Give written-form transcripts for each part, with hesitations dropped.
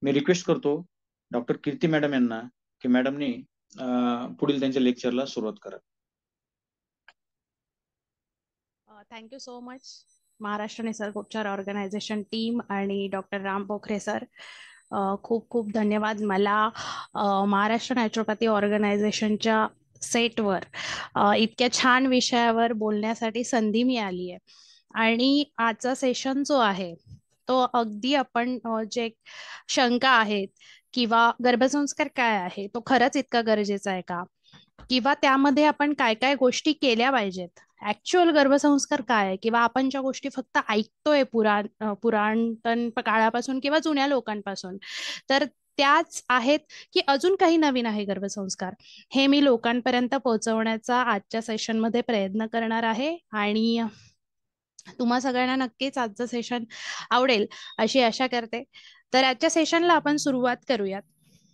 मी request करतो doctor कीर्ती madam यांना की मॅडमनी पुढील त्यांच्या लेक्चरला सुरुवात करा. थँक्यू सो मच महाराष्ट्र निसर्गोपचार ऑर्गनायझेशन टीम आणि डॉक्टर राम पोखरे सर. खूप खूप धन्यवाद. मला महाराष्ट्र नॅचरोपॅथी ऑर्गनायझेशनच्या सेटवर इतक्या छान विषयावर बोलण्यासाठी संधी मिळाली आहे. आणि आजचा सेशन जो आहे तो अगदी आपण जे शंका आहेत किंवा गर्भसंस्कार काय आहे तो खरंच इतका गरजेचा आहे का, किंवा त्यामध्ये आपण काय काय गोष्टी केल्या पाहिजेत, ऍक्च्युअल गर्भसंस्कार काय आहे, किंवा आपण ज्या गोष्टी फक्त ऐकतोय पुरातन काळापासून किंवा जुन्या लोकांपासून, तर त्याच आहेत की अजून काही नवीन आहे गर्भसंस्कार, हे मी लोकांपर्यंत पोहोचवण्याचा आजच्या सेशनमध्ये प्रयत्न करणार आहे. आणि तुम्हा सगळ्यांना नक्कीच आजचं सेशन आवडेल अशी आशा करते. तर आजच्या सेशनला आपण सुरुवात करूयात.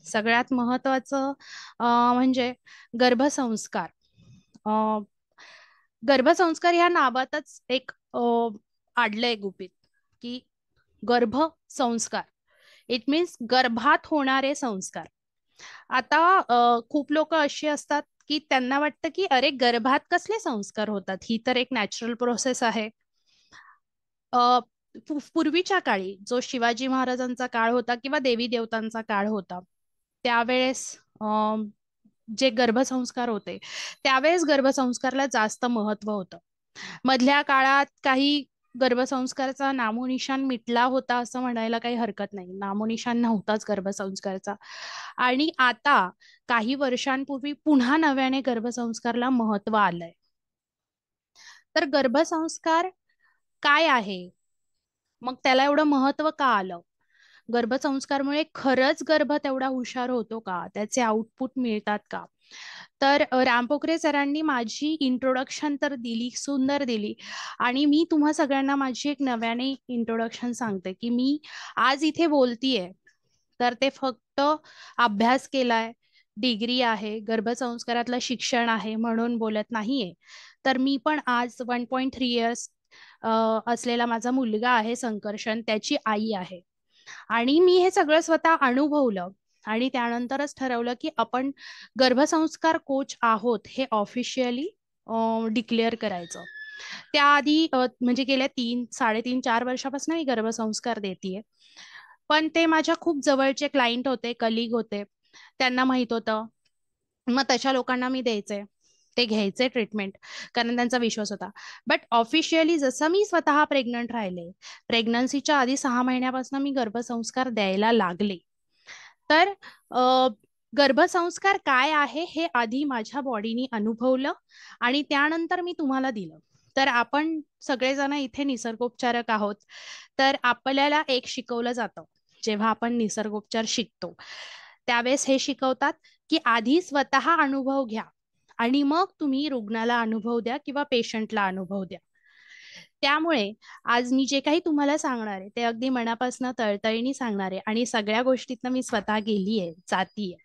सगळ्यात महत्वाचं म्हणजे गर्भसंस्कार. गर्भसंस्कार ह्या नावातच एक आडलंय गुपित की गर्भसंस्कार इट मीन्स गर्भात होणारे संस्कार. आता खूप लोक अशी असतात की त्यांना वाटतं की अरे गर्भात कसले संस्कार होतात, ही तर एक नॅचरल प्रोसेस आहे. पूर्वीच्या काळी जो शिवाजी महाराजांचा काळ होता किंवा देवी देवतांचा काळ होता त्यावेळेस जे गर्भसंस्कार होते त्यावेळेस गर्भसंस्कारला जास्त महत्व होतं. मधल्या काळात काही गर्भसंस्कारचा नामोनिशान मिटला होता असं म्हणायला काही हरकत नाही, नामोनिशान नव्हताच गर्भसंस्कारचा. आणि आता काही वर्षांपूर्वी पुन्हा नव्याने गर्भसंस्कारला महत्व आलंय. तर गर्भसंस्कार काय आहे, मग त्याला एवढं महत्व का आलं, गर्भसंस्कारमुळे खरंच गर्भ तेवढा हुशार होतो का, त्याचे आउटपुट मिळतात का. तर राम पोखरे सरांनी माझी इंट्रोडक्शन तर दिली, सुंदर दिली. आणि मी तुम्हा सगळ्यांना माझी एक नव्याने इंट्रोडक्शन सांगते की मी आज इथे बोलतीये तर ते फक्त अभ्यास केलाय, डिग्री आहे, गर्भसंस्कारातलं शिक्षण आहे म्हणून बोलत नाहीये. तर मी पण आज 1.3 इयर्स असलेला माझा मुलगा आहे संकर्षण, त्याची आई आहे. आणि मी हे सगळं स्वतः अनुभवलं आणि त्यानंतरच ठरवलं की आपण गर्भसंस्कार कोच आहोत हे ऑफिशियली डिक्लेअर करायचं. त्याआधी म्हणजे गेल्या 3, 3.5, 4 वर्षापासून मी गर्भसंस्कार देतेय. पण ते माझ्या खूप जवळचे क्लायंट होते, कलिग होते, त्यांना माहित होतं, मग तशा लोकांना मी द्यायचे, ते घ्यायचे ट्रीटमेंट कारण त्यांचा विश्वास होता. बट ऑफिशियली जसं मी स्वतः प्रेग्नंट राहिले, प्रेग्नन्सीच्या आधी 6 महिन्यापासून मी गर्भसंस्कार द्यायला लागले. तर गर्भसंस्कार काय आहे हे आधी माझ्या बॉडीने अनुभवलं आणि त्यानंतर मी तुम्हाला दिलं. तर आपण सगळेजण इथे निसर्गोपचारक आहोत, तर आपल्याला एक शिकवलं जातं जेव्हा आपण निसर्गोपचार शिकतो त्यावेळेस हे शिकवतात की आधी स्वतः अनुभव घ्या आणि मग तुम्ही रुग्णाला अनुभव द्या किंवा पेशंटला अनुभव द्या. त्यामुळे आज मी जे काही तुम्हाला सांगणार आहे ते अगदी मनापासून तळतळीने सांगणार आहे आणि सगळ्या गोष्टीतनं मी स्वतः गेलीये, जातीये.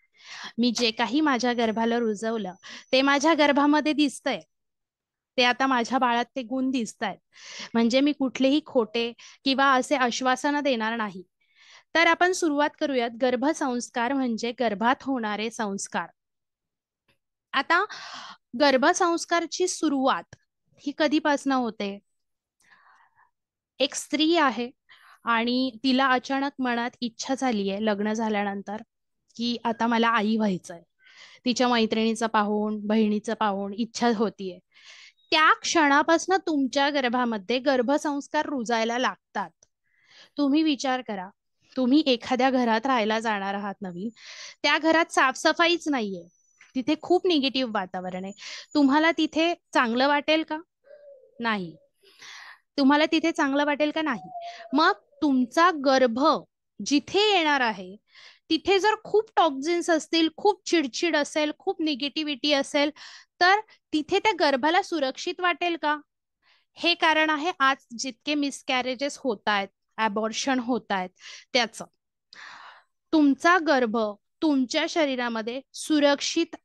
मी जे काही माझ्या गर्भाला रुजवलं ते माझ्या गर्भामध्ये दिसतंय, ते आता माझ्या बाळात ते गुण दिसतायत. म्हणजे मी कुठलेही खोटे किंवा असे आश्वासन देणार नाही. तर आपण सुरुवात करूयात. गर्भसंस्कार म्हणजे गर्भात होणारे संस्कार. आता गर्भसंस्कारची सुरुवात ही कधीपासून होते. एक स्त्री आहे आणि तिला अचानक मनात इच्छा झाली आहे लग्न झाल्यानंतर की आता मला आई व्हायचंय. तिच्या मैत्रिणीचं पाहून, बहिणीचं पाहून इच्छा होतीये. त्या क्षणापासून तुमच्या गर्भामध्ये गर्भसंस्कार रुजायला लागतात. तुम्ही विचार करा, तुम्ही एखाद्या घरात राहायला जाणार आहात नवीन, त्या घरात साफसफाईच नाहीये, तिथे खूप निगेटिव्ह वातावरण आहे. तुम्हाला तिथे चांगलं वाटेल का? नाही. तुम्हाला तिथे चांगलं वाटेल का? नाही. मग तुमचा गर्भ जिथे येणार आहे तिथे जर खूप टॉक्झिन्स असतील, खूप चिडचिड असेल, खूप निगेटिव्हिटी असेल, तर तिथे त्या गर्भाला सुरक्षित वाटेल का? हे कारण आहे आज जितके मिसकॅरेजेस होत आहेत, अबॉर्शन होत आहेत त्याचं. तुमचा गर्भ तुमच्या शरीरामध्ये सुरक्षित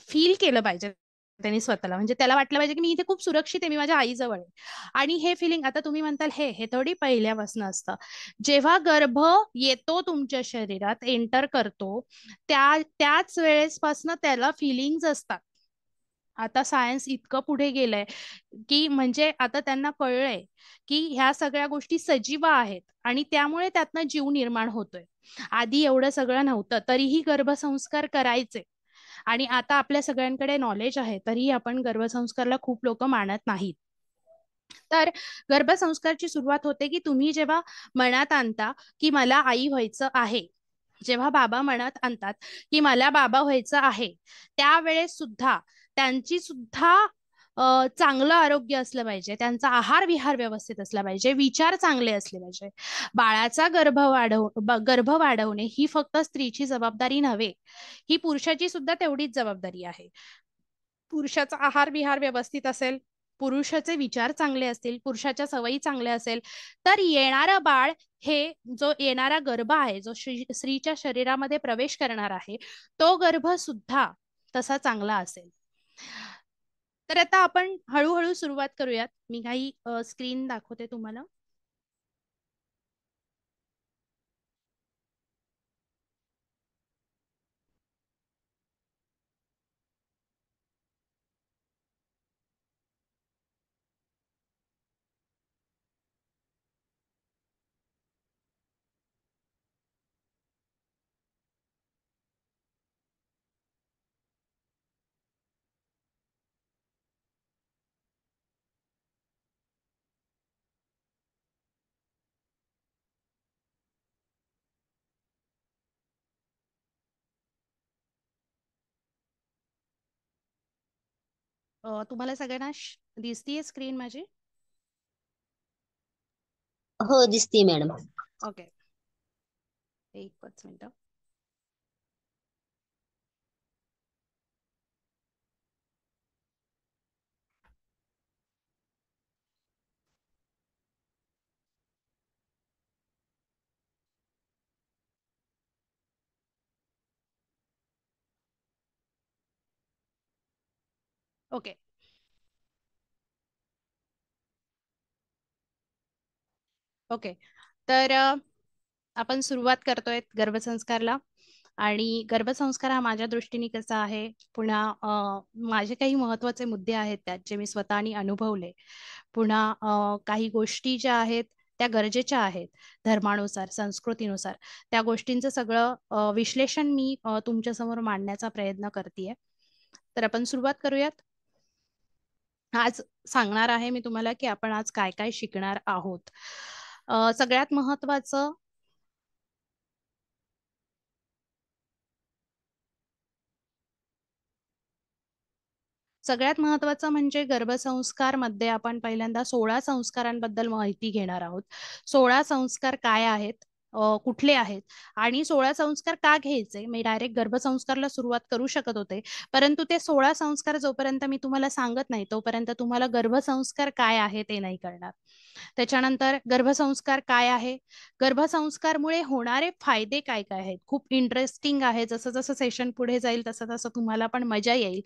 फील केलं पाहिजे. त्यांनी स्वतःला, म्हणजे त्याला वाटलं पाहिजे की मी इथे खूप सुरक्षित आहे, मी माझ्या आईजवळ आहे. आणि हे फिलिंग आता तुम्ही म्हणताल हे हे थोडी पहिल्यापासून असतं. जेव्हा गर्भ येतो तुमच्या शरीरात एंटर करतो, त्याच वेळेसपासून त्याला फिलिंग्ज असतात. आता सायन्स इतकं पुढे गेलंय की म्हणजे आता त्यांना कळलंय की ह्या सगळ्या गोष्टी सजीव आहेत आणि त्यामुळे त्यातनं जीव निर्माण होतोय. आधी एवढं सगळं नव्हतं तरीही गर्भसंस्कार करायचे. आणि आता आपल्या सगळ्यांकडे नॉलेज आहे तरीही आपण गर्भसंस्कारला खूप लोक मानत नाहीत. तर गर्भसंस्कारची सुरुवात होते की तुम्ही जेव्हा मनात आणता की मला आई व्हायचं आहे, जेव्हा बाबा मनात आणतात की मला बाबा व्हायचं आहे, त्यावेळेस सुद्धा त्यांची सुद्धा चांगलं आरोग्य असलं पाहिजे, त्यांचा आहार विहार व्यवस्थित असला पाहिजे, विचार चांगले असले पाहिजे. बाळाचा गर्भ वाढवणे ही फक्त स्त्रीची जबाबदारी नव्हे, ही पुरुषाची सुद्धा तेवढीच जबाबदारी आहे. पुरुषाचा आहार विहार व्यवस्थित असेल, पुरुषाचे विचार चांगले असतील, पुरुषाच्या सवयी चांगल्या असेल, तर येणारं बाळ, हे जो येणारा गर्भ आहे, जो स्त्रीच्या शरीरामध्ये प्रवेश करणार आहे, तो गर्भ सुद्धा तसा चांगला असेल. तर आता आपण हळूहळू सुरुवात करूयात. मी काही स्क्रीन दाखवते तुम्हाला. तुम्हाला सगळ्यांना दिसतीये स्क्रीन माझी? हो दिसते मॅडम. ओके, एकच मिनिट. Okay, okay. तर आपण सुरुवात करतोय गर्भसंस्कारला. आणि गर्भसंस्कार हा माझ्या दृष्टीने कसा आहे, पुन्हा माझे काही महत्त्वाचे मुद्दे आहेत त्यात जे मी स्वतःनी अनुभवले. पुन्हा काही गोष्टी ज्या आहेत त्या गरजेच्या आहेत धर्मानुसार, संस्कृतीनुसार, त्या गोष्टींचं सगळं विश्लेषण मी तुमच्यासमोर मांडण्याचा प्रयत्न करतेय. तर आपण सुरुवात करूयात. आज सांगणार आहे मी तुम्हाला की आपण आज काय काय शिकणार आहोत. सगळ्यात महत्त्वाचं, सगळ्यात महत्त्वाचं म्हणजे गर्भसंस्कार मध्ये आपण पहिल्यांदा 16 संस्कारांबद्दल माहिती घेणार आहोत. 16 संस्कार काय आहेत, कुठले आहेत आणि 16 संस्कार का घ्यायचे. मी डायरेक्ट गर्भसंस्कारला सुरुवात करू शकत होते, परंतु ते 16 संस्कार जोपर्यंत मी तुम्हाला सांगत नाही तोपर्यंत तुम्हाला गर्भसंस्कार काय आहे ते नाही कळणार. त्याच्यानंतर गर्भसंस्कार काय आहे, गर्भसंस्कारमुळे होणारे फायदे काय काय आहेत. खूप इंटरेस्टिंग आहे, जसं जसं सेशन पुढे जाईल तसं तसं तुम्हाला पण मजा येईल.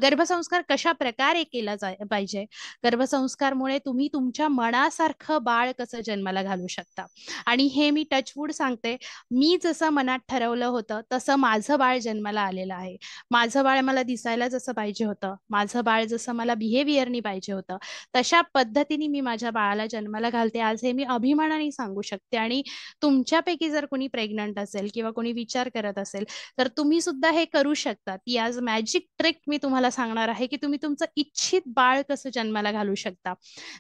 गर्भसंस्कार कशा प्रकारे केला पाहिजे, गर्भसंस्कारमुळे तुम्ही तुमच्या मनासारखं बाळ कसं जन्माला घालू शकता. आणि हे मी टचवूड सांगते, मी जसं मनात ठरवलं होतं तसं माझं बाळ जन्माला आलेलं आहे. माझं बाळ मला दिसायला जसं पाहिजे होतं, माझं बाळ जसं मला बिहेवियरनी पाहिजे होतं, तशा पद्धतीने मी माझ्या बाळाला जन्माला घालते. आज हे मी अभिमानाने सांगू शकते. आणि तुमच्यापैकी जर कोणी प्रेग्नंट असेल किंवा कोणी विचार करत असेल तर तुम्ही सुद्धा हे करू शकता. ती आज मॅजिक ट्रिक मी तुम्हाला सांगणार आहे की तुम्ही तुमचं इच्छित बाळ कसं जन्माला घालू शकता.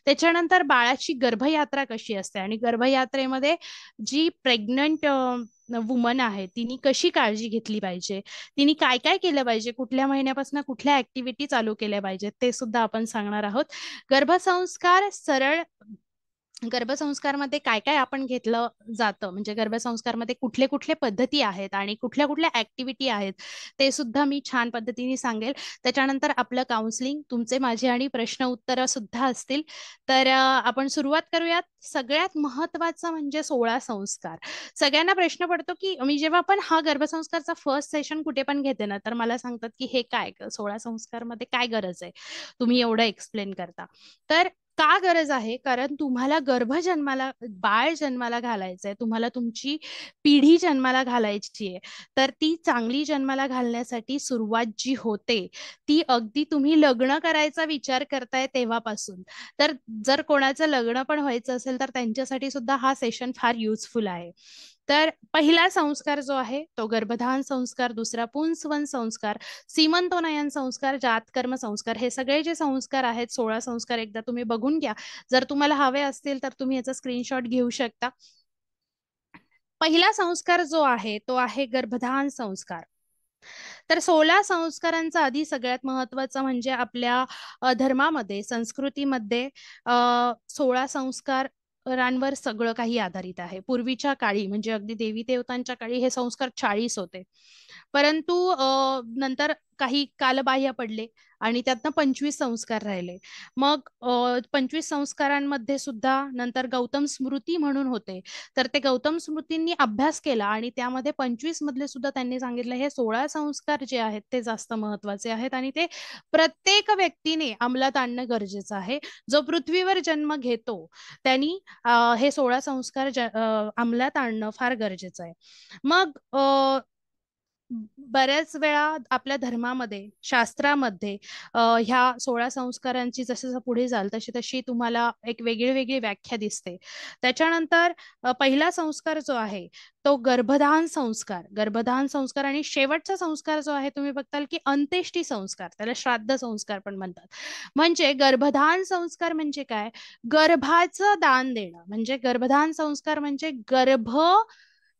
त्याच्यानंतर बाळाची गर्भयात्रा कशी असते आणि गर्भयात्रेमध्ये जी प्रेग्नंट वुमन आहे तिने कशी काळजी घेतली पाहिजे, तिने काय काय केलं पाहिजे, कुठल्या महिन्यापासून कुठल्या ऍक्टिव्हिटी चालू केल्या पाहिजेत ते सुद्धा आपण सांगणार आहोत. गर्भसंस्कार सरळ गर्भसंस्कारमध्ये काय काय आपण घेतलं जातं, म्हणजे गर्भसंस्कारमध्ये कुठले कुठले पद्धती आहेत आणि कुठल्या कुठल्या ऍक्टिव्हिटी आहेत ते सुद्धा मी छान पद्धतीने सांगेल. त्याच्यानंतर आपलं काउन्सिलिंग, तुमचे माझे आणि प्रश्न उत्तर सुद्धा असतील. तर आपण सुरुवात करूयात. सगळ्यात महत्वाचं म्हणजे 16 संस्कार. सगळ्यांना प्रश्न पडतो की मी जेव्हा पण हा गर्भसंस्कारचा फर्स्ट सेशन कुठे पण घेते ना, तर मला सांगतात की हे काय 16 संस्कार मध्ये काय गरज आहे, तुम्ही एवढं एक्सप्लेन करता. तर का गरज आहे, कारण तुम्हाला जन्माला बाळ जन्माला घालायचंय, तुम्हाला तुमची पिढी जन्माला घालायची आहे. तर ती चांगली जन्माला घालण्यासाठी सुरुवात जी होते ती अगदी तुम्ही लग्न करायचा विचार करताय तेव्हापासून. तर जर कोणाचं लग्न पण व्हायचं असेल तर त्यांच्यासाठी सुद्धा हा सेशन फार युजफुल आहे. तर पहिला संस्कार जो आहे तो गर्भधान संस्कार, दुसरा पुंसवन संस्कार, सीमंतोनयन संस्कार, जातकर्म संस्कार, हे सगळे जे संस्कार आहेत 16 संस्कार एकदा तुम्ही बघून घ्या. जर तुम्हाला हवे असतील तर तुम्ही याचा स्क्रीनशॉट घेऊ शकता. पहिला संस्कार जो आहे तो आहे गर्भधान संस्कार. तर 16 संस्कारांचा आधी सगळ्यात महत्वाचं म्हणजे आपल्या धर्मामध्ये, संस्कृतीमध्ये 16 संस्कारांवर सगळं काही आधारित आहे. पूर्वीच्या काळी म्हणजे अगदी देवी देवतांच्या काळी हे संस्कार 40 होते, परंतु नंतर काही कालबाह्य पडले आणि त्यातनं 25 संस्कार राहिले. मग 25 संस्कारांमध्ये सुद्धा नंतर गौतम स्मृती म्हणून होते. तर ते गौतम स्मृतींनी अभ्यास केला आणि त्यामध्ये 25 मधले सुद्धा त्यांनी सांगितलं हे 16 संस्कार जे आहेत ते जास्त महत्वाचे आहेत आणि ते प्रत्येक व्यक्तीने अंमलात आणणं गरजेचं आहे. जो पृथ्वीवर जन्म घेतो त्यांनी हे 16 संस्कार अंमलात आणणं फार गरजेचं आहे. मग बऱ्याच वेळा आपल्या धर्मामध्ये, शास्त्रामध्ये ह्या 16 संस्कारांची जसं जसं पुढे जाल तशी तशी तुम्हाला एक वेगळी वेगळी व्याख्या दिसते. त्याच्यानंतर पहिला संस्कार जो आहे तो गर्भधान संस्कार. गर्भधान संस्कार आणि शेवटचा संस्कार जो आहे तुम्ही बघताल की अंत्येष्टी संस्कार, त्याला श्राद्ध संस्कार पण म्हणतात. म्हणजे गर्भधान संस्कार म्हणजे काय, गर्भाचं दान देणं. म्हणजे गर्भधान संस्कार म्हणजे गर्भ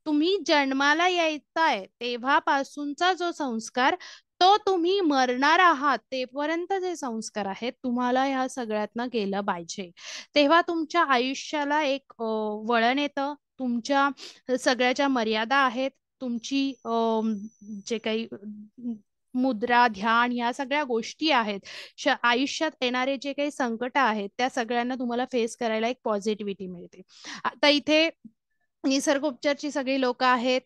तुम्ही जन्माला यायचाय तेव्हापासूनचा जो संस्कार, तो तुम्ही मरणार आहात तेपर्यंत जे संस्कार आहेत तुम्हाला ह्या सगळ्यातनं केलं पाहिजे. तेव्हा तुमच्या आयुष्याला एक वळण येतं. तुमच्या सगळ्याच्या मर्यादा आहेत, तुमची जे काही मुद्रा, ध्यान, या सगळ्या गोष्टी आहेत, आयुष्यात येणारे जे काही संकट आहेत त्या सगळ्यांना तुम्हाला फेस करायला एक पॉझिटिव्हिटी मिळते. आता इथे निसर्गोपचारची सगळी लोक आहेत,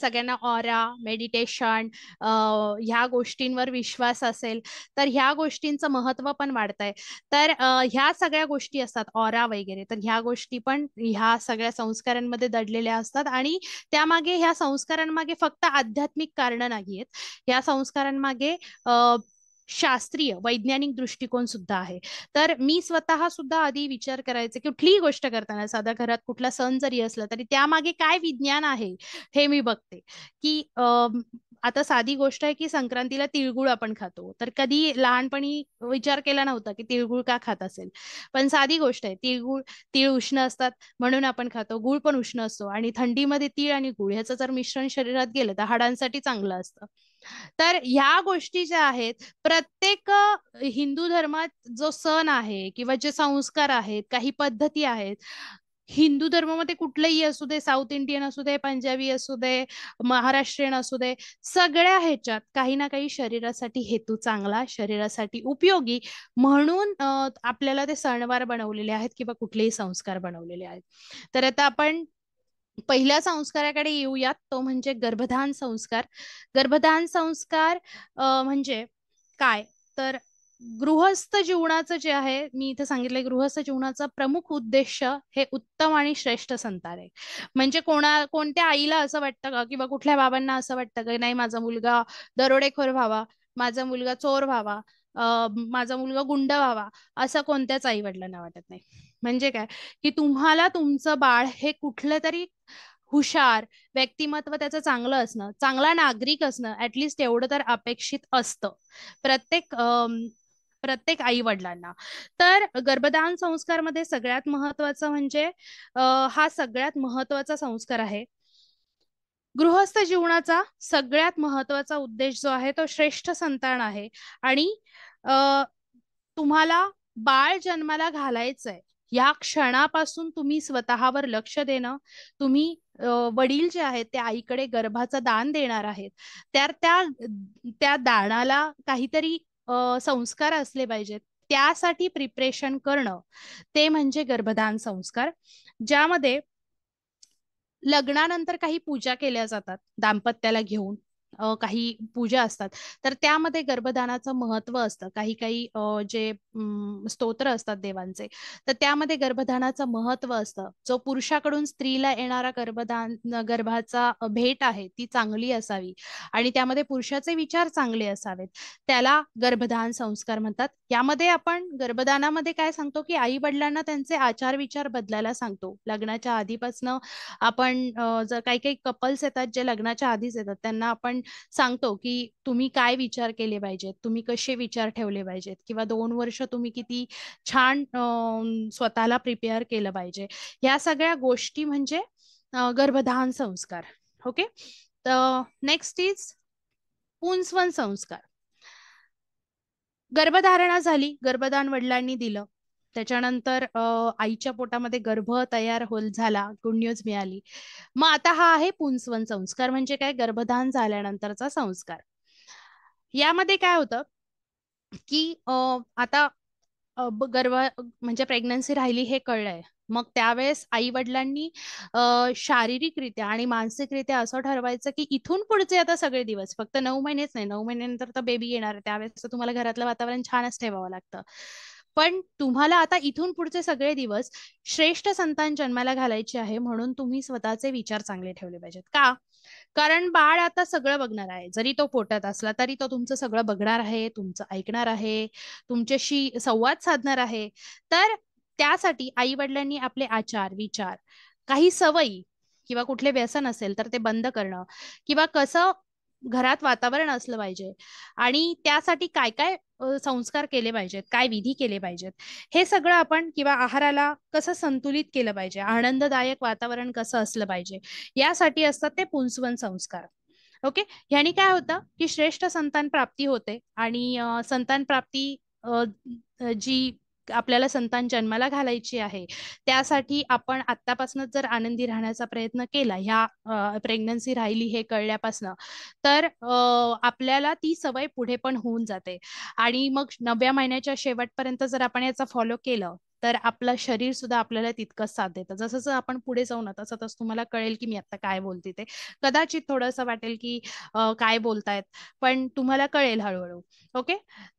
सगळ्यांना ऑरा, मेडिटेशन, ह्या गोष्टींवर विश्वास असेल तर ह्या गोष्टींचं महत्व पण वाढतंय. तर ह्या सगळ्या गोष्टी असतात ऑरा वगैरे, तर ह्या गोष्टी पण ह्या सगळ्या संस्कारांमध्ये दडलेल्या असतात आणि त्यामागे, ह्या संस्कारांमागे फक्त आध्यात्मिक कारण नाहीयेत. ह्या संस्कारांमागे शास्त्रीय वैज्ञानिक दृष्टिकोन सुद्धा आहे. तर मी स्वतः सुद्धा आधी विचार करायचे की कुठलीही गोष्ट करताना, साधा घरात कुठला सण जरी असला तरी त्यामागे काय विज्ञान आहे हे मी बघते. की आता साधी गोष्ट आहे की संक्रांतीला तिळगुळ आपण खातो, तर कधी लहानपणी विचार केला नव्हता की तिळगुळ का खात असेल, पण साधी गोष्ट आहे. तीळ उष्ण असतात म्हणून आपण खातो, गुळ पण उष्ण असतो आणि थंडीमध्ये तीळ आणि गुळ ह्याचं जर मिश्रण शरीरात गेलं तर हाडांसाठी चांगलं असतं. तर ह्या गोष्टी ज्या आहेत, प्रत्येक हिंदू धर्मात जो सण आहे किंवा जे संस्कार आहेत, काही पद्धती आहेत, हिंदू धर्मामध्ये कुठलेही असू दे, साऊथ इंडियन असू दे, पंजाबी असू दे, महाराष्ट्रीयन असू दे, सगळ्या ह्याच्यात काही ना काही शरीरासाठी हेतू चांगला, शरीरासाठी उपयोगी म्हणून आपल्याला ते सणवार बनवलेले आहेत किंवा कुठलेही संस्कार बनवलेले आहेत. तर आता आपण पहिल्या संस्काराकडे येऊयात, तो म्हणजे गर्भधान संस्कार. गर्भधान संस्कार म्हणजे काय, तर गृहस्थ जीवनाचं जे आहे, मी इथे सांगितलंय गृहस्थ जीवनाचा प्रमुख उद्देश हे उत्तम आणि श्रेष्ठ संतान आहे. म्हणजे कोणत्या आईला असं वाटतं का किंवा कुठल्या बाबांना असं वाटतं का नाही माझा मुलगा दरोडेखोर व्हावा, माझा मुलगा चोर व्हावा, माझा मुलगा गुंड व्हावा, असं कोणत्याच आई वडिलांना वाटत नाही. म्हणजे काय की तुम्हाला तुमचं बाळ हे कुठलं तरी हुशार, व्यक्तिमत्व त्याचं चांगलं असणं, चांगला नागरिक असणं, ऍटलिस्ट एवढं तर अपेक्षित असतं प्रत्येक आई वडिलांना. तर गर्भधान संस्कार मध्ये सगळ्यात महत्वाचं म्हणजे हा सगळ्यात महत्वाचा संस्कार आहे. गृहस्थ जीवनाचा सगळ्यात महत्वाचा उद्देश जो आहे तो श्रेष्ठ संतान आहे आणि तुम्हाला बाळ जन्माला घालायचंय या क्षणापासून तुम्ही स्वतःवर लक्ष देणं, तुम्ही वडील जे आहेत ते आईकडे गर्भाचं दान देणार आहेत, तर त्या दानाला काहीतरी संस्कार असले पाहिजेत. त्यासाठी प्रिपरेशन करणं, ते म्हणजे गर्भधान संस्कार, ज्यामध्ये लग्नानंतर काही पूजा केल्या जातात दाम्पत्याला घेऊन. काही पूजा असतात, तर त्यामध्ये गर्भदानाचं महत्व असतं. काही काही जे स्तोत्र असतात देवांचे, तर त्यामध्ये गर्भधानाचं महत्व असतं. जो पुरुषाकडून स्त्रीला येणारा गर्भाचा भेट आहे ती चांगली असावी आणि त्यामध्ये पुरुषाचे विचार चांगले असावेत, त्याला गर्भधान संस्कार म्हणतात. यामध्ये आपण गर्भदानामध्ये काय सांगतो की आई वडिलांना त्यांचे आचार विचार बदलायला सांगतो. लग्नाच्या आधीपासून आपण जर काही काही कपल्स येतात जे लग्नाच्या आधीच येतात, त्यांना आपण सांगतो की तुम्ही काय विचार केले पाहिजेत, तुम्ही कसे विचार ठेवले पाहिजेत, किंवा 2 वर्ष तुम्ही किती छान स्वतःला प्रिपेअर केलं पाहिजे. या सगळ्या गोष्टी म्हणजे गर्भधान संस्कार. ओके. तर नेक्स्ट इज पुंसवन संस्कार. गर्भधारणा झाली, गर्भदान वडिलांनी दिलं, त्याच्यानंतर आईच्या पोटामध्ये गर्भ तयार झाला, गुड न्यूज मिळाली. मग आता हा आहे पुंसवन संस्कार. म्हणजे काय? गर्भधान झाल्यानंतरचा संस्कार. यामध्ये काय होतं की आता गर्भ म्हणजे प्रेग्नन्सी राहिली हे कळलंय, मग त्यावेळेस आई वडिलांनी शारीरिकरित्या आणि मानसिकरित्या असं ठरवायचं की इथून पुढचे आता सगळे दिवस, फक्त 9 महिनेच नाही, 9 महिन्यानंतर तर बेबी येणार आहे, त्यावेळेस तुम्हाला घरातलं वातावरण छानच ठेवावं लागतं, पण तुम्हाला आता इथून पुढचे सगळे दिवस श्रेष्ठ संतान जन्माला घालायचे आहे, म्हणून तुम्ही स्वतःचे विचार चांगले ठेवले पाहिजेत. का? कारण बाळ आता सगळं बघणार आहे. जरी तो पोटात असला तरी तो तुमचं सगळं बघणार आहे, तुमचं ऐकणार आहे, तुमच्याशी संवाद साधणार आहे. तर त्यासाठी आई वडिलांनी आपले आचार विचार, काही सवयी किंवा कुठले व्यसन असेल तर ते बंद करणं, किंवा कसं घरात वातावरण असलं पाहिजे आणि त्यासाठी काय काय संस्कार केले पाहिजेत, काय विधी केले पाहिजेत, हे सगळं आपण, किंवा आहाराला कसं संतुलित केलं पाहिजे, आनंददायक वातावरण कसं असलं पाहिजे, यासाठी असतात ते पुंसवन संस्कार. ओके. ह्यानी काय होतं की श्रेष्ठ संतान प्राप्ती होते आणि संतान प्राप्ती जी आपल्याला संतान जन्माला घालायची आहे, त्यासाठी आपण आतापासूनच जर आनंदी राहण्याचा प्रयत्न केला, ह्या प्रेग्नन्सी राहिली हे कळल्यापासून, तर आपल्याला ती सवय पुढे पण होऊन जाते. आणि मग 9व्या महिन्याच्या शेवटपर्यंत जर आपण याचा फॉलो केलं, तर आपलं शरीर सुद्धा आपल्याला तितकंच साथ देतं. जसं जसं आपण पुढे जाऊ ना, तसं तसं तुम्हाला कळेल की मी आता काय बोलते ते. कदाचित थोडंसं वाटेल की काय बोलतायत, पण तुम्हाला कळेल हळूहळू. ओके.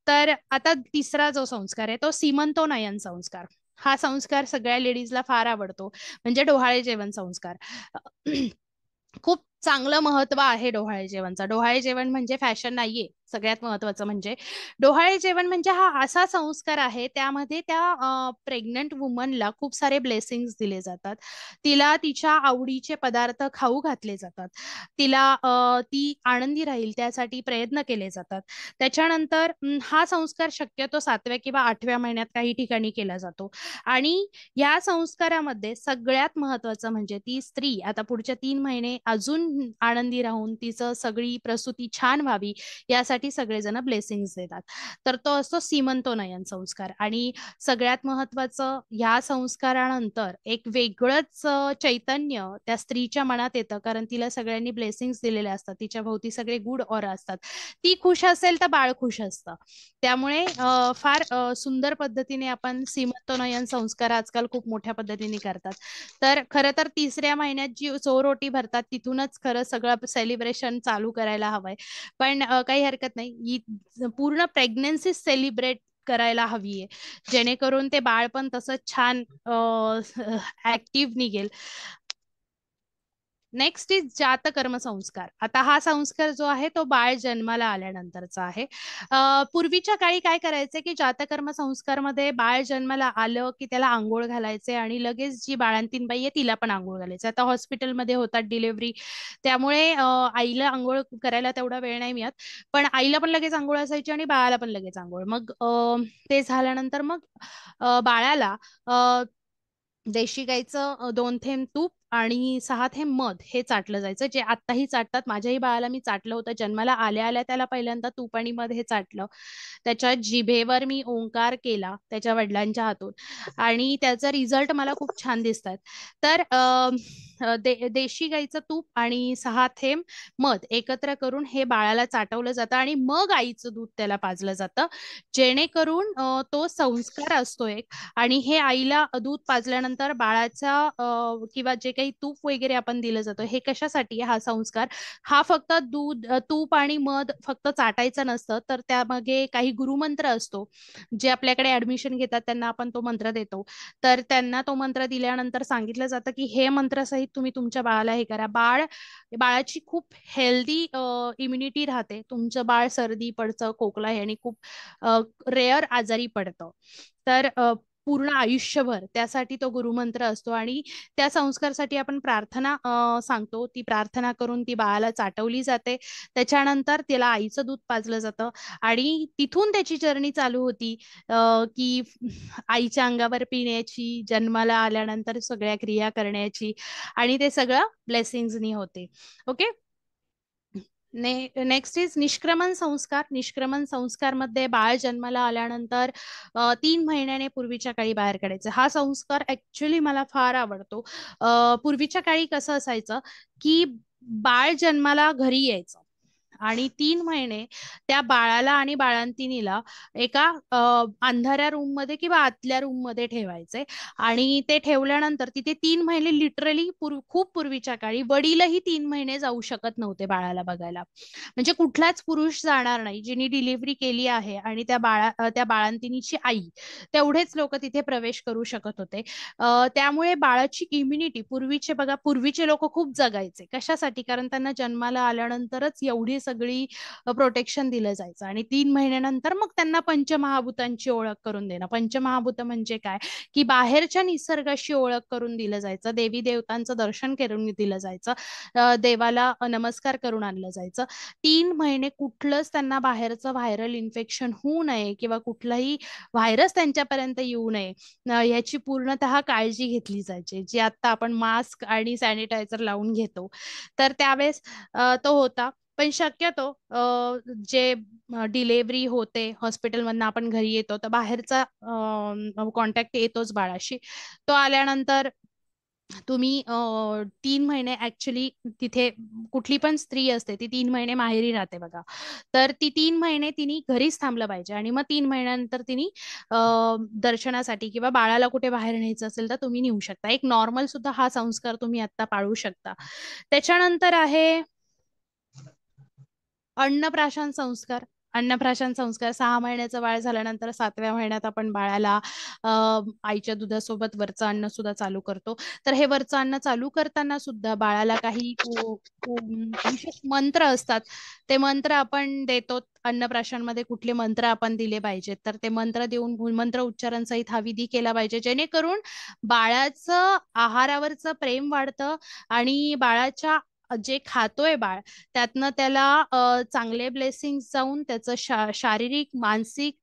तर आता तिसरा जो संस्कार आहे तो सीमंतोनयन संस्कार. हा संस्कार सगळ्या लेडीजला फार आवडतो, म्हणजे डोहाळे जेवण संस्कार. खूप चांगलं महत्व आहे डोहाळे जेवणचा. डोहाळे जेवण म्हणजे फॅशन नाहीये. सगळ्यात महत्वाचं म्हणजे डोहाळे जेवण म्हणजे हा असा संस्कार आहे, त्यामध्ये त्या प्रेग्नंट वुमनला खूप सारे ब्लेसिंग्स दिले जातात. तिला तिच्या आवडीचे पदार्थ खाऊ घातले जातात. तिला ती आनंदी राहील त्यासाठी प्रयत्न केले जातात. त्याच्यानंतर हा संस्कार शक्यतो 7व्या किंवा 8व्या महिन्यात काही ठिकाणी केला जातो. आणि या संस्कारामध्ये सगळ्यात महत्वाचं म्हणजे ती स्त्री आता पुढच्या 3 महिने अजून आनंदी राहून तिचं सगळी प्रसूती छान व्हावी, यासाठी सगळेजण ब्लेसिंग्स देतात. तर तो असतो सीमंतोनयन संस्कार. आणि सगळ्यात महत्वाचं, या संस्कारानंतर एक वेगळंच चैतन्य त्या स्त्रीच्या मनात येतं, कारण तिला सगळ्यांनी ब्लेसिंग्स दिलेले असतात, तिच्या भोवती सगळे गुड ऑरा असतात. ती खुश असेल तर बाळ खुश असतं. त्यामुळे फार सुंदर पद्धतीने आपण सीमंतोनयन संस्कार आजकाल खूप मोठ्या पद्धतीने करतात. तर खरं तर 3ऱ्या महिन्यात जी चौरोटी भरतात तिथूनच खरं सगळं सेलिब्रेशन चालू करायला हवंय. पण काही हरकत नाही, ही पूर्ण प्रेग्नन्सी सेलिब्रेट करायला हवी आहे, जेणेकरून ते बाळ पण तसंच छान ऍक्टिव्ह निघेल. नेक्स्ट इज जातकर्म संस्कार. आता हा संस्कार जो आहे तो बाळ जन्माला आल्यानंतरचा आहे. पूर्वीच्या काळी काय करायचे की जातकर्म संस्कार मध्ये बाळ जन्माला आलं की त्याला आंघोळ घालायचे आणि लगेच जी बाळंतीण बाई आहे तिला पण आंघोळ घालायचे. आता हॉस्पिटलमध्ये होतात डिलिव्हरी, त्यामुळे आईला आंघोळ करायला तेवढा वेळ नाही मिळत, पण आईला पण लगेच आंघोळ असायची आणि बाळाला पण लगेच आंघोळ. मग ते झाल्यानंतर मग बाळाला देशी गाईचं 2 थेंब तूप आणि 6 थेंब मध हे चाटलं जायचं, जे आत्ताही चाटतात. माझ्याही बाळाला मी चाटलं होतं. जन्माला आल्या आल्या त्याला पहिल्यांदा तूप आणि मध हे चाटलं. त्याच्या जिभेवर मी ओंकार केला त्याच्या वडिलांच्या हातून, आणि त्याचा रिझल्ट मला खूप छान दिसतात. तर देशी गाईचं तूप आणि 6 थेंब मध एकत्र करून हे बाळाला चाटवलं जातं आणि मग आईचं दूध त्याला पाजलं जातं, जेणेकरून तो संस्कार असतो एक. आणि हे आईला दूध पाजल्यानंतर बाळाचा किंवा जे काही तूप वगैरे आपण दिलं जातं, हे कशासाठी हा संस्कार, हा फक्त तूप आणि मध फक्त चाटायचं नसतं, तर त्यामागे काही गुरुमंत्र असतो. जे आपल्याकडे ऍडमिशन घेतात त्यांना आपण तो मंत्र देतो. तर त्यांना तो मंत्र दिल्यानंतर सांगितलं जातं की हे मंत्रासहित तुम्ही तुमच्या बाळाला हे करा. बाळाची खूप हेल्दी इम्युनिटी राहते. तुमचं बाळ सर्दी पडचं खोकला याने खूप रेअर आजारी पडतं. तर पूर्ण आयुष्यभर त्यासाठी तो गुरुमंत्र असतो. आणि त्या संस्कारसाठी आपण प्रार्थना सांगतो. ती प्रार्थना करून ती बाळाला चाटवली जाते. त्याच्यानंतर त्याला आईचं दूध पाजलं जातं आणि तिथून त्याची जर्नी चालू होती, की आईच्या अंगावर पिण्याची, जन्माला आल्यानंतर सगळ्या क्रिया करण्याची, आणि ते सगळं ब्लेसिंग्सनी होते. ओके. नेक्स्ट इज निष्क्रमण संस्कार. निष्क्रमण संस्कार मध्ये बाळ जन्माला आल्यानंतर 3 महिन्याने पूर्वीच्या काळी बाहेर काढायचं. हा संस्कार ऍक्च्युली मला फार आवडतो. पूर्वीच्या काळी कसं असायचं की बाळ जन्माला घरी यायचं आणि 3 महिने त्या बाळाला आणि बाळंतिणीला एका अंधाऱ्या रूम मध्ये किंवा आतल्या रूम मध्ये ठेवायचे. आणि ते ठेवल्यानंतर तिथे 3 महिने लिटरली खूप पूर्वीच्या काळी वडीलही 3 महिने जाऊ शकत नव्हते बाळाला बघायला. म्हणजे कुठलाच पुरुष जाणार नाही. जिने डिलिव्हरी केली आहे आणि त्या बाळंतिणीची आई, तेवढेच लोक तिथे प्रवेश करू शकत होते. त्यामुळे बाळाची इम्युनिटी, पूर्वीचे लोक खूप जगायचे. कशासाठी? कारण त्यांना जन्माला आल्यानंतरच एवढी सगळी प्रोटेक्शन दिलं जायचं. आणि 3 महिन्यानंतर मग त्यांना पंचमहाभूतांची ओळख करून देणं. पंचमहाभूत म्हणजे काय? की बाहेरच्या निसर्गाशी ओळख करून दिलं जायचं, देवी देवतांचं दर्शन करून दिलं जायचं, देवाला नमस्कार करून आणलं जायचं. 3 महिने कुठलंच त्यांना बाहेरचं व्हायरल इन्फेक्शन होऊ नये किंवा कुठलाही व्हायरस त्यांच्यापर्यंत येऊ नये याची पूर्णतः काळजी घेतली जायची, जी आता आपण मास्क आणि सॅनिटायझर लावून घेतो. तर त्यावेळेस तो होता. पण शक्यतो जे डिलेव्हरी होते हॉस्पिटलमधनं आपण घरी येतो, तर बाहेरचा कॉन्टॅक्ट येतोच बाळाशी. तो आल्यानंतर तुम्ही 3 महिने ऍक्च्युली तिथे कुठली पण स्त्री असते ती 3 महिने माहेरी राहते बघा. तर ती 3 महिने तिने घरीच थांबलं पाहिजे आणि मग 3 महिन्यानंतर तिने दर्शनासाठी किंवा बाळाला कुठे बाहेर न्यायचं असेल तर तुम्ही नेऊ शकता. एक नॉर्मल सुद्धा हा संस्कार तुम्ही आता पाळू शकता. त्याच्यानंतर आहे अन्नप्राशन संस्कार. अन्नप्राशन संस्कार 6 महिन्याचं बाळ झाल्यानंतर 7व्या महिन्यात आपण बाळाला आईच्या दुधासोबत वरचं अन्न सुद्धा चालू करतो. तर हे वरचं अन्न चालू करताना सुद्धा बाळाला काही विशेष मंत्र असतात. ते मंत्र आपण देतो. अन्नप्राशनमध्ये कुठले मंत्र आपण दिले पाहिजेत, तर ते मंत्र देऊन मंत्र उच्चारण सहित हा विधी केला पाहिजे, जेणेकरून बाळाचं आहारावरचं प्रेम वाढतं आणि बाळाच्या जे खातोय बाळ त्यातनं त्याला चांगले ब्लेसिंग जाऊन त्याचं शारीरिक मानसिक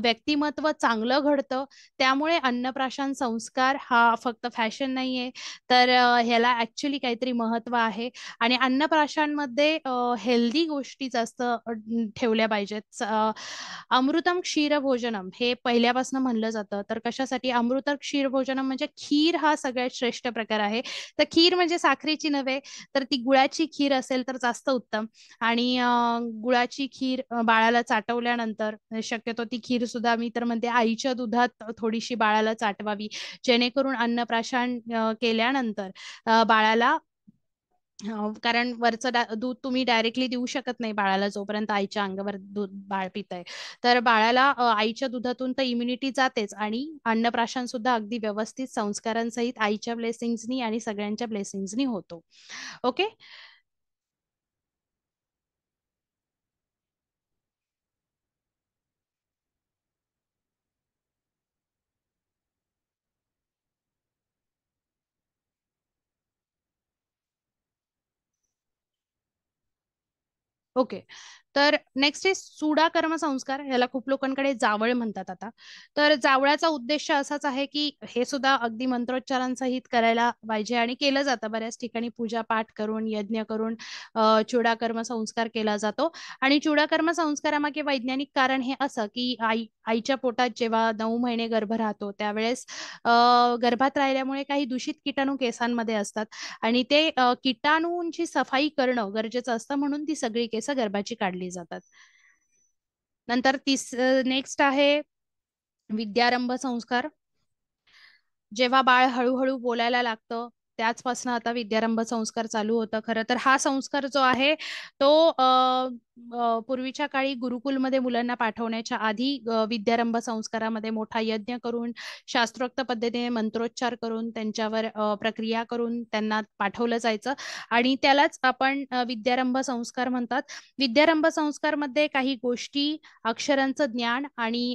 व्यक्तिमत्व चांगलं घडतं. त्यामुळे अन्नप्राशन संस्कार हा फक्त फॅशन नाहीये, तर ह्याला ऍक्च्युली काहीतरी महत्व आहे. आणि अन्नप्राशनमध्ये हेल्दी गोष्टी जास्त ठेवल्या पाहिजेत. अमृतम क्षीर भोजनम हे पहिल्यापासून म्हणलं जातं. तर कशासाठी? अमृत क्षीर भोजनम म्हणजे खीर हा सगळ्यात श्रेष्ठ प्रकार आहे. तर खीर म्हणजे साखरेची नव्हे, तर ती गुळाची खीर असेल तर जास्त उत्तम. आणि गुळाची खीर बाळाला चाटवल्यानंतर शक्यतो ती खीर सुद्धा मी तर म्हणते आईच्या दुधात थोडीशी बाळाला चाटवावी, जेणेकरून अन्नप्राशन केल्यानंतर बाळाला कारण वरचं दूध तुम्ही डायरेक्टली देऊ शकत नाही बाळाला जोपर्यंत आईच्या अंगावर दूध बाळ पितंय. तर बाळाला आईच्या दुधातून तर इम्युनिटी जातेच आणि अन्नप्राशन सुद्धा अगदी व्यवस्थित संस्कारांसहित आईच्या ब्लेसिंग्सनी आणि सगळ्यांच्या ब्लेसिंग्सनी होतो. ओके. ओके. तर नेक्स्ट आहे सुडाकर्म संस्कार. याला खूप लोकांकडे जावळ म्हणतात आता. तर जावळाचा उद्देश असाच आहे की हे सुद्धा अगदी मंत्रोच्चारांसहित करायला पाहिजे आणि केलं जातं बऱ्याच ठिकाणी. पूजा पाठ करून, यज्ञ करून चूडाकर्म संस्कार केला जातो. आणि चूडाकर्म संस्कारामागे वैज्ञानिक कारण हे असं की आईच्या पोटात जेव्हा 9 महिने गर्भ राहतो त्यावेळेस गर्भात राहिल्यामुळे काही दूषित किटाणू केसांमध्ये असतात आणि ते किटाणूंची सफाई करणं गरजेचं असतं, म्हणून ती सगळी केस गर्भाची काढली जातात. नंतर नेक्स्ट आहे विद्यारंभ संस्कार. जेव्हा बाळ हळूहळू बोलायला लागतं त्याचपासून आता विद्यारंभ संस्कार चालू होतं. खरं तर हा संस्कार जो आहे तो पूर्वीच्या काळी गुरुकुलमध्ये मुलांना पाठवण्याच्या आधी विद्यारंभ संस्कारामध्ये मोठा यज्ञ करून, शास्त्रोक्त पद्धतीने मंत्रोच्चार करून, त्यांच्यावर प्रक्रिया करून त्यांना पाठवलं जायचं आणि त्यालाच आपण विद्यारंभ संस्कार म्हणतात. विद्यारंभ संस्कारमध्ये काही गोष्टी, अक्षरांचं ज्ञान आणि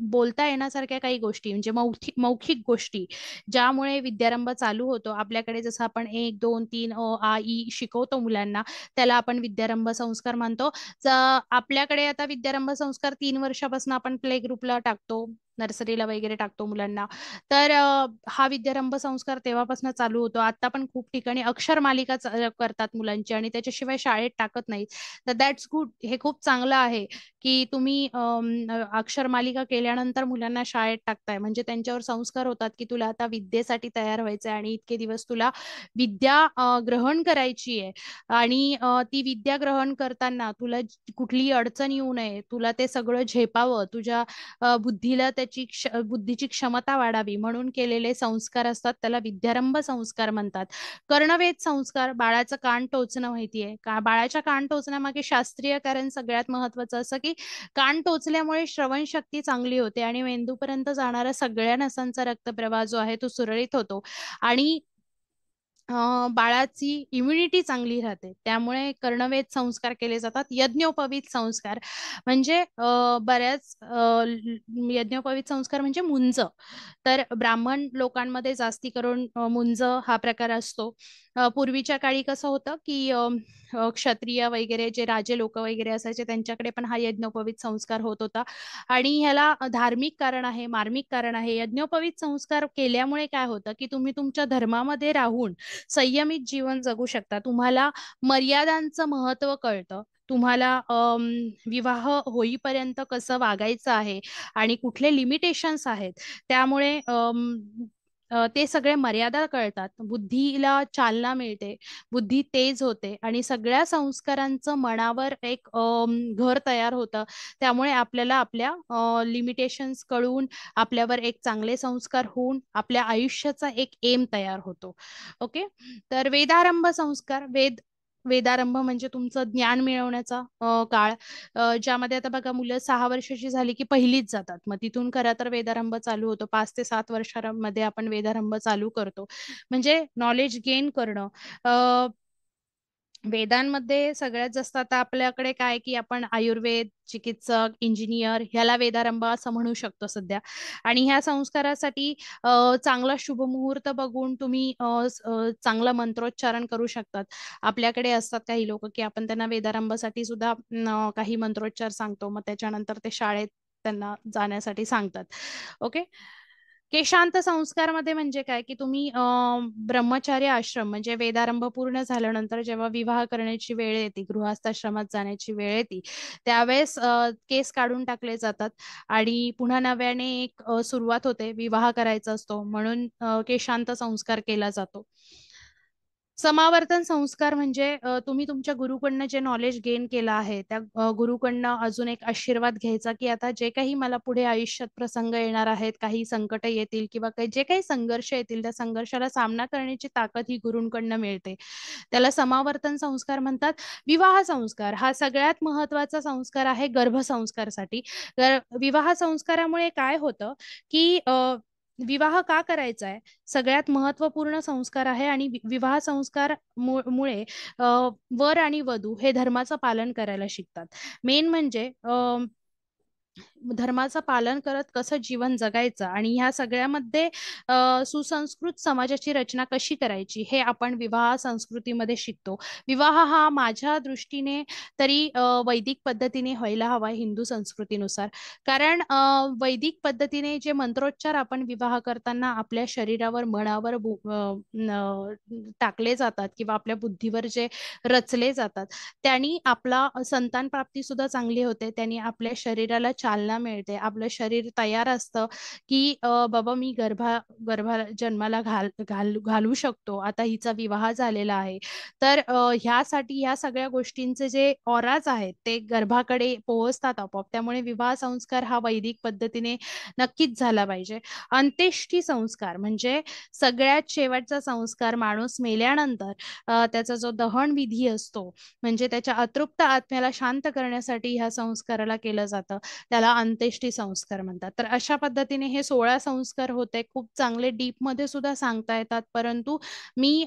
बोलता येण्यासारख्या काही गोष्टी म्हणजे मौखिक गोष्टी ज्यामुळे विद्यारंभ चालू होतो. आपल्याकडे जसं आपण 1, 2, 3 आ, इ शिकवतो मुलांना, त्याला आपण विद्यारंभ संस्कार मानतो. आपल्याकडे आता विद्यारंभ संस्कार 3 वर्षापासून आपण प्ले ग्रुपला टाकतो, नर्सरीला वगैरे टाकतो मुलांना. तर हा विद्यारंभ संस्कार तेव्हापासून चालू होतो. आता पण खूप ठिकाणी अक्षर मालिका करतात मुलांची आणि त्याच्याशिवाय शाळेत टाकत नाहीत. तर दॅट्स गुड. हे खूप चांगलं आहे की तुम्ही अक्षर मालिका केल्यानंतर मुलांना शाळेत टाकताय, म्हणजे त्यांच्यावर संस्कार होतात की तुला आता विद्येसाठी तयार व्हायचंय आणि इतके दिवस तुला विद्या ग्रहण करायची आहे आणि ती विद्या ग्रहण करताना तुला कुठलीही अडचण येऊ नये, तुला ते सगळं झेपावं, तुझ्या बुद्धीला बुद्धीची क्षमता वाढावी म्हणून केलेले संस्कार असतात, त्याला विद्यारंभ संस्कार म्हणतात. कर्णवेध संस्कार. बाळाचं कान टोचणं माहितीये का? बाळाच्या कान टोचण्यामागे शास्त्रीय कारण सगळ्यात महत्वाचं असं की कान टोचल्यामुळे श्रवण शक्ती चांगली होते आणि मेंदूपर्यंत जाणारा सगळ्या नसांचा रक्तप्रवाह जो आहे तो सुरळीत होतो आणि बाळाची इम्युनिटी चांगली राहते. त्यामुळे कर्णवेध संस्कार केले जातात. यज्ञोपवीत संस्कार म्हणजे बऱ्याच यज्ञोपवीत संस्कार म्हणजे मुंज. तर ब्राह्मण लोकांमध्ये जास्ती करून मुंज हा प्रकार असतो. पूर्वीच्या काळी कसं होतं की क्षत्रिय वगैरे जे राजे लोक वगैरे असायचे त्यांच्याकडे पण हा यज्ञोपवीत संस्कार होत होता आणि ह्याला धार्मिक कारण आहे, मार्मिक कारण आहे. यज्ञोपवीत संस्कार केल्यामुळे काय होतं की तुम्ही तुमच्या धर्मामध्ये राहून संयमित जीवन जगू शकता. तुम्हाला मर्यादांचं महत्व कळतं. तुम्हाला विवाह होईपर्यंत कसं वागायचं आहे आणि कुठले लिमिटेशन्स आहेत. त्यामुळे ते सगळे मर्यादा कळतात. बुद्धीला चालना मिळते, बुद्धी तेज होते आणि सगळ्या संस्कारांचं मनावर एक घर तयार होतं. त्यामुळे आपल्याला आपल्या लिमिटेशन्स कळून आपल्यावर एक चांगले संस्कार होऊन आपल्या आयुष्याचा एक एम तयार होतो. ओके. तर वेदारंभ संस्कार. वेदारंभ म्हणजे तुमचं ज्ञान मिळवण्याचा काळ, ज्यामध्ये आता बघा मुलं 6 वर्षाची झाली की पहिलीच जातात. मग तिथून खरं तर वेदारंभ चालू होतो. 5 ते 7 वर्षांमध्ये आपण वेदारंभ चालू करतो. म्हणजे नॉलेज गेन करणं. वेदांमध्ये सगळ्यात जास्त आता आपल्याकडे काय की आपण आयुर्वेद, चिकित्सक, इंजिनियर ह्याला वेदारंभ असं म्हणू शकतो सध्या. आणि ह्या संस्कारासाठी चांगला शुभ मुहूर्त बघून तुम्ही चांगलं मंत्रोच्चारण करू शकतात. आपल्याकडे असतात काही लोक की आपण त्यांना वेदारंभासाठी सुद्धा काही मंत्रोच्चार सांगतो, मग त्याच्यानंतर ते शाळेत त्यांना जाण्यासाठी सांगतात. ओके. केशांत संस्कार मध्ये म्हणजे काय की तुम्ही ब्रह्मचार्य आश्रम म्हणजे वेदारंभ पूर्ण झाल्यानंतर जेव्हा विवाह करण्याची वेळ येते, गृहस्थाश्रमात जाण्याची वेळ येते, त्यावेळेस केस काढून टाकले जातात आणि पुन्हा नव्याने एक सुरुवात होते. विवाह करायचा असतो म्हणून केशांत संस्कार केला जातो. समावर्तन संस्कार म्हणजे तुम्ही तुमच्या गुरुकडनं जे नॉलेज गेन केलं आहे त्या गुरुकडनं अजून एक आशीर्वाद घ्यायचा की आता जे काही मला पुढे आयुष्यात प्रसंग येणार आहेत, काही संकट येतील किंवा जे काही संघर्ष येतील त्या संघर्षाला सामना करण्याची ताकद ही गुरूंकडनं मिळते. त्याला समावर्तन संस्कार म्हणतात. विवाह संस्कार हा सगळ्यात महत्वाचा संस्कार आहे गर्भसंस्कारसाठी. तर विवाह संस्कारामुळे काय होतं की विवाह का करायचा आहे सगळ्यात महत्वपूर्ण संस्कार आहे आणि विवाह संस्कार मुळे वर आणि वधू हे धर्माचं पालन करायला शिकतात. मेन म्हणजे धर्माचं पालन करत कसं जीवन जगायचं आणि ह्या सगळ्यामध्ये सुसंस्कृत समाजाची रचना कशी करायची हे आपण विवाह संस्कृतीमध्ये शिकतो. विवाह हा माझ्या दृष्टीने तरी वैदिक पद्धतीने व्हायला हवा हिंदू संस्कृतीनुसार. कारण वैदिक पद्धतीने जे मंत्रोच्चार आपण विवाह करताना आपल्या शरीरावर मनावर टाकले जातात किंवा आपल्या बुद्धीवर जे रचले जातात त्यांनी आपला संतान प्राप्ती सुद्धा चांगली होते. त्यांनी आपल्या शरीराला चालना मिळते. आपलं शरीर तयार असतं की बाबा मी गर्भा जन्माला घालू शकतो. आता हिचा विवाह झालेला आहे. तर ह्यासाठी ह्या सगळ्या गोष्टींचे जे ऑराज आहेत ते गर्भाकडे पोहोचतात आपोआप. त्यामुळे विवाह संस्कार हा वैदिक पद्धतीने नक्कीच झाला पाहिजे. अंत्येष्टी संस्कार म्हणजे सगळ्यात शेवटचा संस्कार माणूस मेल्यानंतर त्याचा जो दहन विधी असतो म्हणजे त्याच्या अतृप्त आत्म्याला शांत करण्यासाठी ह्या संस्काराला केलं जातं. त्याला अंत्येष्टी संस्कार म्हणतात. तर अशा पद्धतीने हे 16 संस्कार होते. खूप चांगले डीप मध्ये सुद्धा सांगता येतात. परंतु मी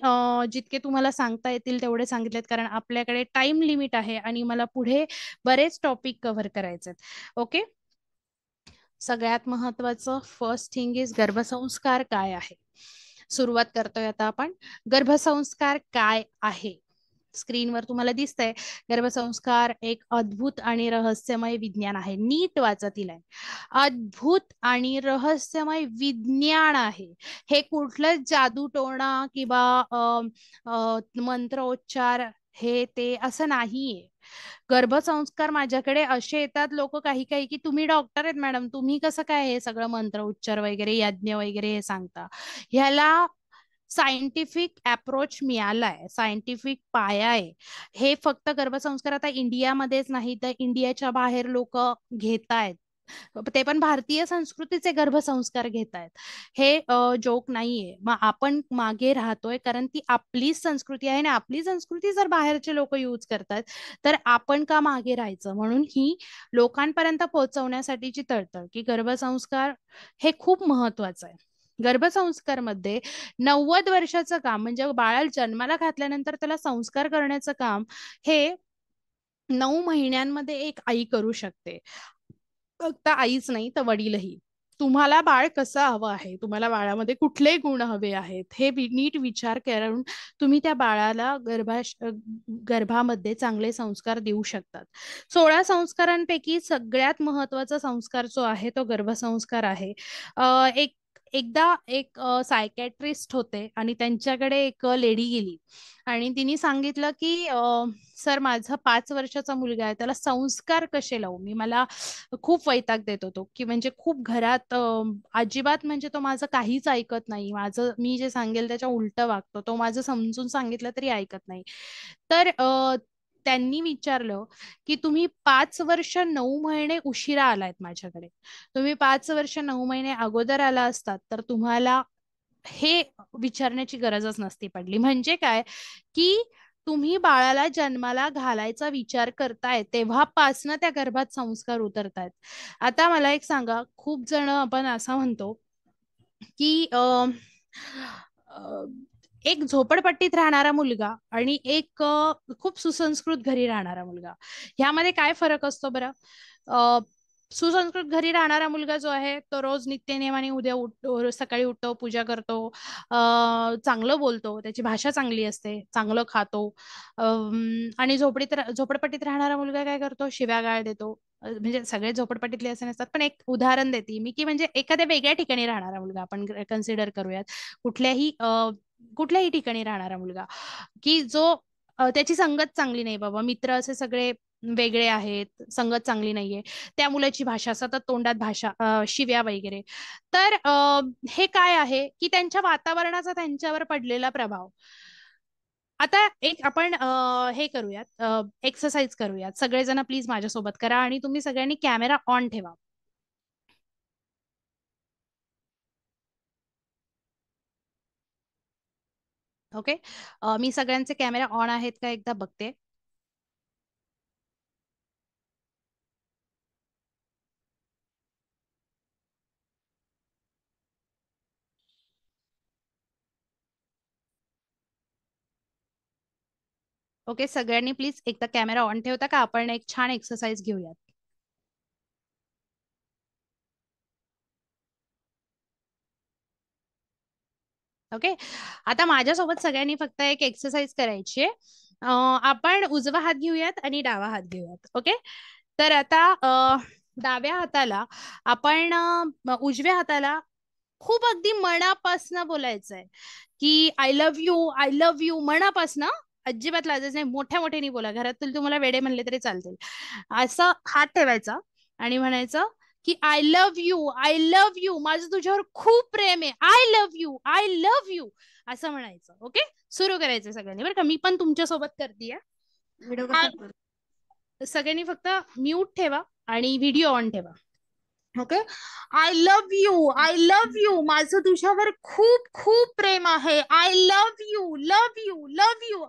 जितके तुम्हाला सांगता येतील तेवढे सांगितलेत कारण आपल्याकडे टाइम लिमिट आहे आणि मला पुढे बरेच टॉपिक कव्हर करायचे. ओके, सगळ्यात महत्वाचं फर्स्ट थिंग इज गर्भसंस्कार काय आहे. सुरुवात करतोय आता आपण. गर्भसंस्कार काय आहे. स्क्रीनवर तुम्हाला दिसतंय गर्भसंस्कार एक अद्भुत आणि रहस्यमय विज्ञान आहे. नीट वाचा तिला. अद्भुत आणि रहस्यमय विज्ञान आहे. हे कुठलं जादूटोणा किंवा मंत्रोच्चार हे ते असं नाहीये. गर्भसंस्कार माझ्याकडे असे येतात लोक काही काही की तुम्ही डॉक्टर आहेत मॅडम, तुम्ही कसं काय हे सगळं मंत्र उच्चार वगैरे यज्ञ वगैरे हे सांगता. ह्याला सायंटिफिक अप्रोच मिळालाय, सायंटिफिक पाया आहे. हे फक्त गर्भसंस्कार आता इंडियामध्येच नाही तर इंडियाच्या बाहेर लोक घेतायत. ते पण भारतीय संस्कृतीचे गर्भसंस्कार घेतायत. हे जोक नाहीये. मग आपण मागे राहतोय कारण ती आपली संस्कृती आहे ना. आपली संस्कृती जर बाहेरचे लोक यूज करतात तर आपण का मागे राहायचं. म्हणून ही लोकांपर्यंत पोहोचवण्यासाठीची तळतळ की गर्भसंस्कार हे खूप महत्वाचं आहे. गर्भसंस्कार मध्ये 90 वर्षाचं काम म्हणजे बाळाला जन्माला घातल्यानंतर त्याला संस्कार करण्याचं काम हे 9 महिन्यांमध्ये एक आई करू शकते. फक्त आईच नाही तर वडीलही. तुम्हाला बाळ कसं हवं आहे, तुम्हाला बाळामध्ये कुठले गुण हवे आहेत हे नीट विचार करून तुम्ही त्या बाळाला गर्भामध्ये चांगले संस्कार देऊ शकतात. 16 संस्कारांपैकी सगळ्यात महत्वाचा संस्कार जो आहे तो गर्भसंस्कार आहे. एकदा एक सायकॅट्रिस्ट होते आणि त्यांच्याकडे एक लेडी गेली आणि तिने सांगितलं की सर माझा 5 वर्षाचा मुलगा आहे त्याला संस्कार कसे लावू मी. मला खूप वैताग देत होतो की म्हणजे खूप घरात अजिबात म्हणजे तो माझं काहीच ऐकत नाही. माझं मी जे सांगेल त्याच्या उलट वागतो. तो माझं समजून सांगितलं तरी ऐकत नाही. तर त्यांनी विचारलं की तुम्ही 5 वर्ष 9 महिने उशिरा आलायत माझ्याकडे. तुम्ही 5 वर्ष 9 महिने अगोदर आला असतात तर तुम्हाला हे विचारण्याची गरजच नसती पडली. म्हणजे काय की तुम्ही बाळाला जन्माला घालायचा विचार करताय तेव्हापासनं त्या गर्भात संस्कार उतरतायत. आता मला एक सांगा, खूप जण आपण असं म्हणतो की एक झोपडपट्टीत राहणारा मुलगा आणि एक खूप सुसंस्कृत घरी राहणारा मुलगा ह्यामध्ये काय फरक असतो बरं. सुसंस्कृत घरी राहणारा मुलगा जो आहे तो रोज नित्यनेमाने सकाळी उठतो, पूजा करतो, चांगलं बोलतो, त्याची भाषा चांगली असते, चांगलं खातो. आणि झोपडपट्टीत राहणारा मुलगा काय करतो, शिव्यागाळ देतो. म्हणजे सगळे झोपडपट्टीतले असे नसतात पण एक उदाहरण देते मी की म्हणजे एखाद्या वेगळ्या ठिकाणी राहणारा मुलगा आपण कन्सिडर करूयात. कुठल्याही ठिकाणी राहणारा मुलगा की जो त्याची संगत चांगली नाही बाबा, मित्र असे सगळे वेगळे आहेत, संगत चांगली नाहीये, त्या मुलाची भाषा सतत तोंडात शिव्या वगैरे. तर हे काय आहे की त्यांच्या वातावरणाचा त्यांच्यावर पडलेला प्रभाव. आता एक आपण हे करूयात, एक्सरसाइज करूयात. सगळेजण प्लीज माझ्यासोबत करा आणि तुम्ही सगळ्यांनी कॅमेरा ऑन ठेवा. ओके, मी सगळ्यांचे कॅमेरा ऑन आहेत का एकदा बघते. ओके, सगळ्यांनी प्लीज एकदा कॅमेरा ऑन ठेवता का. आपण एक छान एक्सरसाइज घेऊयात. ओके. आता माझ्यासोबत सगळ्यांनी फक्त एक एक्सरसाइज करायची आहे. आपण उजवा हात घेऊयात आणि डावा हात घेऊयात. ओके. तर आता डाव्या हाताला आपण उजव्या हाताला खूप अगदी मनापासनं बोलायचंय की आय लव्ह यू मनापासनं. अजिबात लाजायचं नाही, मोठ्या मोठ्याने बोला. घरातील तुम्हाला वेडे म्हणले तरी चालतील. असं हात ठेवायचा आणि म्हणायचं की आय लव्ह यू, माझं तुझ्यावर खूप प्रेम आहे, आय लव्ह यू असं म्हणायचं. ओके. सुरू करायचं सगळ्यांनी बरं का. मी पण तुमच्या सोबत करते. सगळ्यांनी फक्त म्यूट ठेवा आणि व्हिडिओ ऑन ठेवा. ओके. आय लव्ह यू, माझं तुझ्यावर खूप खूप प्रेम आहे, I love you love you love you,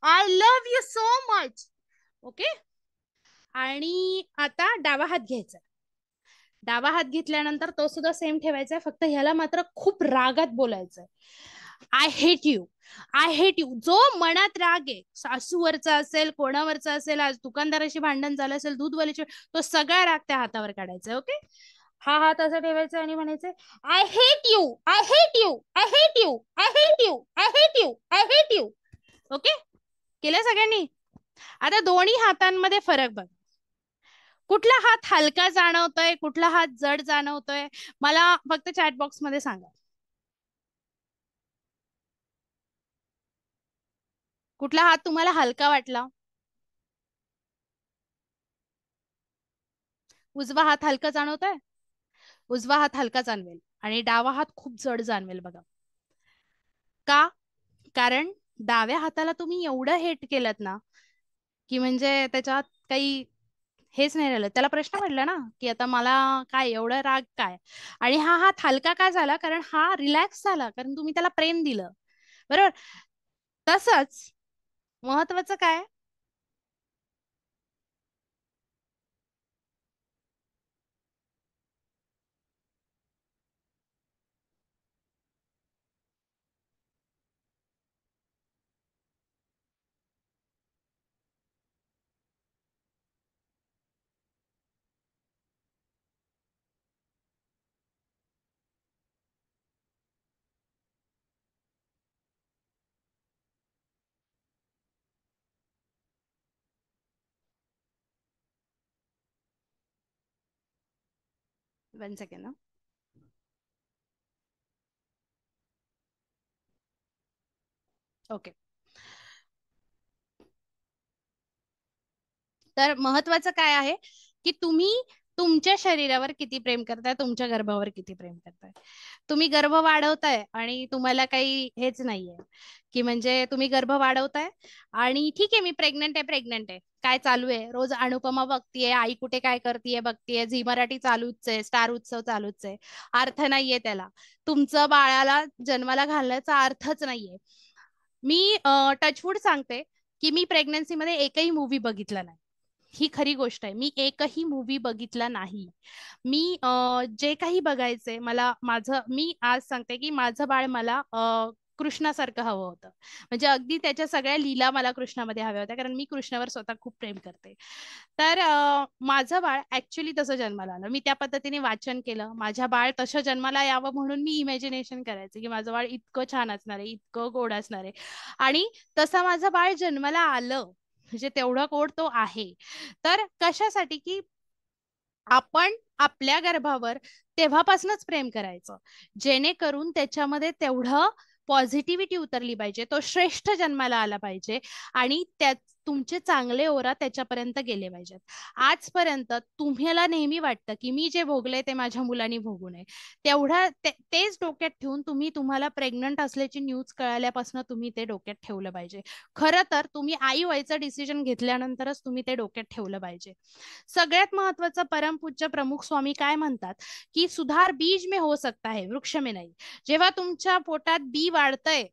I love you so much. Okay. आणि आता डावा हात घ्यायचा. डावा हात घेतल्यानंतर तो सुद्धा सेम ठेवायचा आहे, फक्त ह्याला मात्र खूप रागात बोलायचंय. I hate you, I hate you. जो मनात राग आहे, सासूवरचा असेल, कोणावरचा असेल, आज दुकानदाराशी भांडण झालं असेल, दूधवाल्याची, तो सगळा राग त्या हातावर काढायचा. ओके. हा हात असा ठेवायचा आणि म्हणायचं I hate you, I hate you, I hate you, I hate you, I hate you, I hate you. Okay. केलं सगळ्यांनी? आता दोन्ही हातांमध्ये फरक बघा. कुठला हात हलका जाणवतोय, कुठला हात जड जाणवतोय, मला फक्त चॅट बॉक्स मध्ये सांगा. कुठला हात तुम्हाला हलका वाटला? उजवा हात हलका जाणवतोय? उजवा हात हलका जाणवेल आणि डावा हात खूप जड जाणवेल बघा. का? कारण डाव्या हाताला तुम्ही एवढं हेट केलं ना की म्हणजे त्याच्यात काही हेच नाही राहिलं. त्याला प्रश्न पडला ना की आता मला काय एवढं राग काय. आणि हा हात हलका का झाला? कारण हा रिलॅक्स झाला, कारण तुम्ही त्याला प्रेम दिलं. बरोबर. तसंच महत्वाचं काय? 1 सेकंड. ओके. तर महत्वाचं काय आहे की तुम्ही तुमच्या शरीरावर किती प्रेम करताय, तुमच्या गर्भावर किती प्रेम करताय. तुम्ही गर्भ वाढवताय आणि तुम्हाला काही हेच नाहीये की म्हणजे तुम्ही गर्भ वाढवताय आणि ठीक आहे मी प्रेग्नंट आहे काय चालू आहे, रोज अनुपमा बघतीये, आई कुठे काय करतीये बघतीये, झी मराठी चालूच आहे, स्टार उत्सव चालूच आहे. अर्थ नाहीये त्याला. तुमचं बाळाला जन्माला घालण्याचा अर्थच नाहीये. मी टचवूड सांगते की मी प्रेग्नन्सी मध्ये एकही मूवी बघितला नाही. ही खरी गोष्ट आहे. मी एकही मूवी बघितला नाही. मी जे काही बघायचंय मला मी आज सांगते की माझं बाळ मला कृष्णासारखं हवं होतं. म्हणजे अगदी त्याच्या सगळ्या लीला मला कृष्णामध्ये हव्या होत्या, कारण मी कृष्णावर स्वतः खूप प्रेम करते. तर माझं बाळ ऍक्च्युली तसं जन्माला आलं. मी त्या पद्धतीने वाचन केलं. माझ्या बाळ तसं जन्माला यावं म्हणून मी इमॅजिनेशन करायचे की माझं बाळ इतकं छान असणार आहे, इतकं गोड असणार आहे. आणि तसं माझं बाळ जन्माला आलं. म्हणजे तेवढं गोड तो आहे. तर कशासाठी की आपण आपल्या गर्भावर तेव्हापासूनच प्रेम करायचं, जेणेकरून त्याच्यामध्ये तेवढं पॉझिटिव्हिटी उतरली पाहिजे, तो श्रेष्ठ जन्माला आला पाहिजे आणि तुमचे चांगले ओरा त्याच्यापर्यंत गेले पाहिजेत. आजपर्यंत तुम्हाला नेहमी वाटतं की मी जे भोगले ते माझ्या मुलांनी भोगू नये. तेच डोक्यात ठेवून तुम्हाला प्रेग्नंट असल्याची न्यूज कळाल्यापासून तुम्ही ते डोक्यात ठेवलं पाहिजे. खरं तर तुम्ही आई व्हायचं डिसिजन घेतल्यानंतरच तुम्ही ते डोक्यात ठेवलं पाहिजे. सगळ्यात महत्वाचं परमपूज्य प्रमुख स्वामी काय म्हणतात की सुधार बीज में हो सकता है, वृक्ष में नहीं. जेव्हा तुमच्या पोटात बी वाढतंय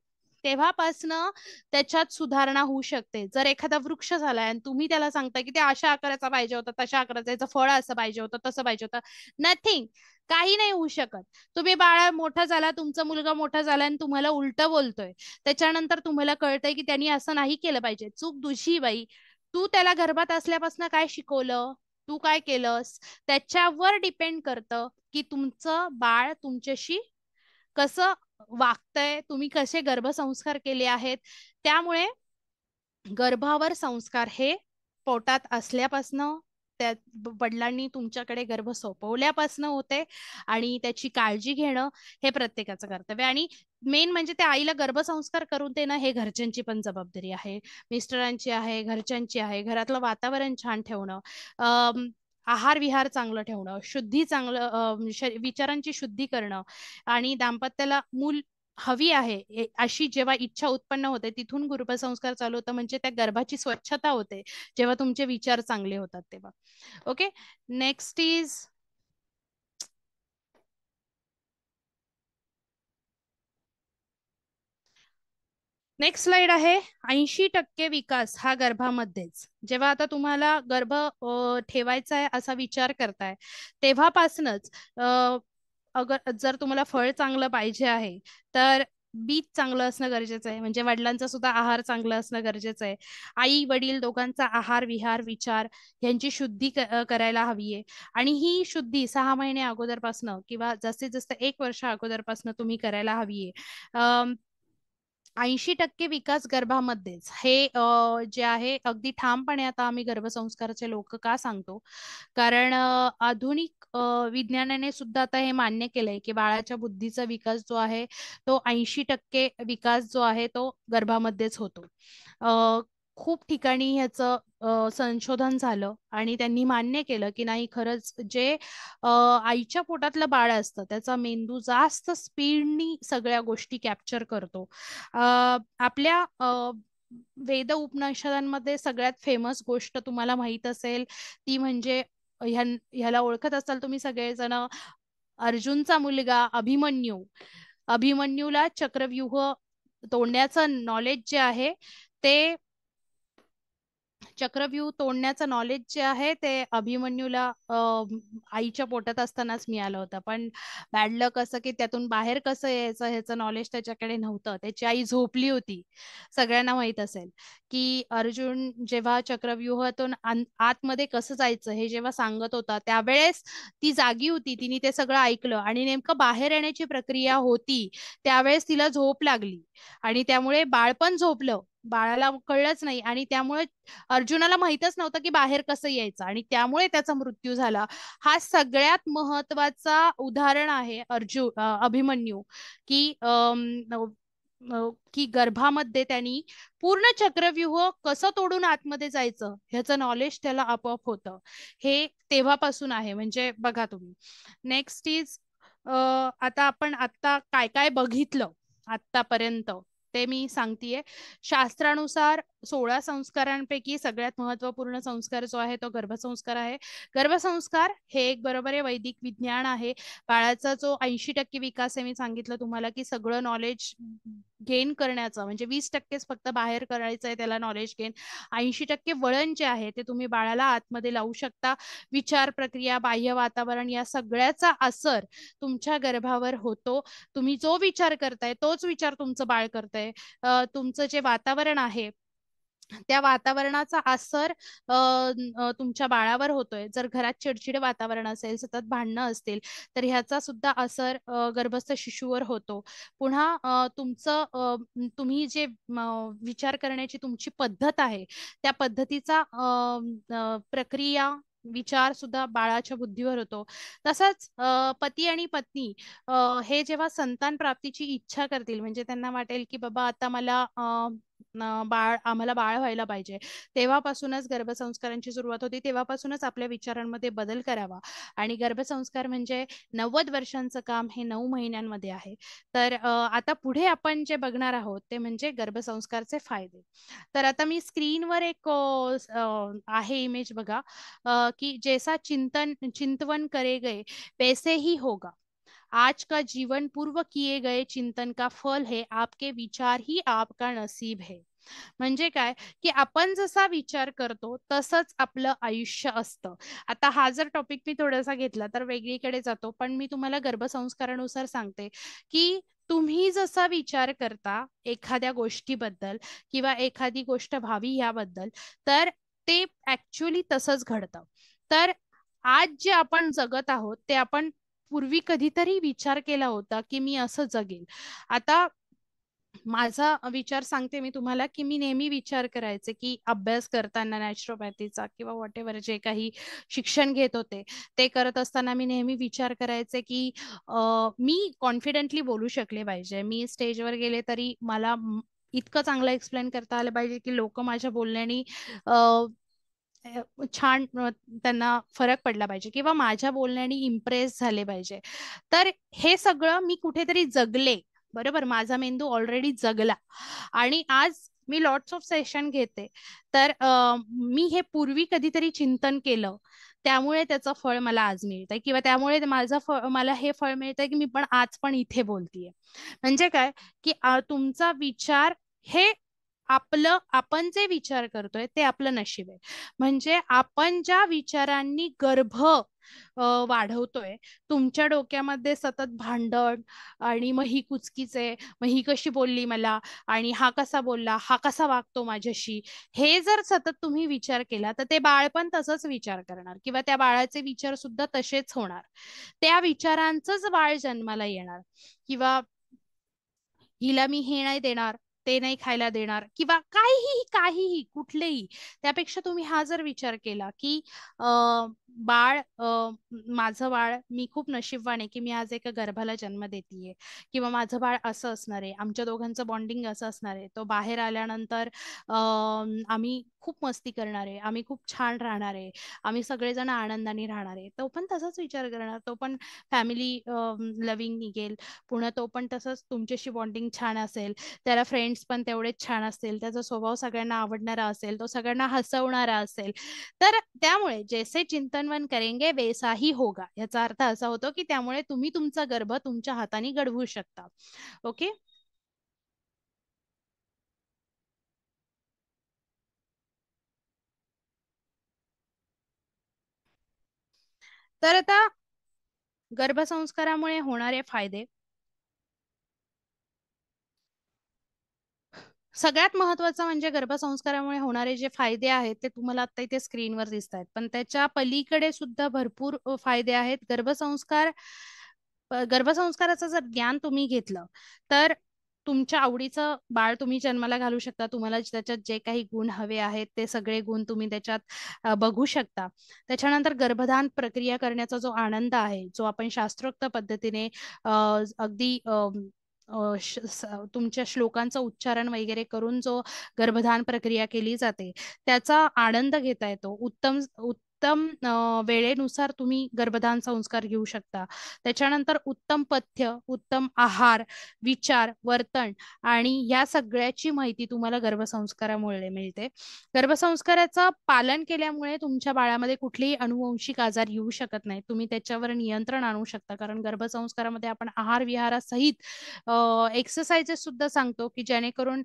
तेव्हापासनं त्याच्यात सुधारणा होऊ शकते. जर एखादा वृक्ष झालाय आणि तुम्ही त्याला सांगताय की ते अशा आकाराचा पाहिजे होता, तशा आकाराचा, याचं फळ असं पाहिजे होतं, तसं पाहिजे होतं, नथिंग, काही नाही होऊ शकत. तुम्ही बाळा मोठा झाला, तुमचा मुलगा मोठा झाला आणि तुम्हाला उलट बोलतोय, त्याच्यानंतर तुम्हाला कळतंय की त्यांनी असं नाही केलं पाहिजे, चूक तुझी बाई. तू त्याला गर्भात असल्यापासून काय शिकवलं, तू काय केलंस, त्याच्यावर डिपेंड करतं की तुमचं बाळ तुमच्याशी कसं वागतंय, तुम्ही कसे गर्भसंस्कार केले आहेत. त्यामुळे गर्भावर संस्कार हे पोटात असल्यापासनं, त्या वडिलांनी तुमच्याकडे गर्भ सोपवल्यापासनं होते आणि त्याची काळजी घेणं हे प्रत्येकाचं कर्तव्य. आणि मेन म्हणजे त्या आईला गर्भसंस्कार करून देणं हे घरच्यांची पण जबाबदारी आहे, मिस्टरांची आहे, घरच्यांची आहे. घरातलं वातावरण छान ठेवणं, आहार विहार चांगलं ठेवणं, शुद्धी चांगलं, विचारांची शुद्धी करणं आणि दाम्पत्याला मूल हवी आहे अशी जेव्हा इच्छा उत्पन्न होते, तिथून गर्भसंस्कार चालू होतं. म्हणजे त्या गर्भाची स्वच्छता होते जेव्हा तुमचे विचार चांगले होतात तेव्हा. Okay, next is next slide आहे. 80% विकास हा गर्भामध्येच. जेव्हा आता तुम्हाला गर्भ ठेवायचा आहे असा विचार करताय, तेव्हापासूनच अगर जर तुम्हाला फळ चांगलं पाहिजे आहे तर बीज चांगलं असणं गरजेचं आहे. म्हणजे वडिलांचा सुद्धा आहार चांगला असणं गरजेचं आहे. आई वडील दोघांचा आहार विहार विचार यांची शुद्धी करायला हवी आहे. आणि ही शुद्धी 6 महिने अगोदरपासनं किंवा जास्तीत जास्त 1 वर्ष अगोदरपासनं तुम्ही करायला हवी आहे. 80% विकास गर्भामध्येच हे जे आहे अगदी ठामपणे आता आम्ही गर्भसंस्काराचे लोक का सांगतो, कारण आधुनिक विज्ञानाने सुद्धा आता हे मान्य केलंय की बाळाच्या बुद्धीचा विकास जो आहे तो 80% विकास जो आहे तो गर्भामध्येच होतो. खूप ठिकाणी ह्याचं संशोधन झालं आणि त्यांनी मान्य केलं की नाही, खरंच जे आईच्या पोटातलं बाळ असतं त्याचा मेंदू जास्त स्पीडनी सगळ्या गोष्टी कॅप्चर करतो. आपल्या वेद उपनिषदांमध्ये सगळ्यात फेमस गोष्ट तुम्हाला माहित असेल ती म्हणजे ह्याला ओळखत असाल तुम्ही सगळेजण, अर्जुनचा मुलगा अभिमन्यू. अभिमन्यूला चक्रव्यूह तोडण्याचं नॉलेज जे आहे ते चक्रव्यूह तोडण्याचं नॉलेज जे आहे ते अभिमन्यूला आईच्या पोटात असतानाच मिळालं होतं. पण बॅड लक असं की त्यातून बाहेर कसं यायचं ह्याचं नॉलेज त्याच्याकडे नव्हतं. त्याची आई झोपली होती. सगळ्यांना माहित असेल की अर्जुन जेव्हा चक्रव्यूहातून आतमध्ये कसं जायचं हे जेव्हा सांगत होता त्यावेळेस ती जागी होती, तिने ते सगळं ऐकलं आणि नेमकं बाहेर येण्याची प्रक्रिया होती त्यावेळेस तिला झोप लागली आणि त्यामुळे बाळ पण झोपलं. बाळाला कळलंच नाही आणि त्यामुळे अर्जुनाला माहितच नव्हतं की बाहेर कसं यायचं आणि त्यामुळे त्याचा मृत्यू झाला. हा सगळ्यात महत्वाचा उदाहरण आहे अभिमन्यू की की गर्भामध्ये त्यांनी पूर्ण चक्रव्यूह कसं तोडून आतमध्ये जायचं ह्याचं नॉलेज त्याला आपोआप होतं. हे तेव्हापासून आहे. म्हणजे बघा तुम्ही. नेक्स्ट इज आता आपण आता काय काय बघितलं आतापर्यंत ते मी सांगतेय. शास्त्रानुसार 16 संस्कारांपैकी सगळ्यात महत्वपूर्ण संस्कार जो आहे तो गर्भसंस्कार आहे. गर्भसंस्कार हे एक बरोबर आहे वैदिक विज्ञान आहे. बाळाचा जो 80% विकास आहे, मी सांगितलं तुम्हाला की सगळं नॉलेज गेन करण्याचं म्हणजे 20%च फक्त बाहेर करायचं आहे त्याला नॉलेज गेन. 80% वळण जे आहे ते तुम्ही बाळाला आतमध्ये लावू शकता. विचार प्रक्रिया बाह्य वातावरण या सगळ्याचा असर तुमच्या गर्भावर होतो. तुम्ही जो विचार करताय तोच विचार तुमचं बाळ करतंय. तुमचं जे वातावरण आहे त्या वातावरणाचा असर तुमच्या बाळावर होतोय. जर घरात चिडचिड वातावरण असेल, सतत भांडणं असतील तर ह्याचा सुद्धा असर गर्भस्थ शिशूवर होतो. पुन्हा तुम्ही जे विचार करण्याची तुमची पद्धत आहे त्या पद्धतीचा प्रक्रिया विचार सुद्धा बाळाच्या बुद्धीवर होतो. तसंच पती आणि पत्नी हे जेव्हा संतान प्राप्तीची इच्छा करतील म्हणजे त्यांना वाटेल की बाबा आता मला आम्हाला बाळ व्हायला पाहिजे, तेव्हापासूनच गर्भसंस्कारांची सुरुवात होती. तेव्हापासूनच आपल्या विचारांमध्ये बदल करावा. आणि गर्भसंस्कार म्हणजे 90 वर्षांचं काम हे 9 महिन्यांमध्ये आहे. तर आता पुढे आपण जे बघणार आहोत ते म्हणजे गर्भसंस्कारचे फायदे. तर आता मी स्क्रीनवर एक आहे इमेज बघा की जैसा चिंतवन करे गए वैसे ही होगा. आज का जीवन पूर्व किए गए चिंतन का फल है, आपके विचार ही आपका नसीब है. म्हणजे काय की आपण जसा विचार करतो तसंच आपलं आयुष्य असतं. आता हा जर टॉपिक मी थोडासा घेतला तर वेगळीकडे जातो, पण मी तुम्हाला गर्भसंस्कारानुसार सांगते की तुम्ही जसा विचार करता एखाद्या गोष्टीबद्दल किंवा एखादी गोष्ट व्हावी याबद्दल, तर ते ऍक्च्युअली तसंच घडतं. तर आज जे आपण जगत आहोत ते आपण पूर्वी कधीतरी विचार केला होता की मी असं जगेल? आता माझा विचार सांगते मी तुम्हाला, की मी नेहमी विचार करायचे की अभ्यास करताना नॅचरोपॅथीचा किंवा व्हॉटएव्हर जे काही शिक्षण घेत होते ते करत असताना मी नेहमी विचार करायचे की मी कॉन्फिडेंटली बोलू शकले पाहिजे. मी स्टेजवर गेले तरी मला इतकं चांगलं एक्सप्लेन करता आलं पाहिजे की लोक माझ्या बोलण्याने छान त्यांना फरक पडला पाहिजे किंवा माझ्या बोलण्याने इम्प्रेस झाले पाहिजे. तर हे सगळं मी कुठेतरी जगले. बरोबर, माझा मेंदू ऑलरेडी जगला आणि आज मी लॉट्स ऑफ सेशन घेते. तर मी हे पूर्वी कधीतरी चिंतन केलं, त्यामुळे त्याचं फळ मला आज मिळतंय किंवा त्यामुळे मला हे फळ मिळतंय की मी पण आज पण इथे बोलतीये. म्हणजे काय की तुमचा विचार हे आपण जे विचार करतोय ते आपलं नशीब आहे. म्हणजे आपण ज्या विचारांनी गर्भ वाढवतोय, तुमच्या डोक्यामध्ये सतत भांडण आणि मग ही कुचकीच आहे, मग ही कशी बोलली मला, आणि हा कसा बोलला, हा कसा वागतो माझ्याशी, हे जर सतत तुम्ही विचार केला तर ते बाळ पण तसंच विचार करणार किंवा त्या बाळाचे विचार सुद्धा तसेच होणार. त्या विचारांचंच बाळ जन्माला येणार किंवा हिला मी हे नाही देणार, ते नाही खायला देणार किंवा काहीही काहीही कुठलेही. त्यापेक्षा तुम्ही हा जर विचार केला की बाळ माझं बाळ, मी खूप नशीबवान आहे की मी आज एका गर्भाला जन्म देतीये किंवा माझं बाळ असं असणार आहे, आमच्या दोघांचं बॉन्डिंग असं असणार आहे, तो बाहेर आल्यानंतर आम्ही खूप मस्ती करणार आहे, आम्ही खूप छान राहणार आहे, आम्ही सगळेजण आनंदाने राहणार आहे. तो पण तसाच विचार करणार, तो पण फॅमिली लव्हिंग निघेल, पुन्हा तो पण तसंच तुमच्याशी बॉन्डिंग छान असेल, त्याला फ्रेंड्स पण तेवढेच छान असतील, त्याचा स्वभाव सगळ्यांना आवडणारा असेल, तो सगळ्यांना हसवणारा असेल. तर त्यामुळे जैसे चिंतनवन करेंगे वैसा ही होगा, याचा अर्थ असा होतो की त्यामुळे तुम्ही तुमचा गर्भ तुमच्या हाताने घडवू शकता. ओके. तर आता गर्भसंस्कारामुळे होणारे फायदे. सगळ्यात महत्वाचं म्हणजे गर्भसंस्कारामुळे होणारे जे फायदे आहेत ते तुम्हाला आता इथे स्क्रीनवर दिसत आहेत, पण त्याच्या पलीकडे सुद्धा भरपूर फायदे आहेत. गर्भसंस्काराचं जर ज्ञान तुम्ही घेतलं तर तुमच्या आवडीचं बाळ तुम्ही जन्माला घालू शकता. तुम्हाला त्याच्यात जे काही गुण हवे आहेत ते सगळे गुण तुम्ही त्याच्यात बघू शकता. त्याच्यानंतर गर्भधान प्रक्रिया करण्याचा जो आनंद आहे, जो आपण शास्त्रोक्त पद्धतीने अगदी तुमच्या श्लोकांचं उच्चारण वगैरे करून जो गर्भधान प्रक्रिया केली जाते त्याचा आनंद घेता येतो. उत्तम उत्तम वेळेनुसार तुम्ही गर्भधान संस्कार घेऊ शकता. त्याच्यानंतर उत्तम पथ्य, उत्तम आहार, विचार, वर्तन आणि या सगळ्याची माहिती तुम्हाला गर्भसंस्कारामुळे मिळते. गर्भसंस्काराचं पालन केल्यामुळे तुमच्या बाळामध्ये कुठलेही अनुवंशिक आजार येऊ शकत नाही. तुम्ही त्याच्यावर नियंत्रण आणू शकता, कारण गर्भसंस्कारामध्ये आपण आहार विहारासहित एक्सरसाइजेस सुद्धा सांगतो की जेणेकरून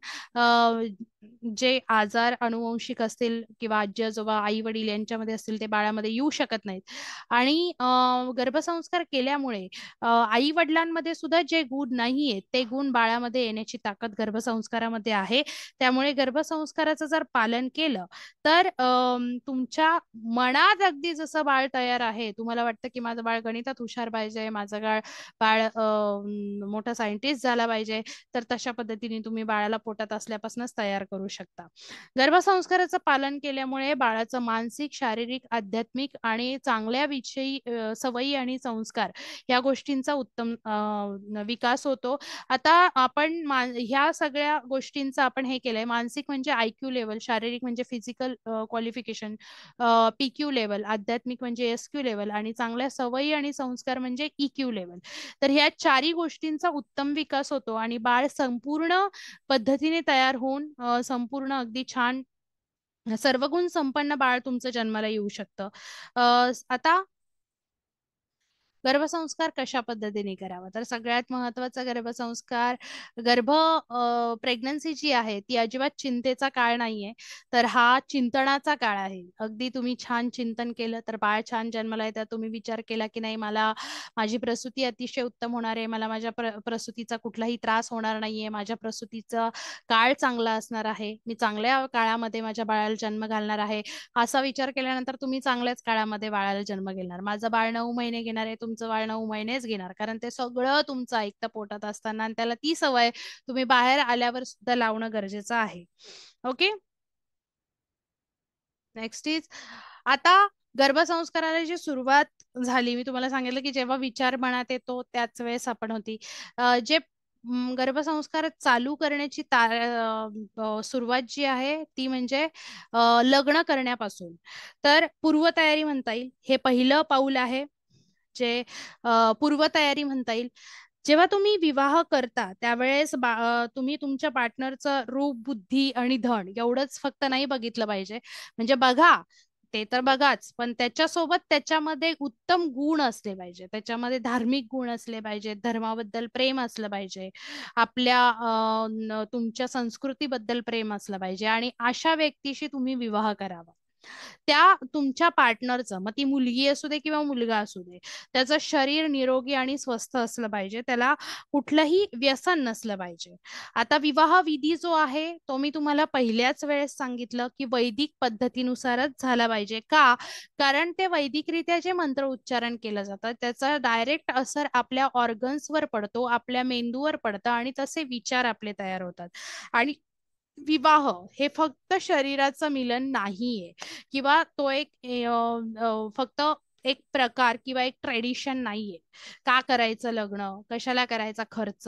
जे आजार अनुवंशिक असतील किंवा आजी आजोबा आई वडील यांच्यामध्ये असतील ते बाळामध्ये येऊ शकत नाहीत. आणि गर्भसंस्कार केल्यामुळे आई वडिलांमध्ये सुद्धा जे गुण नाहीये ते गुण बाळामध्ये येण्याची ताकद गर्भसंस्कारामध्ये आहे. त्यामुळे गर्भसंस्काराचं जर पालन केलं तर तुमच्या मनात अगदी जसं बाळ तयार आहे, तुम्हाला वाटतं की माझं बाळ गणितात हुशार पाहिजे, माझं बाळ मोठा सायंटिस्ट झाला पाहिजे, तर तशा पद्धतीने तुम्ही बाळाला पोटात असल्यापासूनच तयार करू शकता. गर्भसंस्काराचं पालन केल्यामुळे बाळाचं मानसिक, शारीरिक, आध्यात्मिक आणि चांगल्या विषयी सवयी आणि संस्कार या गोष्टींचा उत्तम विकास होतो. आता आपण ह्या सगळ्या गोष्टींचा आपण हे केलंय. मानसिक म्हणजे IQ लेवल, शारीरिक म्हणजे फिजिकल क्वालिफिकेशन, PQ लेवल, आध्यात्मिक म्हणजे SQ लेवल आणि चांगल्या सवयी आणि संस्कार म्हणजे EQ लेवल. तर ह्या चारही गोष्टींचा उत्तम विकास होतो आणि बाळ संपूर्ण पद्धतीने तयार होऊन संपूर्ण अगदी छान सर्वगुण संपन्न बाळ तुमचं जन्माला येऊ शकतं. आता गर्भसंस्कार कशा पद्धतीने करावा, तर सगळ्यात महत्वाचा गर्भसंस्कार, प्रेग्नन्सी जी आहे ती अजिबात चिंतेचा काळ नाहीये, तर हा चिंतनाचा काळ आहे. अगदी तुम्ही छान चिंतन केलं तर बाळ छान जन्माला येतं. तुम्ही विचार केला की नाही, मला माझी प्रसूती अतिशय उत्तम होणार आहे, मला माझ्या प्रसूतीचा कुठलाही त्रास होणार नाहीये, माझ्या प्रसूतीचा काळ चांगला असणार आहे, मी चांगल्या काळामध्ये माझ्या बाळाला जन्म घालणार आहे, असा विचार केल्यानंतर तुम्ही चांगल्याच काळामध्ये बाळाला जन्म घेणार. माझं बाळ 9 महिने घेणार आहे, तुमचं बाळ 9 महिनेच घेणार, कारण ते सगळं तुमचं ऐकतं पोटात असताना आणि त्याला ती सवय तुम्ही बाहेर आल्यावर सुद्धा लावणं गरजेचं आहे. ओके. नेक्स्ट इज, आता गर्भसंस्काराला जी सुरुवात झाली, मी तुम्हाला सांगितलं की जेव्हा विचार मनात येतो त्याच वेळेस आपण होती. जे गर्भसंस्कार चालू करण्याची सुरुवात जी आहे ती म्हणजे लग्न करण्यापासून. तर पूर्वतयारी म्हणता येईल, हे पहिलं पाऊल आहे जे पूर्वतयारी म्हणता येईल. जेव्हा तुम्ही विवाह करता त्यावेळेस तुम्ही तुमच्या पार्टनरचं रूप, बुद्धी आणि धन एवढंच फक्त नाही बघितलं पाहिजे. म्हणजे बघा, ते तर बघाच, पण त्याच्यासोबत त्याच्यामध्ये उत्तम गुण असले पाहिजे, त्याच्यामध्ये धार्मिक गुण असले पाहिजे, धर्माबद्दल प्रेम असलं पाहिजे, आपल्या तुमच्या संस्कृतीबद्दल प्रेम असलं पाहिजे आणि अशा व्यक्तीशी तुम्ही विवाह करावा. त्या तुमच्या पार्टनरचं, मग ती मुलगी असू दे किंवा मुलगा असू दे, त्याचं शरीर निरोगी आणि स्वस्थ असलं पाहिजे, त्याला कुठलंही व्यसन नसलं पाहिजे. आता विवाह विधी जो आहे तो मी तुम्हाला पहिल्याच वेळेस सांगितलं की वैदिक पद्धतीनुसारच झाला पाहिजे. का? कारण ते वैदिकरित्या जे मंत्र उच्चारण केलं जातं त्याचा डायरेक्ट असर आपल्या ऑर्गन्सवर पडतो, आपल्या मेंदूवर पडतं आणि तसे विचार आपले तयार होतात. आणि विवाह हे फक्त शरीराचं मिलन नाहीये किंवा तो एक फक्त एक प्रकार किंवा एक ट्रेडिशन नाहीये. का करायचं लग्न, कशाला करायचा खर्च,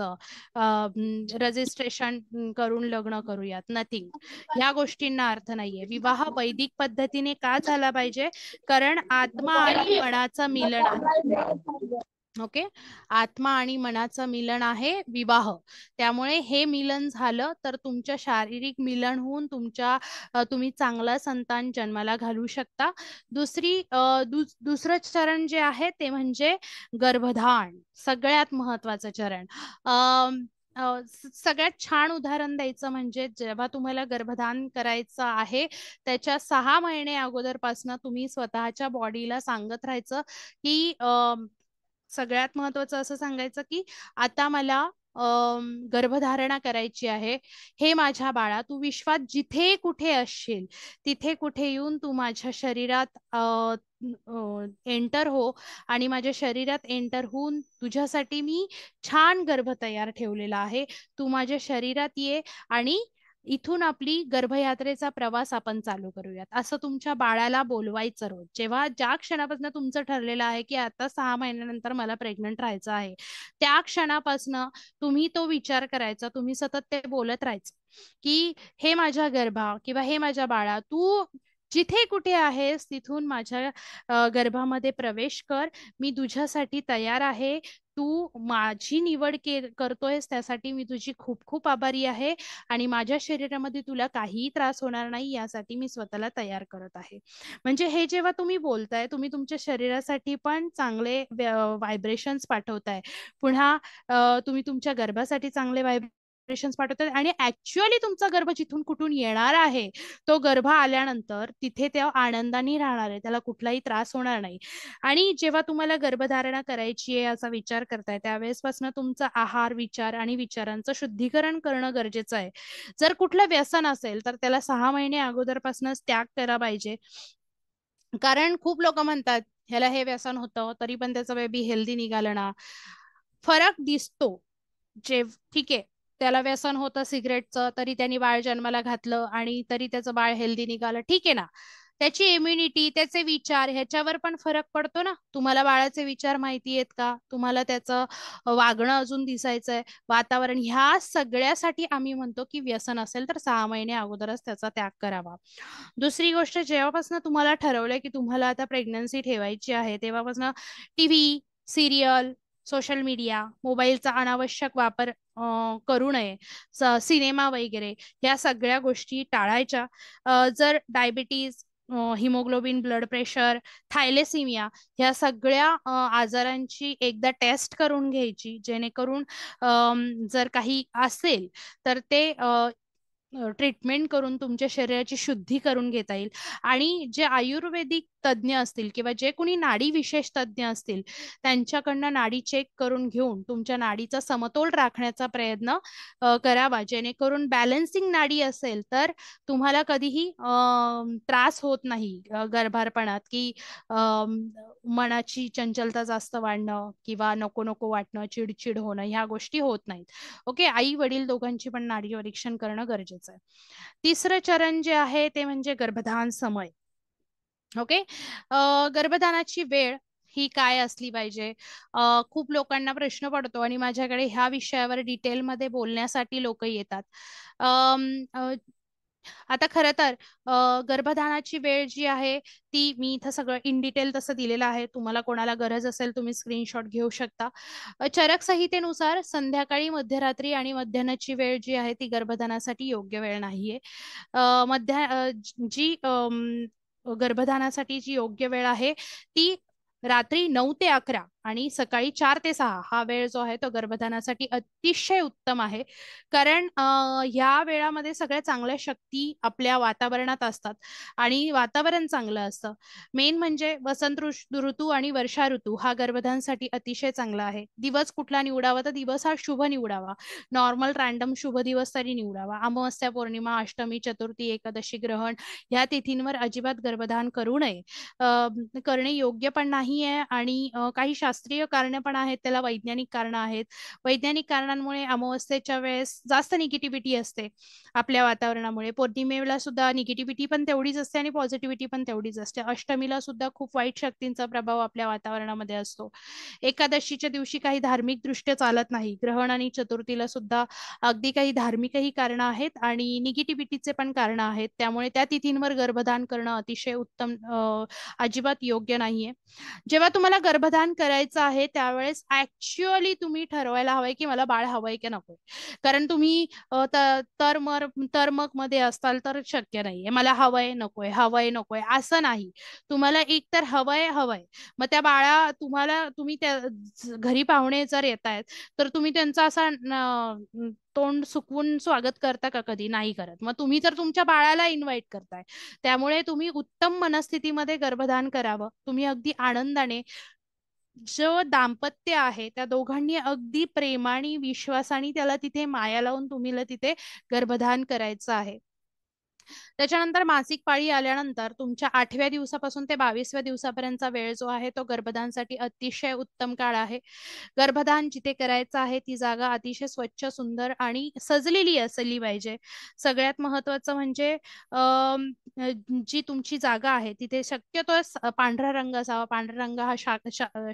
रजिस्ट्रेशन करून लग्न करूयात, नथिंग, ह्या गोष्टींना अर्थ नाहीये. विवाह वैदिक पद्धतीने का झाला पाहिजे? कारण आत्मा आणि मनाचं मिलन आहे. ओके, आत्मा आणि मनाचं मिलन आहे विवाह. त्यामुळे हे मिलन झालं तर तुमच्या शारीरिक मिलन होऊन तुम्ही चांगला संतान जन्माला घालू शकता. दुसरं चरण जे आहे ते म्हणजे गर्भधान, सगळ्यात महत्वाचं चरण. सगळ्यात छान उदाहरण द्यायचं म्हणजे जेव्हा तुम्हाला गर्भधान करायचं आहे त्याच्या 6 महिने अगोदरपासून तुम्ही स्वतःच्या बॉडीला सांगत राहायचं की सगळ्यात महत्वाचं असं सांगायचं की आता मला गर्भधारणा करायची आहे. हे माझ्या बाळा, तू विश्वात जिथे कुठे असशील तिथे कुठे येऊन तू माझ्या शरीरात एंटर हो आणि माझ्या शरीरात एंटर होऊन तुझ्यासाठी मी छान गर्भ तयार ठेवलेला आहे. तू माझ्या शरीरात ये आणि इथून आपली गर्भयात्रेचा प्रवास आपण चालू करूयात, असं तुमच्या बाळाला बोलवायचं रोज. ज्या क्षणापासून तुमचं ठरलेलं आहे की आता 6 महिन्यानंतर मला प्रेग्नंट राहायचं आहे, त्या क्षणापासून तुम्ही तो विचार करायचा, तुम्ही सतत ते बोलत राहायचं की हे माझ्या गर्भा किंवा हे माझ्या बाळा, तू जिथे कुठे आहेस तिथून माझ्या गर्भामध्ये प्रवेश कर. मी तुझ्यासाठी तयार आहे. तू माझी निवड करतोयस त्यासाठी मी तुझी खूप खूप आभारी आहे आणि माझ्या शरीरामध्ये तुला काहीही त्रास होणार नाही यासाठी मी स्वतःला तयार करत आहे. म्हणजे हे जेव्हा तुम्ही बोलताय, तुम्ही तुमच्या शरीरासाठी पण चांगले व्हायब्रेशन्स पाठवताय. पुन्हा तुम्ही तुमच्या गर्भासाठी चांगले व्हायब्रेशन्स पाठवताय आणि ऍक्च्युअली तुमचा गर्भ जिथून कुठून येणार आहे तो गर्भ आल्यानंतर तिथे त्या आनंदाने राहणार आहे, त्याला कुठलाही त्रास होणार नाही. आणि जेव्हा तुम्हाला गर्भधारणा करायची आहे असा विचार करताय त्यावेळेसपासून तुमचा आहार, विचार आणि विचारांचं शुद्धीकरण करणं गरजेचं आहे. जर कुठलं व्यसन असेल तर त्याला 6 महिने अगोदरपासूनच त्याग केला पाहिजे. कारण खूप लोक म्हणतात ह्याला हे व्यसन होतं तरी पण त्याचं बेबी हेल्दी निघालं ना. फरक दिसतो. ठीक आहे, त्याला व्यसन होतं सिगरेटचं तरी त्यांनी बाळ जन्माला घातलं आणि तरी त्याचं बाळ हेल्दी निघालं, ठीक आहे ना. त्याची इम्युनिटी, त्याचे विचार ह्याच्यावर पण फरक पडतो ना. तुम्हाला बाळाचे विचार माहिती आहेत का? तुम्हाला त्याचं वागणं अजून दिसायचंय, वातावरण, ह्या सगळ्यासाठी आम्ही म्हणतो की व्यसन असेल तर 6 महिने अगोदरच त्याचा त्याग करावा. दुसरी गोष्ट, जेव्हापासून तुम्हाला ठरवलंय की तुम्हाला आता प्रेग्नन्सी ठेवायची आहे तेव्हापासून टीव्ही, सिरियल, सोशल मीडिया, मोबाईलचा अनावश्यक वापर करू नये. सिनेमा वगैरे या सगळ्या गोष्टी टाळायच्या. जर diabetes, haemoglobin, blood pressure, thalassaemia ह्या सगळ्या आजारांची एकदा टेस्ट करून घ्यायची, जेणेकरून जर काही असेल तर ते ट्रीटमेंट करून तुमच्या शरीराची शुद्धी करून घेता येईल. आणि जे आयुर्वेदिक तज्ज्ञ असतील किंवा जे कोणी नाडी विशेष तज्ज्ञ असतील त्यांच्याकडनं नाडी चेक करून घेऊन तुमच्या नाडीचा समतोल राखण्याचा प्रयत्न करावा, जेणेकरून बॅलन्सिंग नाडी असेल तर तुम्हाला कधीही त्रास होत नाही गर्भारपणात, की मनाची चंचलता जास्त वाढणं किंवा नको नको वाटणं, चिडचिड होणं, ह्या गोष्टी होत नाहीत. ओके, आई वडील दोघांची पण नाडी परीक्षण करणं गरजेचं आहे. तिसरं चरण जे आहे ते म्हणजे गर्भधान समय. ओके, गर्भधानाची वेळ ही काय असली पाहिजे. खूप लोकांना प्रश्न पडतो आणि माझ्याकडे ह्या विषयावर डिटेलमध्ये बोलण्यासाठी लोक येतात. आता खरं तर गर्भधानाची वेळ जी आहे ती मी इथं सगळं इन डिटेल तसं दिलेलं आहे. तुम्हाला कोणाला गरज असेल तुम्ही स्क्रीनशॉट घेऊ शकता. चरक संहितेनुसार संध्याकाळी, मध्यरात्री आणि मध्यान्हची वेळ जी आहे ती गर्भधानासाठी योग्य वेळ नाहीये. जी गर्भधानासाठी जी योग्य वेळ आहे ती रात्री 9 ते 11 आणि सकाळी 4 ते 6 हा वेळ जो आहे तो गर्भधानासाठी अतिशय उत्तम आहे. कारण ह्या वेळामध्ये सगळ्या चांगल्या शक्ती आपल्या वातावरणात असतात आणि वातावरण चांगलं असतं. मेन म्हणजे वसंत ऋतू आणि वर्षा ऋतू हा गर्भधानासाठी अतिशय चांगला आहे. दिवस कुठला निवडावा तर दिवस हा शुभ निवडावा. नॉर्मल रॅन्डम शुभ दिवस तरी निवडावा. अमावस्या, पौर्णिमा, अष्टमी, चतुर्थी, एकादशी, ग्रहण ह्या तिथींवर अजिबात गर्भधान करू नये. करणे योग्य पण नाही आहे आणि काही शास्त्रीय कारण पण आहेत, त्याला वैज्ञानिक कारण आहेत. वैज्ञानिक कारणांमुळे अमावस्येच्या वेळेस जास्त निगेटिव्हिटी असते आपल्या वातावरणामुळे. पौर्णिमेला सुद्धा निगेटिव्हिटी पण तेवढीच असते आणि पॉझिटिव्हिटी पण तेवढीच असते. अष्टमीला सुद्धा खूप वाईट शक्तींचा प्रभाव आपल्या वातावरणामध्ये असतो. एकादशीच्या दिवशी काही धार्मिक दृष्ट्या चालत नाही. ग्रहण आणि चतुर्थीला सुद्धा अगदी काही धार्मिकही कारण आहेत आणि निगेटिव्हिटीचे पण कारण आहेत. त्यामुळे त्या तिथींवर गर्भधान करणं अतिशय उत्तम, अजिबात योग्य नाहीये. जेव्हा तुम्हाला गर्भधान करायचं आहे त्यावेळेस ऍक्च्युअली तुम्ही ठरवायला हवंय की मला बाळ हवंय की नको. कारण तुम्ही तरमग मध्ये असताल तर शक्य नाहीये. मला हवंय नकोय असं नाही. तुम्हाला एक तर हवंय. मग त्या तुम्ही त्या घरी पाहुणे जर येत आहेत तर तुम्ही त्यांचा असा तोंड सुकवून स्वागत करता का? कधी नाही करत. मग तुम्ही तर तुमच्या बाळाला इन्व्हाइट करताय. त्यामुळे तुम्ही उत्तम मनस्थितीमध्ये गर्भधान करावं. तुम्ही अगदी आनंदाने, जो दाम्पत्य आहे त्या दोघांनी अगदी प्रेमाने, विश्वासाने त्याला तिथे माया लावून तुम्हाला तिथे गर्भधान करायचं आहे. त्याच्यानंतर मासिक पाळी आल्यानंतर तुमच्या 8व्या दिवसापासून ते 22व्या दिवसापर्यंतचा वेळ जो आहे तो गर्भधानसाठी अतिशय उत्तम काळ आहे. गर्भधान जिथे करायचं आहे ती जागा अतिशय स्वच्छ, सुंदर आणि सजलेली असली पाहिजे. सगळ्यात महत्वाचं म्हणजे जी तुमची जागा आहे तिथे शक्यतो पांढरा रंग असावा. पांढरा रंग हा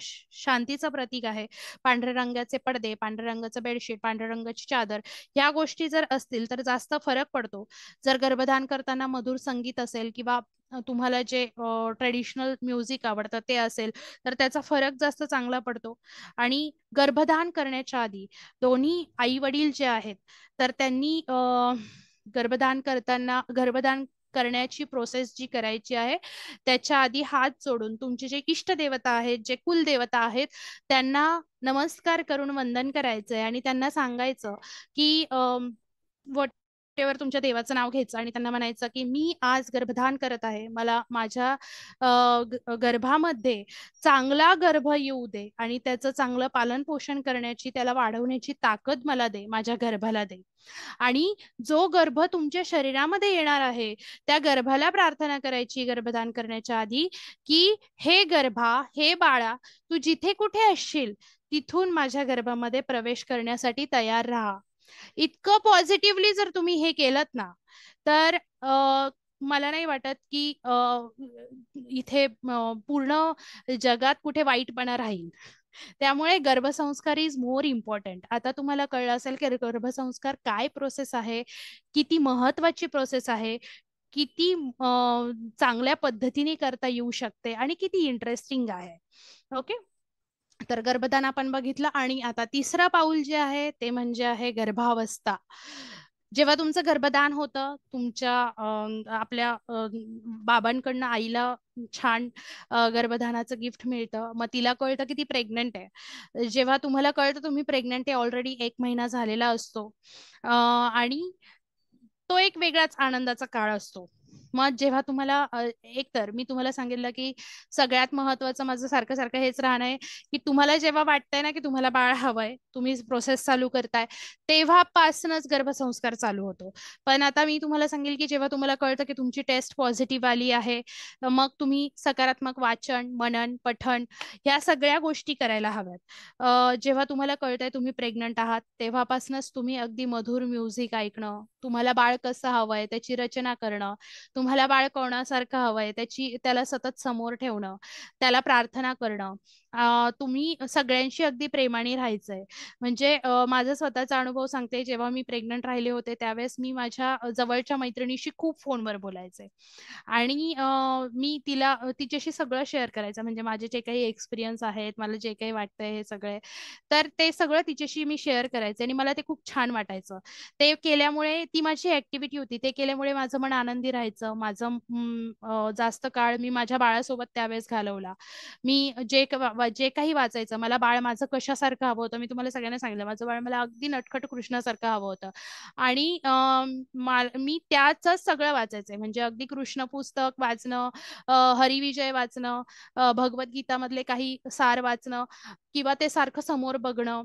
शांतीचं प्रतीक आहे. पांढऱ्या रंगाचे पडदे, पांढऱ्या रंगाचं बेडशीट, पांढऱ्या रंगाची चादर ह्या गोष्टी जर असतील तर जास्त फरक पडतो. जर गर्भधान करताना मधुर संगीत असेल किंवा तुम्हाला जे ट्रेडिशनल म्युझिक आवडतं ते असेल तर त्याचा फरक जास्त चांगला पडतो. आणि गर्भधान करण्याच्या आधी दोन्ही आई वडील जे आहेत तर त्यांनी गर्भधान करण्याची प्रोसेस जी करायची आहे त्याच्या आधी हात जोडून तुमचे जे इष्ट देवता आहेत, जे कुल देवता आहेत त्यांना नमस्कार करून वंदन करायचंय आणि त्यांना सांगायचं की तुमच्या देवाचं नाव घ्यायचं आणि त्यांना म्हणायचं की मी आज गर्भधान करत आहे. मला माझ्या गर्भामध्ये चांगला गर्भ येऊ दे आणि त्याचं चांगलं पालन पोषण करण्याची, त्याला वाढवण्याची ताकद मला दे, माझ्या गर्भाला दे. आणि जो गर्भ तुमच्या शरीरामध्ये येणार आहे त्या गर्भाला प्रार्थना करायची गर्भधान करण्याच्या आधी की हे गर्भा, हे बाळा, तू जिथे कुठे असशील तिथून माझ्या गर्भामध्ये प्रवेश करण्यासाठी तयार राहा. इतकं पॉझिटिव्हली जर तुम्ही हे केलं ना तर मला नाही वाटत की इथे पूर्ण जगात कुठे वाईटपणा राहील. त्यामुळे गर्भसंस्कार इज मोर इम्पॉर्टंट. आता तुम्हाला कळलं असेल की गर्भसंस्कार काय प्रोसेस आहे, किती महत्वाची प्रोसेस आहे, किती चांगल्या पद्धतीने करता येऊ शकते आणि किती इंटरेस्टिंग आहे. ओके, तर गर्भधान आपण बघितलं. आणि आता तिसरं पाऊल जे आहे ते म्हणजे आहे गर्भावस्था. जेव्हा तुमचं गर्भदान होतं, तुमच्या आपल्या बाबांकडनं आईला छान गर्भधानाचं गिफ्ट मिळतं. मग तिला कळतं की ती प्रेग्नंट आहे. जेव्हा तुम्हाला कळतं तुम्ही प्रेग्नंट आहे, ऑलरेडी 1 महिना झालेला असतो आणि तो एक वेगळाच आनंदाचा काळ असतो. मग जेव्हा तुम्हाला एक तर मी तुम्हाला सांगितलं की सगळ्यात महत्वाचं माझं सारखं सारखं हेच राहणं आहे की तुम्हाला जेव्हा वाटतंय ना की तुम्हाला बाळ हवंय, तुम्ही प्रोसेस चालू करताय, तेव्हापासूनच गर्भसंस्कार चालू होतो. पण आता मी तुम्हाला सांगेल की जेव्हा तुम्हाला कळतं की तुमची टेस्ट पॉझिटिव्ह आली आहे, मग तुम्ही सकारात्मक वाचन, मनन, पठण ह्या सगळ्या गोष्टी करायला हव्यात. जेव्हा तुम्हाला कळतंय तुम्ही प्रेग्नंट आहात, तेव्हापासूनच तुम्ही अगदी मधुर म्युझिक ऐकणं, तुम्हाला बाळ कसं हवंय त्याची रचना करणं, तुम्हाला बाळ कोणासारखं हवंय त्याला सतत समोर ठेवणं, त्याला प्रार्थना करणं, तुम्ही सगळ्यांशी अगदी प्रेमाने राहायचंय. म्हणजे माझा स्वतःचा अनुभव सांगते, जेव्हा मी प्रेग्नंट राहिले होते त्यावेळेस मी माझ्या जवळच्या मैत्रिणीशी खूप फोनवर बोलायचे आणि मी तिच्याशी सगळं शेअर करायचं, म्हणजे माझे जे काही एक्सपिरियन्स आहेत, मला जे काही वाटतंय हे सगळे, तर ते सगळं तिच्याशी मी शेअर करायचे आणि मला ते खूप छान वाटायचं. ते केल्यामुळे ती माझी ऍक्टिव्हिटी होती, ते केल्यामुळे माझं मन आनंदी राहायचं. जास्त काळ मी माझ्या बाळासोबत त्यावेळेस घालवला. मी जे काही वाचायचं, मला बाळ माझं कशासारखं हवं होतं, मी तुम्हाला सगळ्यांना सांगितलं, माझं बाळ मला अगदी नटखट कृष्णासारखं हवं होतं आणि मी त्याच सगळं वाचायचंय, म्हणजे अगदी कृष्ण पुस्तक वाचणं, हरिविजय वाचणं, भगवद्गीता मधले काही सार वाचणं किंवा ते सारखं समोर बघणं,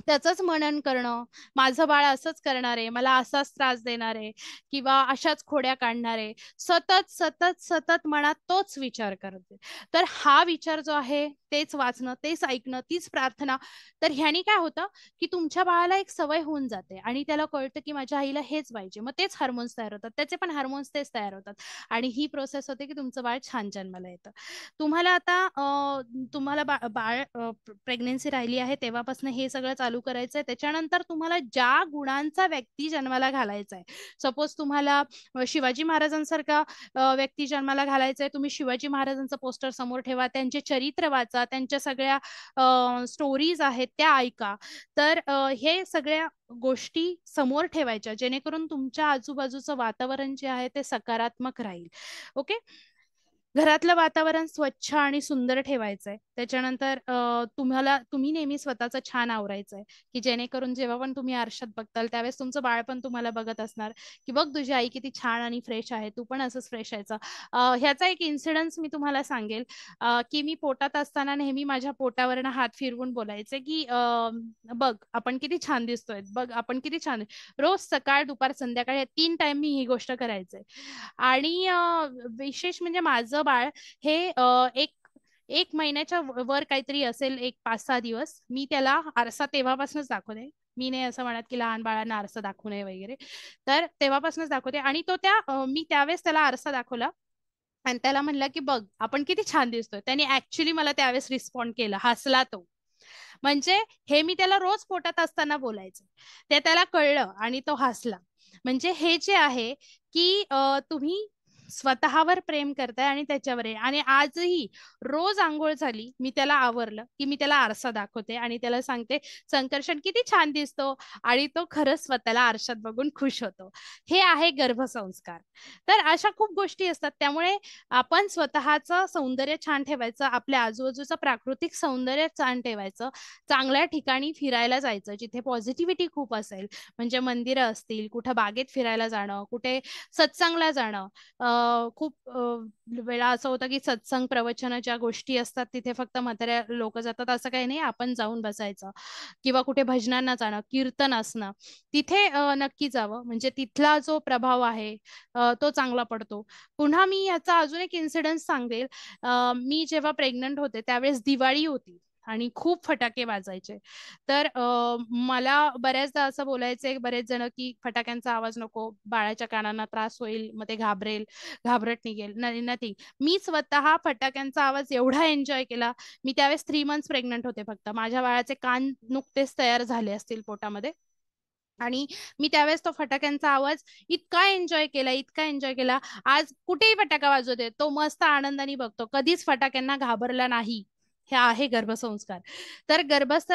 त्याचंच मनन करणं, माझं बाळ असंच करणार आहे, मला असाच त्रास देणार आहे किंवा अशाच खोड्या काढणार आहे, सतत सतत सतत मनात तोच विचार करते. तर हा विचार जो आहे तेच वाचणं, तेच ऐकणं, तीच प्रार्थना, तर ह्यानी काय होतं की तुमच्या बाळाला एक सवय होऊन जाते आणि त्याला कळतं की माझ्या आईला हेच पाहिजे, मग तेच हार्मोन्स तयार होतात, त्याचे पण हार्मोन्स तेच तयार होतात आणि ही प्रोसेस होते की तुमचं बाळ छान जन्माला येतं. तुम्हाला आता तुम्हाला बाळ प्रेग्नेन्सी राहिली आहे तेव्हापासून हे सगळं चालू करायचंय. त्याच्यानंतर तुम्हाला ज्या गुणांचा व्यक्ती जन्माला घालायचा आहे, सपोज तुम्हाला शिवाजी महाराजांसारखा व्यक्ती जन्माला घालायचा आहे, तुम्ही शिवाजी महाराजांचं पोस्टर समोर ठेवा, त्यांचे चरित्र वाचा, त्यांच्या सगळ्या स्टोरीज आहेत त्या ऐका. तर हे सगळ्या गोष्टी समोर ठेवायच्या, जेणेकरून तुमच्या आजूबाजूचं वातावरण जे आहे ते सकारात्मक राहील. ओके. घरातलं वातावरण स्वच्छ आणि सुंदर ठेवायचंय. त्याच्यानंतर तुम्ही नेहमी स्वतःचं छान आवरायचंय, की जेणेकरून जेव्हा पण तुम्ही आरशात बघताल त्यावेळेस तुमचं बाळ पण तुम्हाला बघत असणार, की बघ तुझी आई किती छान आणि फ्रेश आहे, तू पण असंच फ्रेश व्हायचं. ह्याचा एक इन्सिडन्स मी तुम्हाला सांगेल, की मी पोटात असताना नेहमी माझ्या पोटावरनं हात फिरवून बोलायचे, की बघ आपण किती छान दिसतोय, बघ आपण किती छान आहे. रोज सकाळ, दुपार, संध्याकाळ या 3 टाइम मी ही गोष्ट करायचे. आणि विशेष म्हणजे माझं बाळ हे एक एक महिन्याच्या वर काहीतरी असेल, एक 5-6 दिवस मी त्याला आरसा तेव्हापासूनच दाखवते. मी नाही असं म्हणत की लहान बाळांना आरसा दाखवू नये वगैरे, तर तेव्हापासूनच दाखवते. आणि मी त्यावेळेस त्याला आरसा दाखवला आणि त्याला म्हणलं की बघ आपण किती छान दिसतोय. त्याने ऍक्च्युली मला त्यावेळेस रिस्पॉन्ड केला, हसला तो. म्हणजे हे मी त्याला रोज पोटात असताना बोलायचं, ते त्याला कळलं आणि तो हसला. म्हणजे हे जे आहे की तुम्ही स्वतःवर प्रेम करताय आणि त्याच्यावर आहे. आणि आजही रोज आंघोळ झाली मी त्याला आवरलं की मी त्याला आरसा दाखवते आणि त्याला सांगते, संकर्षण किती छान दिसतो, आणि तो खरंच स्वतःला आरशात बघून खुश होतो. हे आहे गर्भसंस्कार. तर अशा खूप गोष्टी असतात, त्यामुळे आपण स्वतःचं सौंदर्य छान ठेवायचं, आपल्या आजूबाजूचं प्राकृतिक सौंदर्य छान ठेवायचं, चांगल्या ठिकाणी फिरायला जायचं जिथे पॉझिटिव्हिटी खूप असेल, म्हणजे मंदिरं असतील, कुठं बागेत फिरायला जाणं, कुठे सत्संगला जाणं. खूप वेळा असं होतं की सत्संग प्रवचन ज्या गोष्टी असतात तिथे फक्त म्हाताऱ्या लोक जातात, असं काही नाही, आपण जाऊन बसायचं. किंवा कुठे भजनांना जाणं, कीर्तन असणं, तिथे नक्की जावं, म्हणजे तिथला जो प्रभाव आहे तो चांगला पडतो. पुन्हा मी याचा अजून एक इन्सिडेंट सांगेल. मी जेव्हा प्रेग्नंट होते त्यावेळेस दिवाळी होती आणि खूप फटाके वाजायचे. तर मला बऱ्याचदा असं बोलायचे बरेच जण की फटाक्यांचा आवाज नको, बाळाच्या कानांना त्रास होईल, मग ते घाबरेल, घाबरट निघेल. नथिंग. मी स्वतः फटाक्यांचा आवाज एवढा एन्जॉय केला. मी त्यावेळेस 3 मंथ्स प्रेग्नंट होते फक्त. माझ्या बाळाचे कान नुकतेच तयार झाले असतील पोटामध्ये, आणि मी त्यावेळेस तो फटाक्यांचा आवाज इतका एन्जॉय केला, इतका एन्जॉय केला. आज कुठेही फटाका वाजू दे, तो मस्त आनंदाने बघतो, कधीच फटाक्यांना घाबरला नाही. हे आहे गर्भसंस्कार. तर गर्भस्थ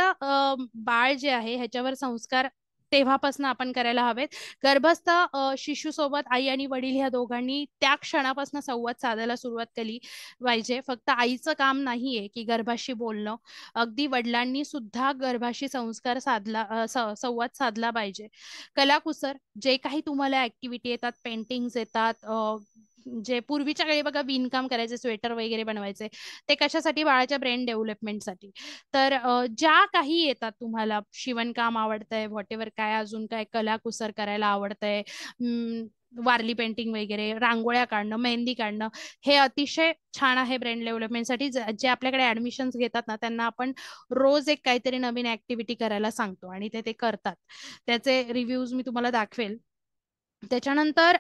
बाळ जे आहे ह्याच्यावर संस्कार तेव्हापासून आपण करायला हवेत. गर्भस्थ शिशूसोबत आई आणि वडील ह्या दोघांनी त्या क्षणापासून संवाद साधायला सुरुवात केली पाहिजे. फक्त आईचं काम नाहीये की गर्भाशी बोलणं, अगदी वडिलांनी सुद्धा गर्भाशी संवाद साधला पाहिजे. कलाकुसर जे काही तुम्हाला ऍक्टिव्हिटी येतात, पेंटिंग्स येतात, जे पूर्वीच्या काळी बघा विणकाम करायचे, स्वेटर वगैरे बनवायचे, ते कशासाठी? बाळाच्या ब्रेन डेव्हलपमेंटसाठी. तर ज्या काही येतात तुम्हाला, शिवणकाम आवडतंय, व्हॉटेवर काय अजून काय कलाकुसर करायला आवडतंय, वारली पेंटिंग वगैरे, रांगोळ्या काढणं, मेहंदी काढणं, हे अतिशय छान आहे ब्रेन डेव्हलपमेंटसाठी. जे आपल्याकडे ऍडमिशन्स घेतात ना, त्यांना आपण रोज एक काहीतरी नवीन ऍक्टिव्हिटी करायला सांगतो आणि ते करतात. त्याचे रिव्ह्यूज मी तुम्हाला दाखवेल. त्याच्यानंतर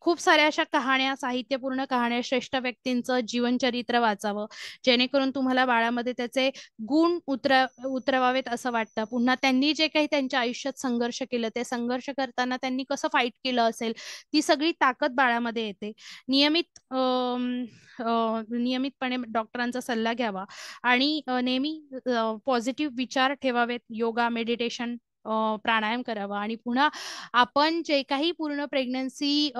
खूप साऱ्या अशा कहाण्या, साहित्यपूर्ण कहाण्या, श्रेष्ठ व्यक्तींचं जीवनचरित्र वाचावं, जेणेकरून तुम्हाला बाळामध्ये त्याचे गुण उतरवावेत असं वाटतं. पुन्हा त्यांनी जे काही त्यांच्या आयुष्यात संघर्ष केलं, ते संघर्ष करताना त्यांनी कसं फाईट केलं असेल, ती सगळी ताकद बाळामध्ये येते. नियमितपणे डॉक्टरांचा सल्ला घ्यावा आणि नेहमी पॉझिटिव्ह विचार ठेवावेत. योगा, मेडिटेशन, प्राणायाम करावा. आणि पुन्हा आपण जे काही पूर्ण प्रेग्नन्सी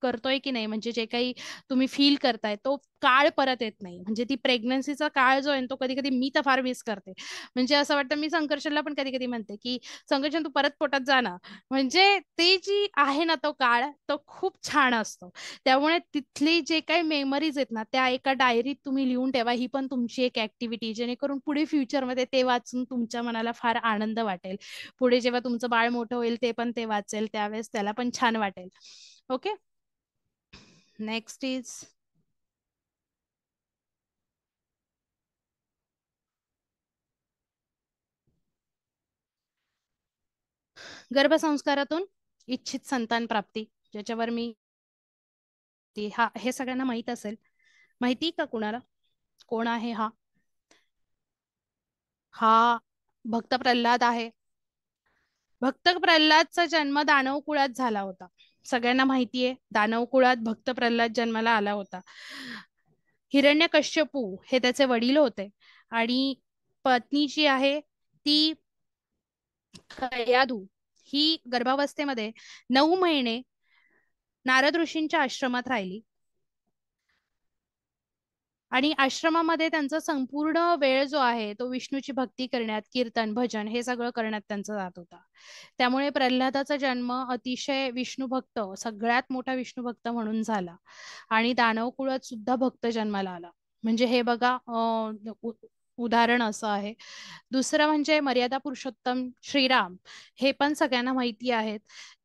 करतोय की नाही, म्हणजे जे काही तुम्ही फील करताय, तो काळ परत येत नाही. म्हणजे ती प्रेग्नन्सीचा काळ जो आहे तो कधी कधी मी तर फार मिस करते. म्हणजे असं वाटतं, मी संकर्षणला पण कधी कधी म्हणते की संकर्षण तू परत पोटात जा ना. म्हणजे ते जी आहे ना, तो काळ तो खूप छान असतो. त्यामुळे तिथली जे काही मेमरीज आहेत ना, त्या एका डायरीत तुम्ही लिहून ठेवा. ही पण तुमची एक ऍक्टिव्हिटी, जेणेकरून पुढे फ्युचरमध्ये ते वाचून तुमच्या मनाला फार आनंद वाटेल. पुढे जेव्हा तुमचं बाळ मोठं होईल, ते पण ते वाचेल, त्यावेळेस त्याला पण छान वाटेल. ओके, नेक्स्ट इज गर्भसंस्कारातून इच्छित संतान प्राप्ती, ज्याच्यावर मी हे सगळ्यांना माहित असेल. माहिती का कुणाला? कोण आहे हा? हा भक्त प्रल्हाद आहे. भक्त प्रल्हादचा जन्म दानव कुळात झाला होता. सगळ्यांना माहितीये, दानव कुळात भक्त प्रल्हाद जन्माला आला होता. हिरण्यकश्यपू हे त्याचे वडील होते आणि पत्नी जी आहे ती कयाधू, ही गर्भावस्थेमध्ये 9 महिने नारद ऋषींच्या आश्रमात राहिली आणि आश्रमामध्ये त्यांचा संपूर्ण वेळ जो आहे तो विष्णूची भक्ती करण्यात, कीर्तन, भजन हे सगळं करण्यात त्यांचा जात होता. त्यामुळे प्रल्हादाचा जन्म अतिशय विष्णुभक्त, सगळ्यात मोठा विष्णुभक्त म्हणून झाला आणि दानव कुळात सुद्धा भक्त जन्माला आला. म्हणजे हे बघा, उदाहरण असं आहे. दुसरं म्हणजे मर्यादा पुरुषोत्तम श्रीराम. हे पण सगळ्यांना माहिती आहेत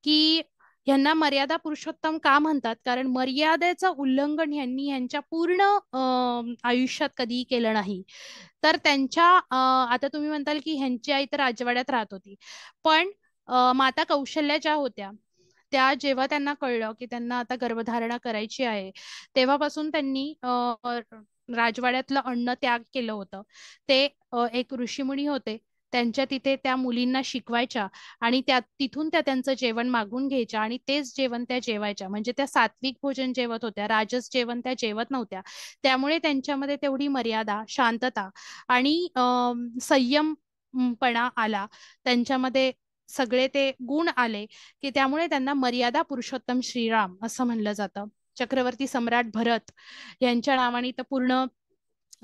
की यांना मर्यादा पुरुषोत्तम का म्हणतात, कारण मर्यादेचं उल्लंघन यांनी यांच्या पूर्ण आयुष्यात कधीही केलं नाही. तर त्यांच्या आता तुम्ही म्हणताल की ह्यांची आई तर राजवाड्यात राहत होती, पण माता कौशल्या ज्या होत्या, त्या जेव्हा त्यांना कळलं की त्यांना आता गर्भधारणा करायची आहे, तेव्हापासून त्यांनी राजवाड्यातलं अन्न त्याग केलं होतं. ते एक ऋषीमुनी होते, त्यांच्या तिथे त्या मुलींना शिकवायच्या आणि तिथून त्या त्यांचं जेवण मागून घ्यायच्या आणि तेच जेवण त्या जेवायच्या. म्हणजे त्या सात्विक भोजन जेवत होत्या, राजस जेवण त्या जेवत नव्हत्या. त्यामुळे त्यांच्यामध्ये तेवढी मर्यादा, शांतता आणि संयमपणा आला. त्यांच्यामध्ये सगळे ते गुण आले की त्यामुळे त्यांना मर्यादा पुरुषोत्तम श्रीराम असं म्हणलं जातं. चक्रवर्ती सम्राट भरत यांच्या नावाने तर पूर्ण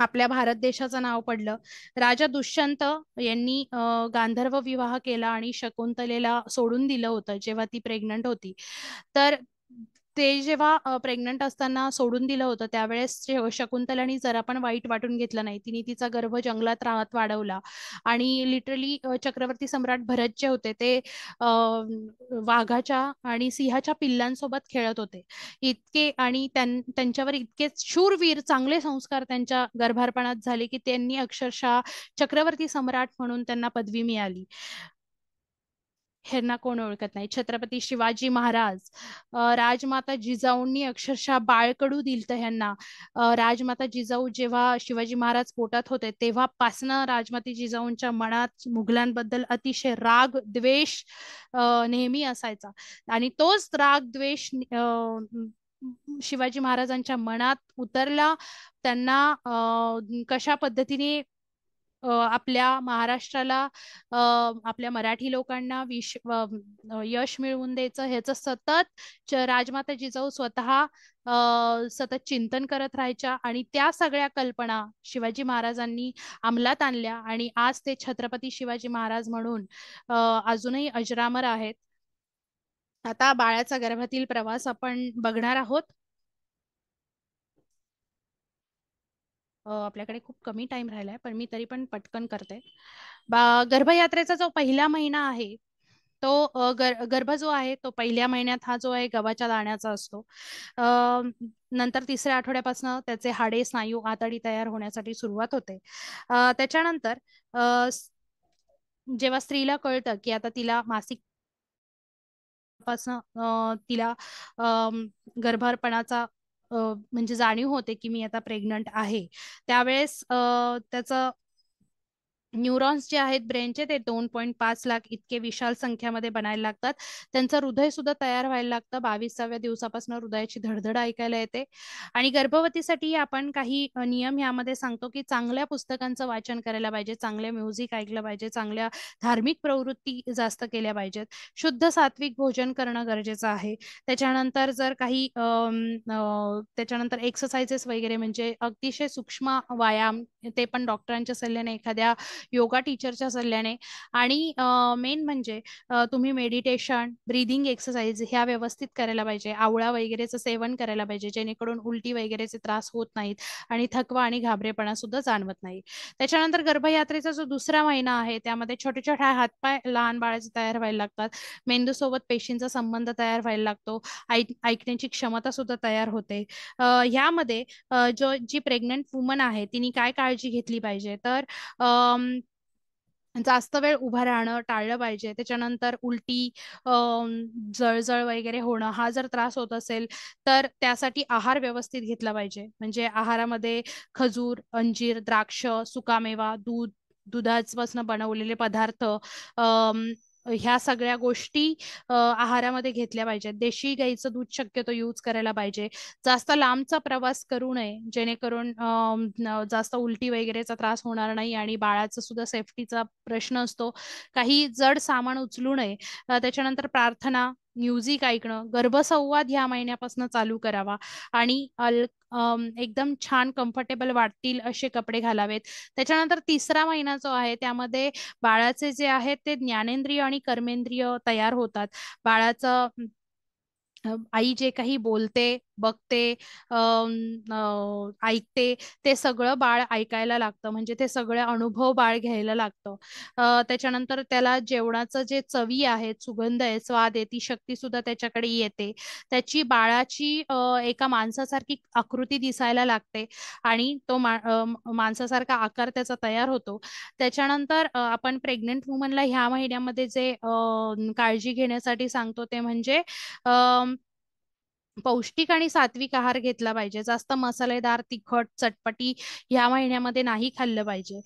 आपल्या भारत देशाचं नाव पडलं. राजा दुष्यंत यांनी गांधर्व विवाह केला आणि शकुंतलेला सोडून दिलं होतं जेव्हा ती प्रेग्नंट होती. तर ते जेव्हा प्रेग्नंट असताना सोडून दिलं होतं, त्यावेळेस शकुंतलानी जरा पण वाईट वाटून घेतलं नाही. तिने तिचा गर्भ जंगलात राहत वाढवला आणि लिटरली चक्रवर्ती सम्राट भरत जे होते ते वाघाच्या आणि सिंहाच्या पिल्लांसोबत खेळत होते. इतके आणि त्यांच्यावर इतके शूरवीर चांगले संस्कार त्यांच्या गर्भारपणात झाले की त्यांनी अक्षरशः चक्रवर्ती सम्राट म्हणून त्यांना पदवी मिळाली. ह्यांना कोण ओळखत नाही? छत्रपती शिवाजी महाराज. राजमाता जिजाऊंनी अक्षरशः बाळकडू दिलतं ह्यांना. राजमाता जिजाऊ जेव्हा शिवाजी महाराज पोटात होते तेव्हापासनं राजमाता जिजाऊंच्या मनात मुघलांबद्दल अतिशय राग, द्वेष नेहमी असायचा आणि तोच राग, द्वेष शिवाजी महाराजांच्या मनात उतरला. त्यांना कशा पद्धतीने आपल्या महाराष्ट्राला, आपल्या मराठी लोकांना यश मिळवून द्यायचं ह्याचं सतत राजमाता जिजाऊ स्वतः सतत चिंतन करत राहायच्या आणि त्या सगळ्या कल्पना शिवाजी महाराजांनी अंमलात आणल्या आणि आज ते छत्रपती शिवाजी महाराज म्हणून अजूनही अजरामर आहेत. आता बाळाचा गर्भातील प्रवास आपण बघणार आहोत. आपल्याकडे खूप कमी टाइम राहिलाय, पण मी तरी पण पटकन करते. गर्भयात्रेचा जो पहिला महिना आहे तो गर्भ जो आहे तो पहिल्या महिन्यात हा जो आहे गव्हाच्या दाण्याचा असतो. नंतर तिसऱ्या आठवड्यापासून त्याचे हाडे, स्नायू, आतडी तयार होण्यासाठी सुरुवात होते. त्याच्यानंतर जेव्हा स्त्रीला कळतं की आता तिला मासिक पासनं तिला गर्भारपणाचा म्हणजे जाणीव होते की मी आता प्रेग्नंट आहे, त्यावेळेस त्याचं न्यूरॉन्स जे आहेत ब्रेनचे ते 2.5 लाख इतके विशाल संख्यामध्ये बनायला लागतात. त्यांचं हृदय सुद्धा तयार व्हायला लागतं. 22व्या दिवसापासून हृदयाची धडधड ऐकायला येते. आणि गर्भवतीसाठी आपण काही नियम यामध्ये सांगतो की चांगल्या पुस्तकांचं वाचन करायला पाहिजे, चांगले म्युझिक ऐकलं पाहिजे, चांगल्या धार्मिक प्रवृत्ती जास्त केल्या पाहिजेत, शुद्ध सात्विक भोजन करणं गरजेचं आहे. त्याच्यानंतर जर काही त्याच्यानंतर एक्सरसाइजेस वगैरे म्हणजे अतिशय सूक्ष्म व्यायाम ते पण डॉक्टरांच्या सल्ल्याने, एखाद्या योगा टीचरच्या सल्ल्याने, आणि मेन म्हणजे तुम्ही मेडिटेशन, ब्रीदिंग एक्सरसाइज ह्या व्यवस्थित करायला पाहिजे. आवळा वगैरेचं सेवन करायला पाहिजे, जेणेकरून उलटी वगैरेचे त्रास होत नाहीत आणि थकवा आणि घाबरेपणा सुद्धा जाणवत नाही. त्याच्यानंतर गर्भयात्रेचा जो दुसरा महिना आहे त्यामध्ये छोटे छोटे हातपाय लहान बाळाचे तयार व्हायला लागतात. मेंदूसोबत पेशींचा संबंध तयार व्हायला लागतो. ऐकण्याची क्षमता सुद्धा तयार होते. ह्यामध्ये जी प्रेग्नंट वुमन आहे तिने काय काळजी घेतली पाहिजे, तर जास्त वेळ उभं राहणं टाळलं पाहिजे. त्याच्यानंतर उलटी, जळजळ वगैरे होणं हा जर त्रास होत असेल तर त्यासाठी आहार व्यवस्थित घेतला पाहिजे. म्हणजे आहारामध्ये खजूर, अंजीर, द्राक्ष, सुकामेवा, दूध, दुधापासून बनवलेले पदार्थ, ह्या सगळ्या गोष्टी आहारामध्ये घेतल्या पाहिजेत. देशी गाईचं दूध शक्यतो यूज करायला पाहिजे. जास्त लांबचा प्रवास करू नये, जेणेकरून जास्त उलटी वगैरेचा त्रास होणार नाही आणि बाळाचा सुद्धा सेफ्टीचा प्रश्न असतो. काही जड सामान उचलू नये. त्याच्यानंतर प्रार्थना, म्युझिक ऐकणं, गर्भसंवाद ह्या महिन्यापासून चालू करावा आणि एकदम छान कम्फर्टेबल वाटतील असे कपडे घालावेत. त्याच्यानंतर तिसरा महिना जो आहे त्यामध्ये बाळाचे जे आहेत ते ज्ञानेंद्रिय आणि कर्मेंद्रिय तयार होतात. बाळाचं आई जे काही बोलते, बघते, ऐकते ते सगळं बाळ ऐकायला लागतं. म्हणजे ते सगळे अनुभव बाळ घ्यायला लागतं. त्याच्यानंतर त्याला जेवणाचं जे चवी आहेत, सुगंध आहे, स्वाद आहे, ती शक्ती सुद्धा त्याच्याकडे येते. त्याची बाळाची एका माणसासारखी आकृती दिसायला लागते आणि तो माणसासारखा आकार त्याचा तयार होतो. त्याच्यानंतर आपण प्रेग्नेंट वुमनला ह्या महिन्यामध्ये जे काळजी घेण्यासाठी सांगतो ते म्हणजे पौष्टिक आणि सात्विक आहार घेतला पाहिजे. जास्त मसालेदार, तिखट, चटपटी ह्या महिन्यामध्ये नाही खाल्लं पाहिजे.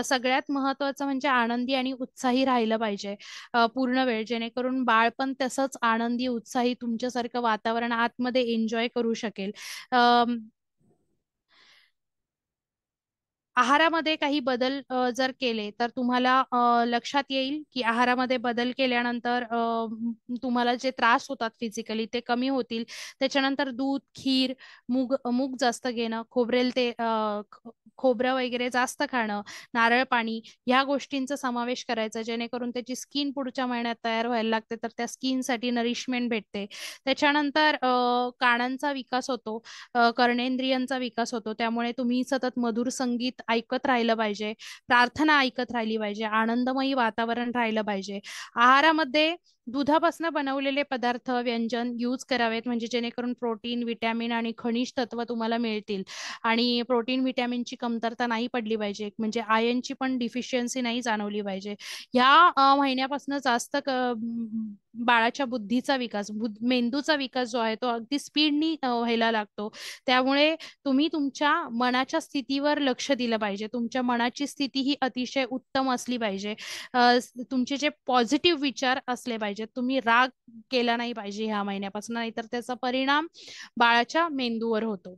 सगळ्यात महत्वाचं म्हणजे आनंदी आणि उत्साही राहिलं पाहिजे पूर्ण वेळ, जेणेकरून बाळ पण तसंच आनंदी, उत्साही तुमच्यासारखं वातावरण आतमध्ये एन्जॉय करू शकेल. आहारामध्ये काही बदल जर केले तर तुम्हाला लक्षात येईल की आहारामध्ये बदल केल्यानंतर तुम्हाला जे त्रास होतात फिजिकली ते कमी होतील. त्याच्यानंतर दूध, खीर, मूग मूग जास्त घेणं, खोबरं वगैरे जास्त खाणं, नारळ पाणी ह्या गोष्टींचा समावेश करायचा, जेणेकरून त्याची स्किन पुढच्या महिन्यात तयार व्हायला लागते, तर त्या स्किनसाठी नरिशमेंट भेटते. त्याच्यानंतर कानांचा विकास होतो, कर्णेंद्रियांचा विकास होतो. त्यामुळे तुम्ही सतत मधुर संगीत ऐकत राहिलं पाहिजे, प्रार्थना ऐकत राहिली पाहिजे, आनंदमयी वातावरण राहिलं पाहिजे. आहारामध्ये दुधापासून बनवलेले पदार्थ, व्यंजन यूज करावेत, म्हणजे जेणेकरून प्रोटीन, विटॅमिन आणि खनिज तत्व तुम्हाला मिळतील आणि प्रोटीन, विटॅमिनची कमतरता नाही पडली पाहिजे, म्हणजे आयर्नची पण डिफिशियन्सी नाही जाणवली पाहिजे. ह्या महिन्यापासून जास्त बाळाच्या बुद्धीचा विकास, मेंदूचा विकास जो आहे तो अगदी स्पीडनी व्हायला लागतो. त्यामुळे तुम्ही तुमच्या मनाच्या स्थितीवर लक्ष दिलं पाहिजे. तुमच्या मनाची स्थिती ही अतिशय उत्तम असली पाहिजे. तुमचे जे पॉझिटिव्ह विचार असले पाहिजेत. तुम्ही राग केला नाही पाहिजे ह्या महिन्यापासून, नाहीतर त्याचा परिणाम बाळाच्या मेंदूवर होतो.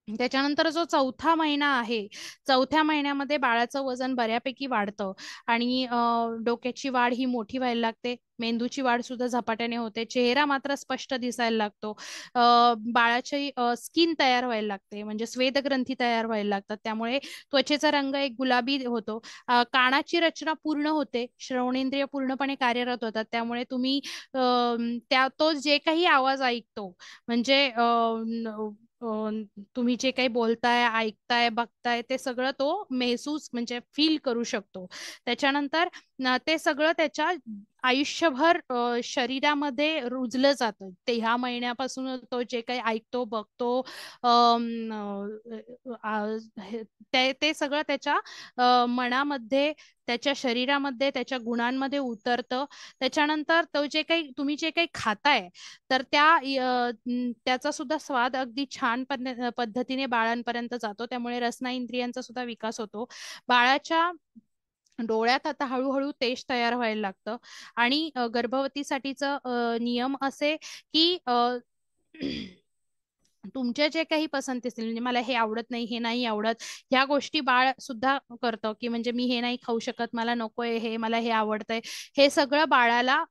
त्याच्यानंतर जो चौथा महिना आहे, चौथ्या महिन्यामध्ये बाळाचं वजन बऱ्यापैकी वाढतं आणि डोक्याची वाढ ही मोठी व्हायला लागते. मेंदूची वाढ सुद्धा झपाट्याने होते. चेहरा मात्र स्पष्ट दिसायला लागतो. बाळाची स्किन तयार व्हायला लागते, म्हणजे स्वेदग्रंथी तयार व्हायला लागतात. त्यामुळे त्वचेचा रंग एक गुलाबी होतो. कानाची रचना पूर्ण होते. श्रवणेंद्रिय पूर्णपणे कार्यरत होतात. त्यामुळे तुम्ही तो जे काही आवाज ऐकतो, म्हणजे तुम्ही जे काही बोलताय, ऐकताय, बघताय, ते सगळं तो महसूस म्हणजे फील करू शकतो. त्याच्यानंतर ते सगळं त्याच्या आयुष्यभर शरीरामध्ये रुजलं जातं. ते ह्या महिन्यापासून तो जे काही ऐकतो, बघतो, अम, ते सगळं त्याच्या मनामध्ये, त्याच्या शरीरामध्ये, त्याच्या गुणांमध्ये उतरतं. त्याच्यानंतर तुम्ही जे काही खाताय, तर त्याचा सुद्धा स्वाद अगदी छान पद्धतीने बाळांपर्यंत जातो. त्यामुळे रसना इंद्रियांचा सुद्धा विकास होतो. बाळाच्या डोळ्यात आता हळूहळू तेज तयार व्हायला लागतं. आणि गर्भवतीसाठीचं नियम असे की तुमच्या जे काही पसंती असतील, म्हणजे मला हे आवडत नाही, हे नाही आवडत, ह्या गोष्टी बाळ सुद्धा करतं, की म्हणजे मी हे नाही खाऊ शकत, मला नकोय हे, मला हे आवडतंय. हे सगळं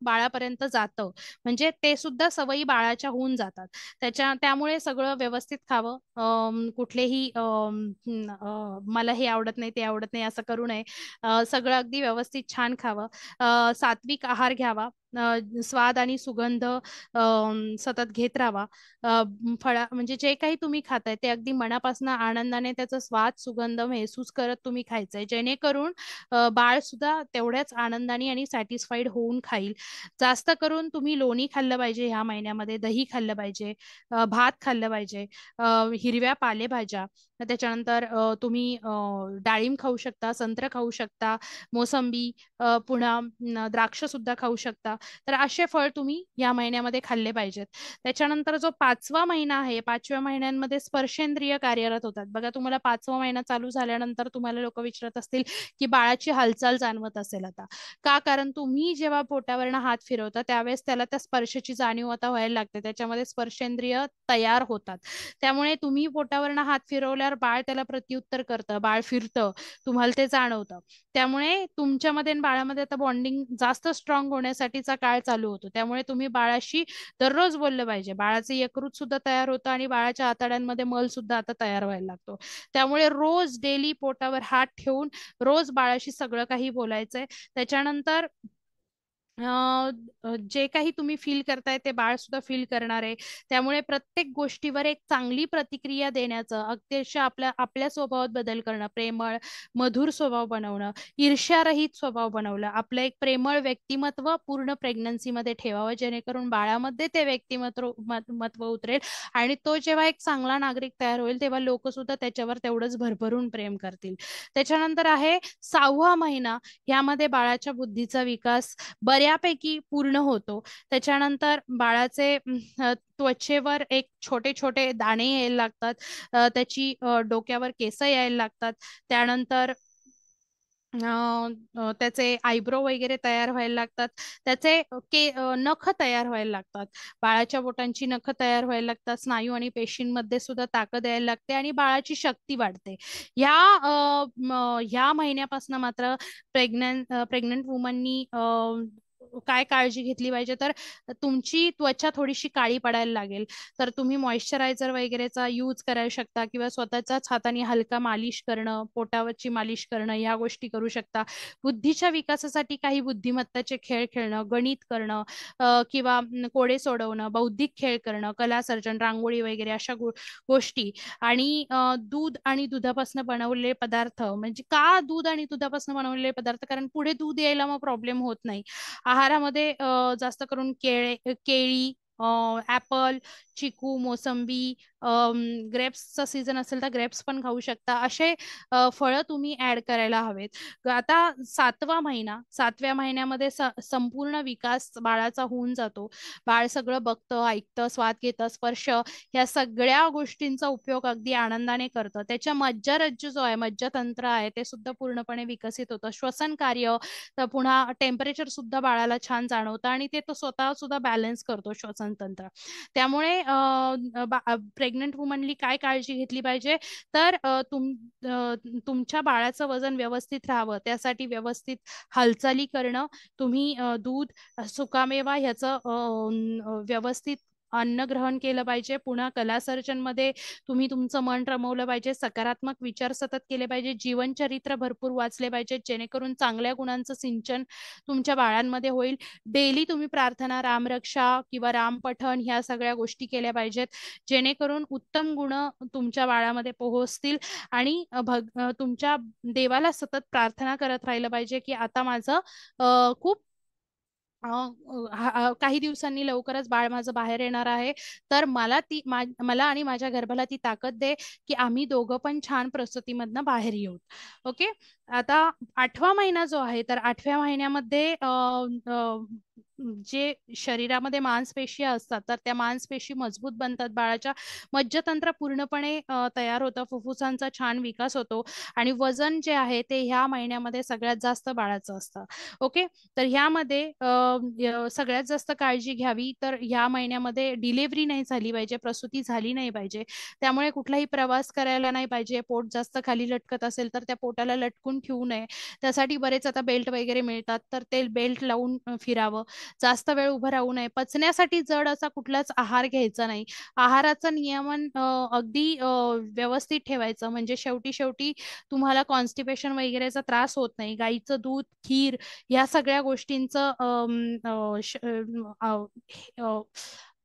बाळापर्यंत जातं. म्हणजे ते सुद्धा सवयी बाळाच्या होऊन जातात. त्यामुळे सगळं व्यवस्थित खावं. कुठलेही मला हे आवडत नाही, ते आवडत नाही असं करू नये. सगळं अगदी व्यवस्थित छान खावं. सात्विक आहार घ्यावा. स्वाद आणि सुगंध सतत घेत राहावा. म्हणजे जे काही तुम्ही खाताय ते अगदी मनापासून आनंदाने त्याचा स्वाद, सुगंध महसूस करत तुम्ही खायचंय, जेणेकरून बाळ सुद्धा तेवढ्याच आनंदाने आणि सॅटिस्फाईड होऊन खाईल. जास्त करून तुम्ही लोणी खाल्लं पाहिजे ह्या महिन्यामध्ये, दही खाल्लं पाहिजे, भात खाल्लं पाहिजे, हिरव्या पालेभाज्या. त्याच्यानंतर तुम्ही डाळिंब खाऊ शकता, संत्र खाऊ शकता, मोसंबी, पुन्हा द्राक्ष सुद्धा खाऊ शकता. तर असे फळ तुम्ही या महिन्यामध्ये खाल्ले पाहिजेत. त्याच्यानंतर जो 5वा महिना आहे, 5व्या महिन्यांमध्ये स्पर्शेंद्रिय कार्यरत होतात. बघा, तुम्हाला 5वा महिना चालू झाल्यानंतर तुम्हाला लोक विचारत असतील की बाळाची हालचाल जाणवत असेल आता का? कारण तुम्ही जेव्हा पोटावरनं हात फिरवता त्यावेळेस त्याला त्या स्पर्शाची जाणीव आता व्हायला लागते. त्याच्यामध्ये स्पर्शेंद्रिय तयार होतात. त्यामुळे तुम्ही पोटावरनं हात फिरवल्यावर बाळ त्याला प्रत्युत्तर करतं, बाळ फिरतं, तुम्हाला ते जाणवतं. त्यामुळे तुमच्यामध्ये आणि बाळामध्ये आता बॉन्डिंग जास्त स्ट्रॉंग होण्यासाठीचा काळ चालू होतो. त्यामुळे तुम्ही बाळाशी दररोज बोललं पाहिजे. बाळाचं यकृत सुद्धा तयार होतं आणि बाळाच्या आतड्यांमध्ये मल सुद्धा आता तयार व्हायला लागतो. त्यामुळे रोज डेली पोटावर हात ठेवून रोज बाळाशी सगळं काही बोलायचंय. त्याच्यानंतर जे काही तुम्ही फील करताय ते बाळ सुद्धा फील करणार आहे. त्यामुळे प्रत्येक गोष्टीवर एक चांगली प्रतिक्रिया देण्याचं, अक्षरशः आपल्या स्वभावात बदल करणं, प्रेमळ मधुर स्वभाव बनवणं, ईर्ष्यारहित स्वभाव बनवलं, आपलं एक प्रेमळ व्यक्तिमत्व पूर्ण प्रेग्नन्सीमध्ये ठेवावं, जेणेकरून बाळामध्ये ते व्यक्तिमत्व उतरेल आणि तो जेव्हा एक चांगला नागरिक तयार होईल तेव्हा लोक सुद्धा त्याच्यावर तेवढंच भरभरून प्रेम करतील. त्याच्यानंतर आहे 6वा महिना. यामध्ये बाळाच्या बुद्धीचा विकास बऱ्यापैकी पूर्ण होतो. त्याच्यानंतर बाळाचे त्वचेवर एक छोटे छोटे दाणे यायला लागतात. त्याची डोक्यावर केस यायला लागतात. त्यानंतर त्याचे आयब्रो वगैरे तयार व्हायला लागतात. त्याचे नख तयार व्हायला लागतात. बाळाच्या बोटांची नख तयार व्हायला लागतात. स्नायू आणि पेशींमध्ये सुद्धा ताकद यायला लागते आणि बाळाची शक्ती वाढते. ह्या महिन्यापासून मात्र प्रेग्नंट वुमननी काय काळजी घेतली पाहिजे, तर तुमची त्वचा थोडीशी काळी पडायला लागेल तर तुम्ही मॉइश्चरायझर वगैरेचा यूज करायला शकता, किंवा स्वतःच्याच हाताने हलका मालिश करणं, पोटावरची मालिश करणं, ह्या गोष्टी करू शकता. बुद्धीच्या विकासासाठी काही बुद्धिमत्ताचे खेळ खेळणं, गणित करणं, किंवा कोडे सोडवणं, बौद्धिक खेळ करणं, कला सर्जन, रांगोळी वगैरे अशा गोष्टी. आणि दूध आणि दुधापासून बनवलेले पदार्थ, म्हणजे का दूध आणि दुधापासून बनवलेले पदार्थ, कारण पुढे दूध यायला मग प्रॉब्लेम होत नाही. आहारामध्ये जास्त करून केळी, ऍपल, चिकू, मोसंबी, ग्रेप्सचा सीझन असेल तर ग्रेप्स पण खाऊ शकता. असे फळं तुम्ही ऍड करायला हवेत. आता 7वा महिना, 7व्या महिन्यामध्ये संपूर्ण विकास बाळाचा होऊन जातो. बाळ सगळं बघतं, ऐकतं, स्वाद घेतं, स्पर्श, ह्या सगळ्या गोष्टींचा उपयोग अगदी आनंदाने करतं. त्याच्या मज्जारज्जू जो आहे, मज्जातंत्र आहे, ते सुद्धा पूर्णपणे विकसित होतं. श्वसन कार्य, तर पुन्हा टेम्परेचर सुद्धा बाळाला छान जाणवतं आणि ते तो स्वतः सुद्धा बॅलन्स करतो श्वसन श्वसन तंत्र. त्यामुळे प्रेग्नंट वुमननी काय काळजी घेतली पाहिजे, तर तुमच्या बाळाचं वजन व्यवस्थित राहावं त्यासाठी व्यवस्थित हालचाली करणं, तुम्ही दूध, सुकामेवा ह्याचं व्यवस्थित अन्न ग्रहण केलं पाहिजे. पुन्हा कलासर्जनमध्ये तुम्ही तुमचं मन रमवलं पाहिजे, सकारात्मक विचार सतत केले पाहिजे, जीवनचरित्र भरपूर वाचले पाहिजे, जेणेकरून चांगल्या गुणांचं सिंचन तुमच्या बाळांमध्ये होईल. डेली तुम्ही प्रार्थना, रामरक्षा किंवा रामपठण ह्या सगळ्या गोष्टी केल्या पाहिजेत, जेणेकरून उत्तम गुण तुमच्या बाळामध्ये पोहोचतील. आणि तुमच्या देवाला सतत प्रार्थना करत राहिलं पाहिजे की आता माझं खूप काही दिवसांनी लवकरच बाळ माझं बाहेर येणार आहे, तर मला आणि माझ्या गर्भाला ती ताकद दे की आम्ही दोघं पण छान प्रसूतीमधनं बाहेर येऊ. ओके. आता 8वा महिना जो आहे, तर 8व्या महिन्यामध्ये जे शरीरामध्ये मांसपेशी असतात, तर त्या मांसपेशी मजबूत बनतात, बाळाच्या मज्जतंत्र पूर्णपणे तयार होतं, फुफ्फुसांचा छान विकास होतो आणि वजन जे आहे ते ह्या महिन्यामध्ये सगळ्यात जास्त बाळाचं असतं. ओके. तर ह्यामध्ये सगळ्यात जास्त काळजी घ्यावी, तर ह्या महिन्यामध्ये डिलिव्हरी नाही झाली पाहिजे, प्रसूती झाली नाही पाहिजे. त्यामुळे कुठलाही प्रवास करायला नाही पाहिजे. पोट जास्त खाली लटकत असेल तर त्या पोटाला लटकून ठेवू नये. त्यासाठी बरेच आता बेल्ट वगैरे मिळतात, तर ते बेल्ट लावून फिरावं. जास्त वेळ उभं राहू नये. पचण्यासाठी जड असा कुठलाच आहार घ्यायचा नाही. आहाराचं नियमन अगदी व्यवस्थित ठेवायचं, म्हणजे शेवटी तुम्हाला कॉन्स्टिपेशन वगैरेचा त्रास होत नाही. गाईचं दूध, खीर या सगळ्या गोष्टींचं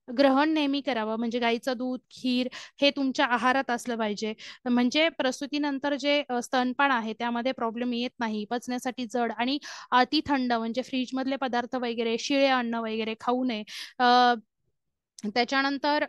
ग्रहण नेहमी करावं. म्हणजे गाईचं दूध, खीर हे तुमच्या आहारात असलं पाहिजे, म्हणजे प्रसूतीनंतर जे स्तनपान आहे त्यामध्ये प्रॉब्लेम येत नाही. पचण्यासाठी जड आणि अति थंड म्हणजे फ्रीज मधले पदार्थ वगैरे, शिळे अन्न वगैरे खाऊ नये. त्याच्यानंतर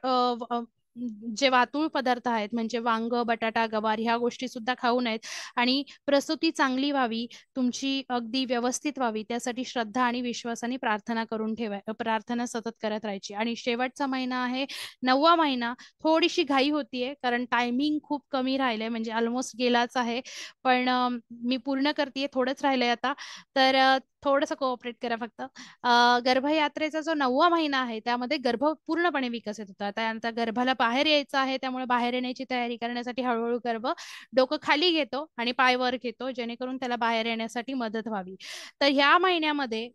जे वातुळ पदार्थ आहेत म्हणजे वांग, बटाटा, गवार ह्या गोष्टी सुद्धा खाऊ नयेत. आणि प्रसूती चांगली व्हावी, तुमची अगदी व्यवस्थित व्हावी, त्यासाठी श्रद्धा आणि विश्वासाने प्रार्थना करून प्रार्थना सतत करत राहायची. आणि शेवटचा महिना आहे 9वा महिना. थोडीशी घाई होतीये कारण टायमिंग खूप कमी राहिलंय, म्हणजे ऑलमोस्ट गेलाच आहे, पण मी पूर्ण करतेय, थोडंच राहिलंय आता, तर थोडंसं कोऑपरेट करा फक्त. गर्भयात्रेचा जो 9वा महिना आहे त्यामध्ये गर्भ पूर्णपणे विकसित होतात. त्यानंतर गर्भाला बाहेर यायचं आहे, त्यामुळे बाहेर येण्याची तयारी करण्यासाठी हळूहळू गर्भ डोकं खाली घेतो आणि पाय वर घेतो, जेणेकरून त्याला बाहेर येण्यासाठी मदत व्हावी. तर ह्या महिन्यामध्ये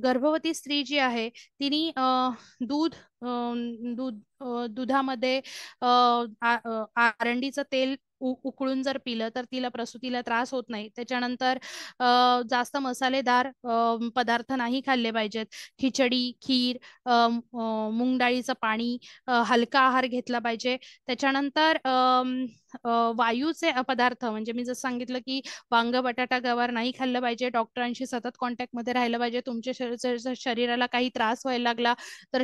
गर्भवती स्त्री जी आहे तिने दुधामध्ये आरंडीचं तेल उकळून जर पिलं तर तिला प्रसूतीला त्रास होत नाही. त्याच्यानंतर जास्त मसालेदार पदार्थ नाही खाल्ले पाहिजेत. खिचडी, खीर, मूग डाळीचं पाणी, हलका आहार घेतला पाहिजे. त्याच्यानंतर वायूचे पदार्थ म्हणजे मी जसं सांगितलं की वांग, बटाटा, गवार नाही खाल्लं पाहिजे. डॉक्टरांशी सतत कॉन्टॅक्ट मध्ये राहिलं पाहिजे. तुमच्या शरीराला काही त्रास व्हायला लागला तर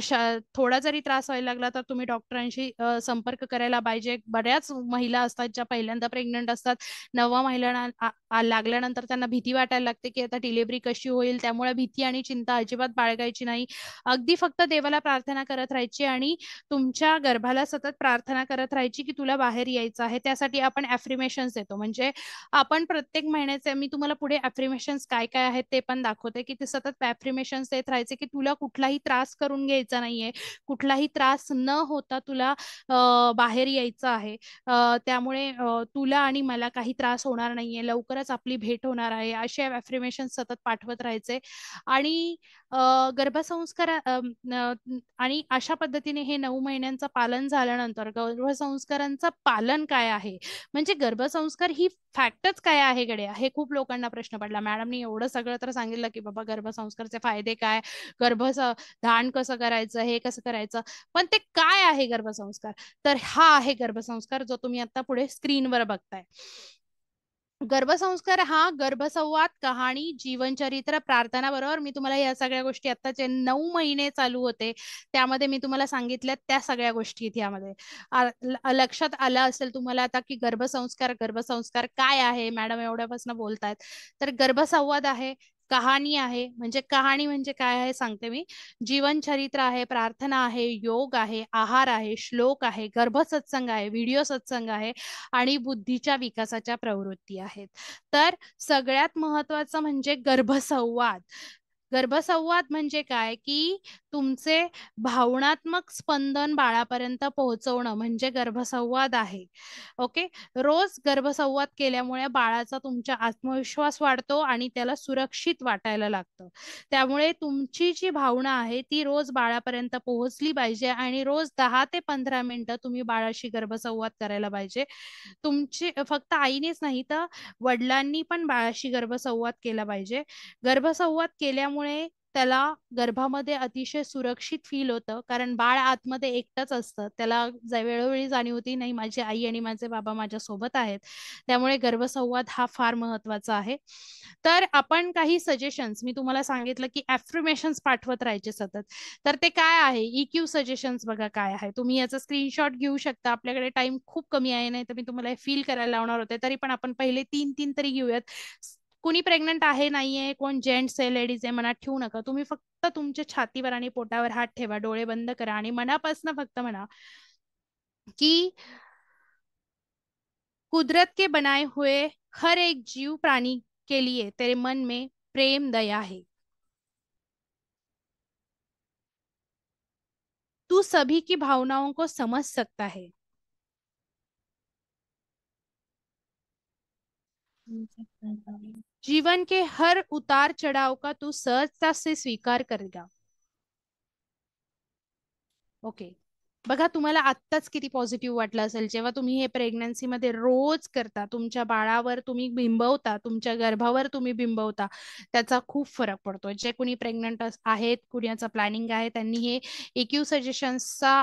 थोडा जरी त्रास व्हायला लागला तर तुम्ही डॉक्टरांशी संपर्क करायला पाहिजे. बऱ्याच महिला असतात ज्या पहिल्यांदा प्रेग्नंट असतात, 9वा महिना लागल्यानंतर त्यांना भीती वाटायला लागते की आता डिलिव्हरी कशी होईल. त्यामुळे भीती आणि चिंता अजिबात बाळगायची नाही. अगदी फक्त देवाला प्रार्थना करत राहायची आणि तुमच्या गर्भाला सतत प्रार्थना करत राहायची की तुला बाहेर यायचं आहे. त्यासाठी आपण ॲफ्रिमेशन्स देतो, म्हणजे आपण प्रत्येक महिन्याचे, मी तुम्हाला पुढे ॲफ्रिमेशन्स काय काय आहेत ते पण दाखवते, की ते सतत ॲफ्रिमेशन्स देत राहायचे की तुला कुठलाही त्रास करून घ्यायचा नाहीये, कुठलाही त्रास न होता तुला बाहेर यायचं आहे. त्यामुळे तुला आणि मला काही त्रास होणार नाहीये, लवकरच आपली भेट होणार आहे, असे ॲफ्रिमेशन्स सतत पाठवत राहायचे. आणि गर्भसंस्कार आणि अशा पद्धतीने हे 9 महिन्यांचं पालन झाल्यानंतर गर्भसंस्कारांचं पालन काय आहे, म्हणजे गर्भसंस्कार ही फॅक्टच काय आहे गड्या, हे खूप लोकांना प्रश्न पडला. मॅडमनी एवढं सगळं तर सांगितलं की बाबा गर्भसंस्कारचे फायदे काय, धान कसं करायचं, हे कसं करायचं, पण ते काय आहे गर्भसंस्कार, तर हा आहे गर्भसंस्कार जो तुम्ही आता पुढे स्क्रीनवर बघताय. गर्भसंस्कार हा गर्भसंवाद, कहाणी, जीवनचरित्र, प्रार्थना बरोबर मी तुम्हाला या सगळ्या गोष्टी आता जे 9 महिने चालू होते त्यामध्ये मी तुम्हाला सांगितल्या त्या सगळ्या गोष्टी यामध्ये लक्षात आलं असेल तुम्हाला आता की गर्भसंस्कार काय आहे. मॅडम एवढ्यापासून बोलतायत, तर गर्भसंवाद आहे, कहाणी आहे, म्हणजे कहाणी म्हणजे काय आहे सांगते मी. जीवनचरित्र आहे, प्रार्थना आहे, योग आहे, आहार आहे, श्लोक आहे, गर्भसत्संग आहे, व्हिडिओ सत्संग आहे आणि बुद्धीच्या विकासाच्या प्रवृत्ती आहेत. तर सगळ्यात महत्वाचं म्हणजे गर्भसंवाद. गर्भसंवाद म्हणजे काय, की तुमचे भावनात्मक स्पंदन बाळापर्यंत पोहोचवणं म्हणजे गर्भसंवाद आहे. ओके. रोज गर्भसंवाद केल्यामुळे बाळाचा तुमचा आत्मविश्वास वाढतो आणि त्याला सुरक्षित वाटायला लागतं. त्यामुळे तुमची जी भावना आहे ती रोज बाळापर्यंत पोहोचली पाहिजे आणि रोज 10 ते 15 मिनिटं तुम्ही बाळाशी गर्भसंवाद करायला पाहिजे. तुमची फक्त आईनेच नाही तर वडिलांनी पण बाळाशी गर्भसंवाद केला पाहिजे. गर्भसंवाद केल्यामुळे त्याला गर्भामध्ये अतिशय सुरक्षित फील होतं, कारण बाळ आतमध्ये एकटंच असतं. त्याला वेळोवेळी जाणीव होती, नाही माझी आई आणि माझे बाबा माझ्या सोबत आहेत. त्यामुळे गर्भसंवाद हा फार महत्वाचा आहे. तर आपण काही सजेशन्स मी तुम्हाला सांगितलं, की अफर्मेशन्स पाठवत राहायचे सतत. तर ते काय आहे, EQ सजेशन्स बघा काय आहे. तुम्ही याचा स्क्रीनशॉट घेऊ शकता. आपल्याकडे टाइम खूप कमी आहे, नाही तर मी तुम्हाला फील करायला लावणार होते. तरी पण आपण पहिले 3 तरी घेऊयात. कुणी प्रेग्नंट आहे नाहीये, कोण जेंट्स आहे लेडीज आहे मनात ठेवू नका. तुम्ही फक्त तुमच्या छातीवर आणि पोटावर हात ठेवा, डोळे बंद करा आणि मनापासून फक्त म्हणा की कुदरत के बनाए हुए हर एक जीव प्राणी के लिए तेरे मन में प्रेम दया है. तू सभी की भावनाओं को समझ सकता है. जीवन के हर उतार चढ़ाव का तू सहजता से स्वीकार करेगा. ओके. बघा तुम्हाला आत्ताच किती पॉझिटिव्ह वाटलं असेल जेव्हा तुम्ही हे प्रेग्नन्सी मध्ये रोज करता. तुमच्या बाळावर तुम्ही बिंबवता, तुमच्या गर्भावर तुम्ही बिंबवता, त्याचा खूप फरक पडतो. जे कुणी प्रेग्नंट आहेत, कुणाचं प्लॅनिंग आहे, त्यांनी हे EQ सजेशन्सचा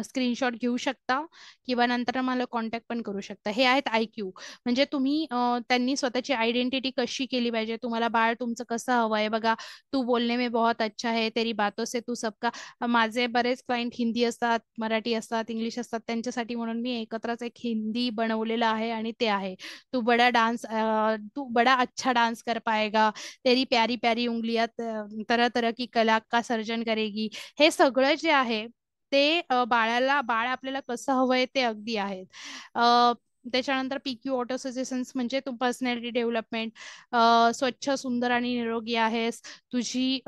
स्क्रीनशॉट घेऊ शकता किंवा नंतर मला कॉन्टॅक्ट पण करू शकता. हे आहेत IQ. म्हणजे तुम्ही त्यांनी स्वतःची आयडेंटिटी कशी केली पाहिजे, तुम्हाला बाळ तुमचं कसं हवं आहे. बघा, तू बोलणे में बहुत अच्छा है, तेरी बातों से तू सबका. माझे बरेच क्लायंट हिंदी असतात, मराठी असतात, इंग्लिश असतात. त्यांच्यासाठी म्हणून मी एकत्रच एक हिंदी बनवलेलं आहे आणि ते आहे, तू बड़ा अच्छा डांस कर पाएगा, तेरी प्यारी प्यारी उंगलियां तरह तरह की कला का सर्जन करेगी. हे सगळं जे आहे ते बाळ आपल्याला कसं हवंय ते अगदी आहेत. त्याच्यानंतर PQ ऑटो सजेशन्स म्हणजे तू पर्सनॅलिटी डेव्हलपमेंट, स्वच्छ सुंदर आणि निरोगी आहेस, तुझी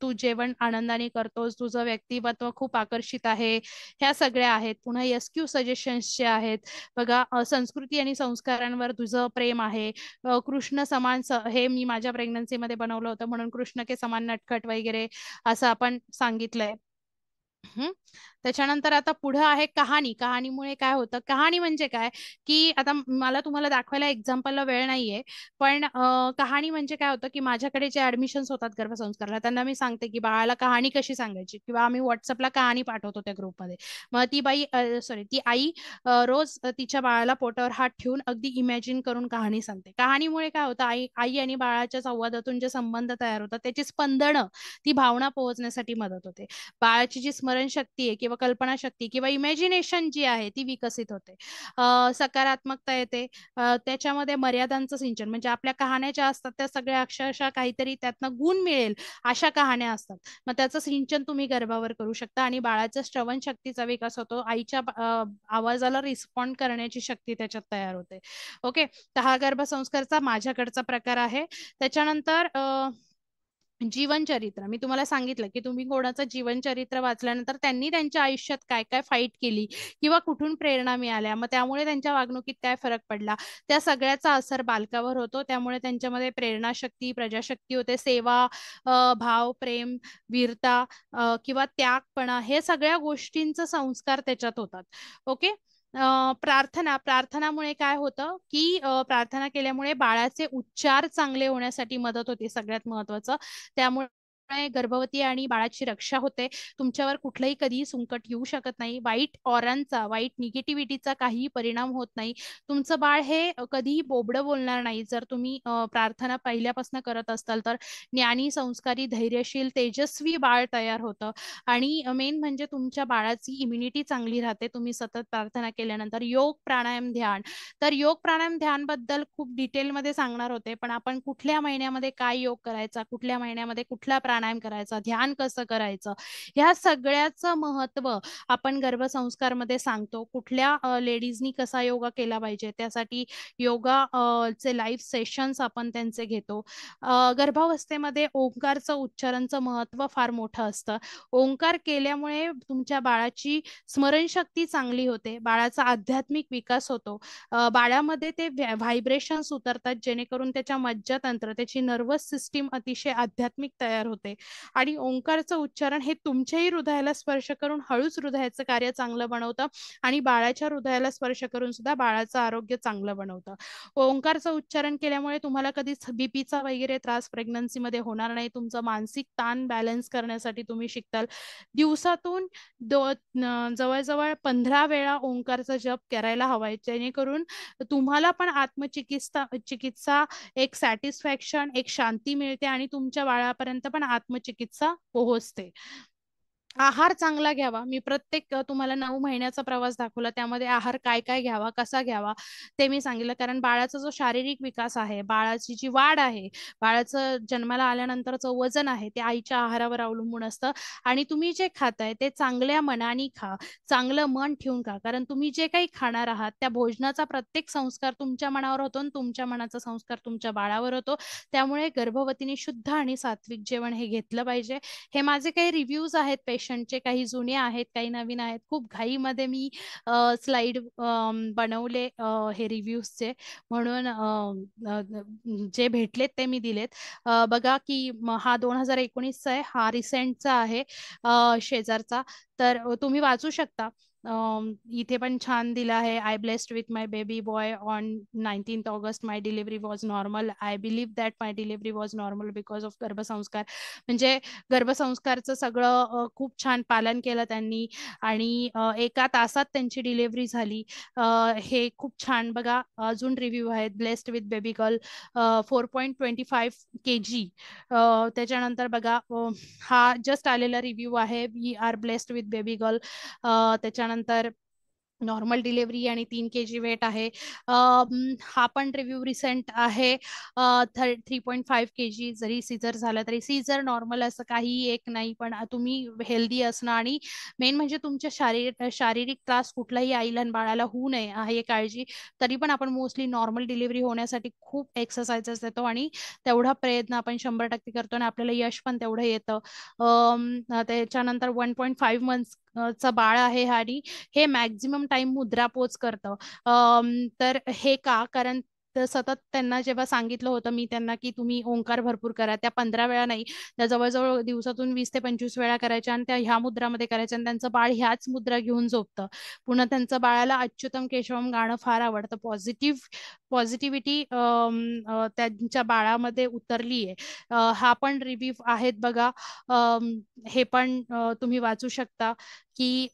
तू जेवण आनंदाने करतोस, तुझं व्यक्तिमत्व खूप आकर्षित आहे. ह्या सगळ्या आहेत. पुन्हा SQ सजेशन्स जे आहेत बघा, संस्कृती आणि संस्कारांवर तुझं प्रेम आहे. कृष्ण समान हे मी माझ्या प्रेग्नन्सीमध्ये बनवलं होतं, म्हणून कृष्ण के समान नटखट वगैरे असं आपण सांगितलंय. त्याच्यानंतर आता पुढे आहे कहाणी. कहाणीमुळे काय होतं, कहाणी म्हणजे काय, की आता मला तुम्हाला दाखवायला एक्झाम्पलला वेळ नाहीये, पण कहाणी म्हणजे काय होतं, की माझ्याकडे जे ऍडमिशन्स होतात गर्भसंस्कारला, त्यांना मी सांगते की बाळाला कहाणी कशी सांगायची, किंवा आम्ही व्हॉट्सअपला कहाणी पाठवतो त्या ग्रुपमध्ये. मग ती आई रोज तिच्या बाळाला पोटावर हात ठेवून अगदी इमॅजिन करून कहाणी सांगते. कहाणीमुळे काय होतं, आई आणि बाळाच्या संवादातून जे संबंध तयार होतात त्याची स्पंदनं, ती भावना पोहोचण्यासाठी मदत होते. बाळाची जी स्मरणशक्ती आहे किंवा कल्पनाशक्ती किंवा इमॅजिनेशन जी आहे ती विकसित होते. सकारात्मकता येते. त्याच्यामध्ये मर्यादांचं सिंचन, म्हणजे आपल्या कहाण्या ज्या असतात त्या सगळ्या अक्षरशः काहीतरी त्यातनं गुण मिळेल अशा कहाण्या असतात. मग त्याचं सिंचन तुम्ही गर्भावर करू शकता आणि बाळाच्या श्रवण शक्तीचा विकास होतो. आईच्या आवाजाला रिस्पॉन्ड करण्याची शक्ती त्याच्यात तयार होते. ओके. तर हा गर्भसंस्कारचा माझ्याकडचा प्रकार आहे. त्याच्यानंतर जीवनचरित्र. मी तुम्हाला सांगितलं की तुम्ही कोणाचं जीवनचरित्र वाचल्यानंतर त्यांनी त्यांच्या आयुष्यात काय काय फाईट केली किंवा कुठून प्रेरणा मिळाल्या, मग त्यामुळे त्यांच्या वागणुकीत काय फरक पडला, त्या सगळ्याचा असर बालकावर होतो. त्यामुळे त्यांच्यामध्ये प्रेरणाशक्ती, प्रजाशक्ती होते, सेवा, भाव, प्रेम, वीरता किंवा त्यागपणा, हे सगळ्या गोष्टींचा संस्कार त्याच्यात होतात. ओके. प्रार्थनामुळे काय होतं, की प्रार्थना केल्यामुळे बाळाचे उच्चार चांगले होण्यासाठी मदत होते, सगळ्यात महत्वाचं. त्यामुळे गर्भवती आणि बाळाची रक्षा होते. तुमच्यावर कुठलंही कधीही संकट येऊ शकत नाही. वाईट ऑरांचा, वाईट निगेटिव्हिटीचा काहीही परिणाम होत नाही. तुमचं बाळ हे कधीही बोबडं बोलणार नाही. जर तुम्ही प्रार्थना पहिल्यापासून करत असाल तर ज्ञानी, संस्कारी, धैर्यशील, तेजस्वी बाळ तयार होतं. आणि मेन म्हणजे तुमच्या बाळाची इम्युनिटी चांगली राहते तुम्ही सतत प्रार्थना केल्यानंतर. योग, प्राणायाम, ध्यान. तर योग, प्राणायाम, ध्यान बद्दल खूप डिटेलमध्ये सांगणार होते, पण आपण कुठल्या महिन्यामध्ये काय योग करायचा, कुठल्या महिन्यामध्ये कुठला प्राणायाम करायचा, ध्यान कसं करायचं, ह्या सगळ्याचं महत्व आपण गर्भसंस्कारमध्ये सांगतो. कुठल्या लेडीजनी कसा योगा केला पाहिजे, त्यासाठी योगा चे लाईव्ह सेशन्स आपण त्यांचे घेतो. गर्भावस्थेमध्ये ओंकारचं उच्चारणचं महत्व फार मोठं असतं. ओंकार केल्यामुळे तुमच्या बाळाची स्मरणशक्ती चांगली होते, बाळाचा आध्यात्मिक विकास होतो, बाळामध्ये ते व्हायब्रेशन्स उतरतात, जेणेकरून त्याच्या मज्जातंत्र, त्याची नर्वस सिस्टीम अतिशय आध्यात्मिक तयार होते. आणि ओंकारचं उच्चारण हे तुमच्याही हृदयाला स्पर्श करून हळूच हृदयाचं कार्य चांगलं बनवतं आणि बाळाच्या हृदयाला स्पर्श करून सुद्धा बाळाचं आरोग्य चांगलं बनवतं. ओंकारचं उच्चारण केल्यामुळे तुम्हाला कधीच बीपीचा वगैरे त्रास प्रेग्नन्सीमध्ये होणार नाही. तुमचं मानसिक ताण बॅलन्स करण्यासाठी तुम्ही शिकताल. दिवसातून जवळजवळ 15 वेळा ओंकारचा जप करायला हवाय, जेणेकरून तुम्हाला पण चिकित्सा एक सॅटिस्फॅक्शन, एक शांती मिळते आणि तुमच्या बाळापर्यंत पण आत्मचिकित्सा पोहोचते. आहार चांगला घ्यावा. मी प्रत्येक तुम्हाला 9 महिन्याचा प्रवास दाखवला, त्यामध्ये आहार काय काय घ्यावा, कसा घ्यावा ते मी सांगितलं. कारण बाळाचा जो शारीरिक विकास आहे, बाळाची जी वाढ आहे, बाळाचं जन्माला आल्यानंतरचं वजन आहे, ते आईच्या आहारावर अवलंबून असतं. आणि तुम्ही जे खाताय ते चांगल्या मनाने खा, चांगलं मन ठेवून खा. कारण तुम्ही जे काही खाणार आहात त्या भोजनाचा प्रत्येक संस्कार तुमच्या मनावर होतो आणि तुमच्या मनाचा संस्कार तुमच्या बाळावर होतो. त्यामुळे गर्भवतीने शुद्ध आणि सात्विक जेवण हे घेतलं पाहिजे. हे माझे काही रिव्ह्यूज आहेत पेशंटचे, काही जुने आहेत, काही नवीन आहेत. खूप घाईमध्ये मी स्लाइड बनवले हे रिव्ह्यूजचे, म्हणून जे भेटलेत ते मी दिलेत. बघा की हा 2019चा आहे, हा रिसेंटचा आहे शेजारचा, तर तुम्ही वाचू शकता. इथे पण छान दिलं आहे. I blessed with my baby boy on 19th August. My delivery was normal. I believe that my delivery was normal because of गर्भसंस्कार. म्हणजे गर्भसंस्कारचं सगळं खूप छान पालन केलं त्यांनी आणि 1 तासात त्यांची डिलिव्हरी झाली. हे खूप छान. बघा अजून रिव्ह्यू आहेत. Blessed with baby girl 4.25 kg. त्याच्यानंतर बघा हा जस्ट आलेला रिव्ह्यू आहे. We are blessed with baby girl. त्याच्यानंतर नॉर्मल डिलिव्हरी आणि 3 kg वेट आहे. हा पण रिव्ह्यू रिसेंट आहे. 3.5 kg. जरी सीझर झालं तरी सीझर नॉर्मल असं काही एक नाही, पण तुम्ही हेल्दी असणं आणि मेन म्हणजे तुमच्या शारीरिक त्रास कुठलाही आईला आणि बाळाला होऊ नये आहे काळजी. तरी पण आपण मोस्टली नॉर्मल डिलिव्हरी होण्यासाठी खूप एक्सरसाइजेस देतो आणि तेवढा प्रयत्न आपण 100% करतो आणि आपल्याला यश पण तेवढं येतं. त्याच्यानंतर 1.5 months चं बाळ आहे आणि हे मॅक्झिमम टाइम मुद्रा पोज करतं. तर हे का? कारण सतत त्यांना जेव्हा सांगितलं होतं मी त्यांना की तुम्ही ओंकार भरपूर करा, त्या 15 वेळा नाही, त्या जवळजवळ दिवसातून 20 ते 25 वेळा करायच्या आणि त्या ह्या मुद्रामध्ये करायच्या आणि त्यांचं बाळ ह्याच मुद्रा घेऊन झोपतं. पुन्हा त्यांचं बाळाला अच्युतम केशवम गाणं फार आवडतं. पॉझिटिव्हिटी त्यांच्या बाळामध्ये उतरली आहे. हा पण रिव्ह्यू आहेत बघा. हे पण तुम्ही वाचू शकता की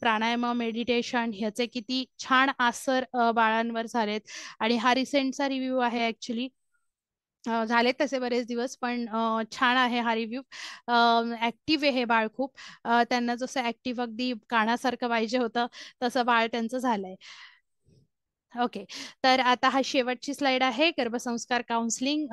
प्राणायाम, मेडिटेशन ह्याचे किती छान असर बाळांवर झालेत. आणि हा रिसेंटचा रिव्ह्यू आहे ऍक्च्युली. झालेत तसे बरेच दिवस, पण छान आहे हा रिव्ह्यू. ऍक्टिव्ह आहे हे बाळ खूप. त्यांना जसं ऍक्टिव्ह अगदी कानासारखं पाहिजे होतं तसं बाळ त्यांचं झालंय. ओके, तर आता हा शेवटची स्लाइड आहे. गर्भसंस्कार काउन्सिलिंग.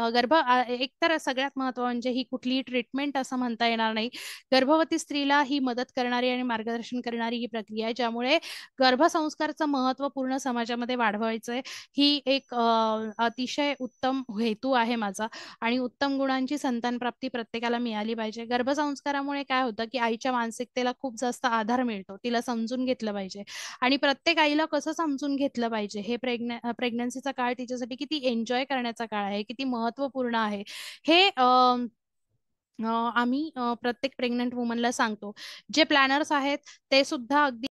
एक तर सगळ्यात महत्व म्हणजे ही कुठलीही ट्रीटमेंट असं म्हणता येणार नाही. गर्भवती स्त्रीला ही मदत करणारी आणि मार्गदर्शन करणारी ही प्रक्रिया आहे, ज्यामुळे गर्भसंस्कारचं महत्व पूर्ण समाजामध्ये वाढवायचंय. ही एक अतिशय उत्तम हेतू आहे माझा आणि उत्तम गुणांची संतान प्राप्ती प्रत्येकाला मिळाली पाहिजे. गर्भसंस्कारामुळे काय होतं की आईच्या मानसिकतेला खूप जास्त आधार मिळतो. तिला समजून घेतलं पाहिजे आणि प्रत्येक आईला कसं समजून घेतलं पाहिजे, हे प्रेग्नन्सीचा काळ तिच्यासाठी किती एन्जॉय करण्याचा काळ आहे, किती महत्वपूर्ण आहे, हे आम्ही प्रत्येक प्रेग्नंट वुमनला सांगतो. जे प्लॅनर्स आहेत ते सुद्धा अगदी